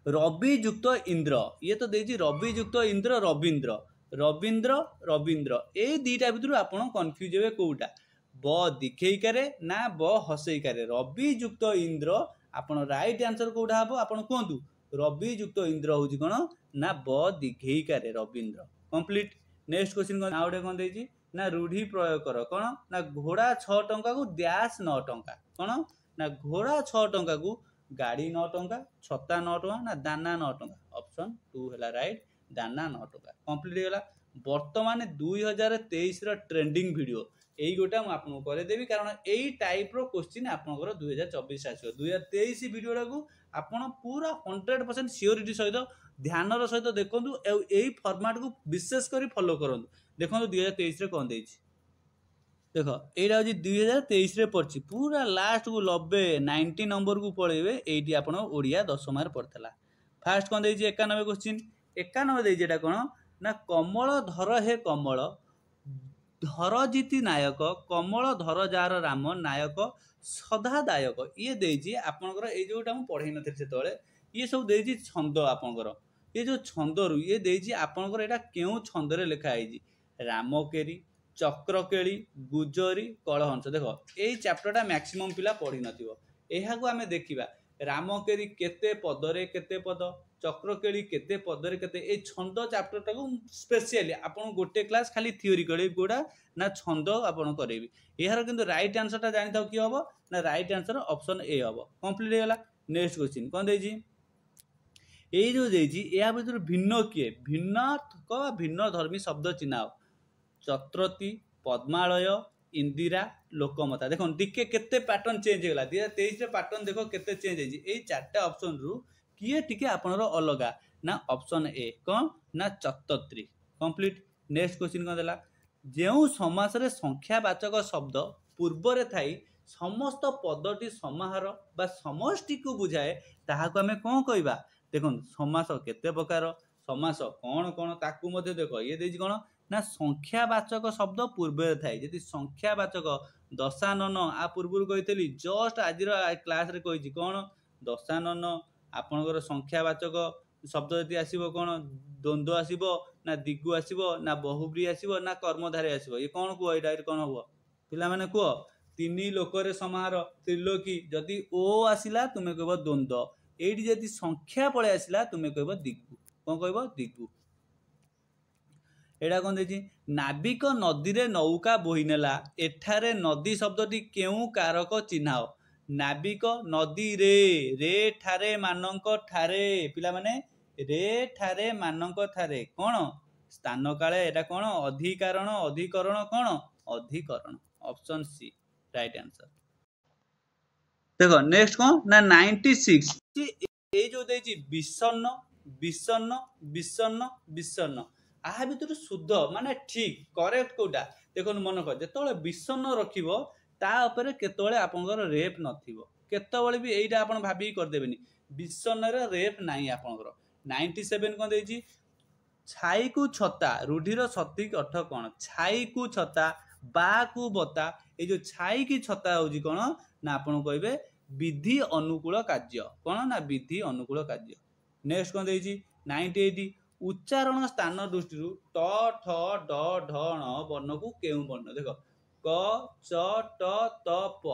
रवि युक्त इंद्र ये तो देजी रवि युक्त इंद्र रविंद्र रविंद्र रविंद्र ए दीटा भितर आपण कंफ्यूज हेबे कोउटा ब दिखेइकारे ना ब हसेइकारे रवि युक्त इंद्र आपण राइट आंसर कोउटा हबो आपण कोंतु रवि युक्त इंद्र होजी कोन ना ब दिखेइकारे रविंद्र कंप्लीट। नेक्स्ट क्वेश्चन कोन आउडे कोन देजी ना रूढ़ी प्रयोग कर कोन ना घोड़ा 6 टंका को डैश 9 टंका कोन ना घोड़ा 6 टंका को गाड़ी 9 टंका छता 9 टंका ना दाना 9 टंका ऑप्शन 2 हैला राइट दाना 9 टंका कंप्लीट होला। वर्तमान 2023 रो ट्रेंडिंग वीडियो एई गोटा हम आपन करे देबी कारण एई टाइप रो क्वेश्चन आपनकर 2024 आसीयो 2023 वीडियो को आपन पूरा 100% सियोरिटी सहित ध्यान रो सहित देखंतु एई फॉर्मेट को विशेष करी फॉलो करंतु देखंतु 2023 रे कोन देछि देखो एटा होजी 2023 रे पड़छि पूरा लास्ट को 90 नंबर को पळेबे एटी आपण ओडिया 10 मार्क पड़थला। फास्ट कोन देछि 91 क्वेश्चन 91 देछि एटा कोन ना कमल धर हे कमल धरजीति नायक कमल धर जार राम नायक सदादायक ये देछि आपनकर ए जोटा हम पढै नथि सेतोले ये सब देछि छंद आपनकर ये जो छंद रु ये देछि आपनकर एटा केउ छंद रे लिखा आइछि रामकेरी ଚକ୍ରକେଳି ଗୁଜରି କଳହଂସ। ଦେଖ ଏଇ ଚାପ୍ଟରଟା ମ୍ୟାକ୍ସିମମ୍ ପିଲା ପଢ଼ି ନଥିବ। ଏହାକୁ ଆମେ ଦେଖିବା ରାମକେରି କେତେ ପଦରେ କେତେ ପଦ, ଚକ୍ରକେଳି କେତେ ପଦରେ କେତେ। ଏଇ ଛନ୍ଦ ଚାପ୍ଟରଟାକୁ ସ୍ପେସିଆଲି ଆପଣ ଗୋଟେ କ୍ଲାସ୍ ଖାଲି ଥିଓରି କରିବେ ଗୁଡ଼ା ନା ଛନ୍ଦ ଆପଣ କରେଇବି। ଏହାର କିନ୍ତୁ ରାଇଟ୍ ଆନ୍ସରଟା ଜାଣିଥାଉ କି ହବ ନା ରାଇଟ୍ ଆନ୍ସର ଅପସନ୍ ଏ ହବ। କମ୍ପ୍ଲିଟ୍ ହେଇଗଲା। ନେକ୍ସଟ କ୍ୱେଶ୍ଚିନ୍ କ'ଣ ଦେଇଛି? ଏଇ ଯେଉଁ ଦେଇଛି ଏହା ଭିତରୁ ଭିନ୍ନ କିଏ? ଭିନ୍ନାର୍ଥକ ଭିନ୍ନ ଧର୍ମୀ ଶବ୍ଦ ଚିହ୍ନାଅ। ଚତ୍ରତୀ, ପଦ୍ମାଳୟ, ଇନ୍ଦିରା, ଲୋକମତା। ଦେଖନ୍ତୁ ଟିକେ କେତେ ପ୍ୟାଟର୍ନ ଚେଞ୍ଜ ହେଇଗଲା। 2023ରେ ପ୍ୟାଟର୍ନ ଦେଖ କେତେ ଚେଞ୍ଜ ହେଇଛି। ଏଇ ଚାରିଟା ଅପସନରୁ କିଏ ଟିକେ ଆପଣଙ୍କର ଅଲଗା ନା ଅପସନ୍ ଏ କ'ଣ ନା ଚତତ୍ରୀ। କମ୍ପ୍ଲିଟ୍। ନେକ୍ସଟ କ୍ୱେଶ୍ଚିନ୍ କ'ଣ ଦେଲା? ଯେଉଁ ସମାସରେ ସଂଖ୍ୟାବାଚକ ଶବ୍ଦ ପୂର୍ବରେ ଥାଇ ସମସ୍ତ ପଦଟି ସମାହାର ବା ସମଷ୍ଟିକୁ ବୁଝାଏ ତାହାକୁ ଆମେ କ'ଣ କହିବା? ଦେଖନ୍ତୁ ସମାସ କେତେ ପ୍ରକାର, ସମାସ କ'ଣ କ'ଣ ତାକୁ ମଧ୍ୟ ଦେଖ। ଇଏ ଦେଇଛି କ'ଣ ନା ସଂଖ୍ୟାବାଚକ ଶବ୍ଦ ପୂର୍ବରେ ଥାଏ। ଯଦି ସଂଖ୍ୟାବାଚକ ଦଶାନନ ଆ ପୂର୍ବରୁ କହିଥିଲି, ଜଷ୍ଟ ଆଜିର କ୍ଲାସରେ କହିଛି କ'ଣ ଦଶାନନ ଆପଣଙ୍କର ସଂଖ୍ୟାବାଚକ ଶବ୍ଦ ଯଦି ଆସିବ କ'ଣ ଦ୍ୱନ୍ଦ୍ୱ ଆସିବ ନା ଦିଗୁ ଆସିବ ନା ବହୁବ୍ରୀ ଆସିବ ନା କର୍ମଧାରେ ଆସିବ। ଇଏ କ'ଣ କୁହ? ଏଇଟା କ'ଣ ହବ ପିଲାମାନେ କୁହ? ତିନି ଲୋକରେ ସମାହାର ତ୍ରିଲୋକୀ। ଯଦି ଓ ଆସିଲା ତୁମେ କହିବ ଦ୍ୱନ୍ଦ୍ୱ। ଏଇଠି ଯଦି ସଂଖ୍ୟା ପଳେଇ ଆସିଲା ତୁମେ କହିବ ଦିଗୁ। କ'ଣ କହିବ? ଦିଗୁ। ଏଇଟା କ'ଣ ଦେଇଛି? ନାବିକ ନଦୀରେ ନୌକା ବୋହି ନେଲା। ଏଠାରେ ନଦୀ ଶବ୍ଦଟି କେଉଁ କାରକ ଚିହ୍ନାଅ? ନାବିକ ନଦୀରେ, ରେ ଠାରେ ମାନଙ୍କ ଠାରେ। ପିଲାମାନେ ରେ ଠାରେ ମାନଙ୍କ ଠାରେ କ'ଣ ସ୍ଥାନ କାଳେ। ଏଇଟା କ'ଣ ଅଧିକାରଣ, ଅଧିକରଣ କ'ଣ ଅଧିକରଣ। Option C right answer. ଦେଖ ନେକ୍ସଟ କ'ଣ ନା 96 ଏଇ ଯୋଉ ଦେଇଛି ବିଷଣ୍ଣ, ବିଷଣ୍ଣ, ବିଷଣ୍ଣ, ବିଷଣ୍ଣ। ଏହା ଭିତରୁ ଶୁଦ୍ଧ ମାନେ ଠିକ କରେକ୍ଟ କୋଉଟା? ଦେଖନ୍ତୁ ମନେ କର ଯେତେବେଳେ ବିଷଣ୍ଣ ରଖିବ ତା ଉପରେ କେତେବେଳେ ଆପଣଙ୍କର ରେଫ୍ ନଥିବ। କେତେବେଳେ ବି ଏଇଟା ଆପଣ ଭାବିକି କରିଦେବେନି। ବିଷଣ୍ଣରେ ରେଫ୍ ନାହିଁ ଆପଣଙ୍କର। 97 କ'ଣ ଦେଇଛି? ଛାଇକୁ ଛତା। ରୂଢିର ସଠିକ ଅର୍ଥ କ'ଣ? ଛାଇକୁ ଛତା, ବାକୁ ବତା। ଏଇ ଯୋଉ ଛାଇକି ଛତା ହଉଛି କ'ଣ ନା ଆପଣ କହିବେ ବିଧି ଅନୁକୂଳ କାର୍ଯ୍ୟ। କ'ଣ ନା ବିଧି ଅନୁକୂଳ କାର୍ଯ୍ୟ। ନେକ୍ସଟ କ'ଣ ଦେଇଛି? 98 ଉଚ୍ଚାରଣ ସ୍ଥାନ ଦୃଷ୍ଟିରୁ ଟ ଠ ଡ ଢ ଣ ବର୍ଣ୍ଣକୁ କେଉଁ ବର୍ଣ୍ଣ? ଦେଖ କ ଚ ଟ ତ ପ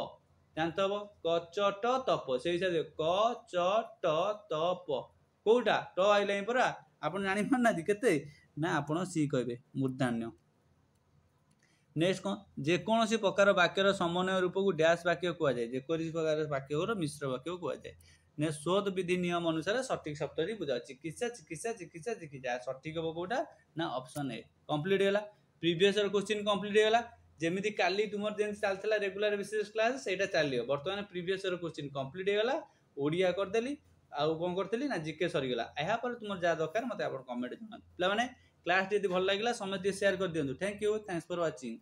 ଜାଣିଥବ କ ଚ ଟ ତ ପ। ସେଇ ହିସାବରେ କ ଚ ଟ ତ ପ କୋଉଟା ଟ ଆଇଲାଣି ପରା। ଆପଣ ଜାଣିପାରୁନାହାନ୍ତି କେତେ ନା ଆପଣ ସି କହିବେ ମୂର୍ଦ୍ଧନ୍ୟ। ନେକ୍ସଟ କ'ଣ? ଯେକୌଣସି ପ୍ରକାର ବାକ୍ୟର ସମନ୍ୱୟ ରୂପକୁ ଡ୍ୟାସ୍ ବାକ୍ୟ କୁହାଯାଏ। ଯେକୌଣସି ପ୍ରକାର ବାକ୍ୟର ମିଶ୍ର ବାକ୍ୟ କୁହାଯାଏ। ନେକ୍ସଟ ଶୋଧ ବିଧି ନିୟମ ଅନୁସାରେ ସଠିକ ଶବ୍ଦଟି ବୁଝାଅ। ଚିକିତ୍ସା, ଚିକିତ୍ସା, ଚିକିତ୍ସା, ଚିକିତ୍ସା। ସଠିକ ହବ କୋଉଟା ନା ଅପସନ୍ ଏ। କମ୍ପ୍ଲିଟ୍ ହେଇଗଲା। ପ୍ରିଭିୟସ୍ ଇୟର କ୍ୱେଶ୍ଚିନ୍ କମ୍ପ୍ଲିଟ୍ ହେଇଗଲା। ଯେମିତି କାଲି ତୁମର ଯେମିତି ଚାଲିଥିଲା ରେଗୁଲାର ବିସିଏସ୍ କ୍ଲାସ୍ ସେଇଟା ଚାଲିବ। ବର୍ତ୍ତମାନ ପ୍ରିଭିୟସ୍ ଇୟର କ୍ୱେଶ୍ଚିନ୍ କମ୍ପ୍ଲିଟ୍ ହେଇଗଲା। ଓଡ଼ିଆ କରିଦେଲି ଆଉ କ'ଣ କରିଥିଲି ନା ଜିକେ ସରିଗଲା। ଏହାପରେ ତୁମର ଯାହା ଦରକାର ମୋତେ ଆପଣ କମେଣ୍ଟ ଜଣାନ୍ତୁ। ପିଲାମାନେ କ୍ଲାସ୍ ଯଦି ଭଲ ଲାଗିଲା ସମସ୍ତେ ସେୟାର କରିଦିଅନ୍ତୁ। Thank you, thanks for watching.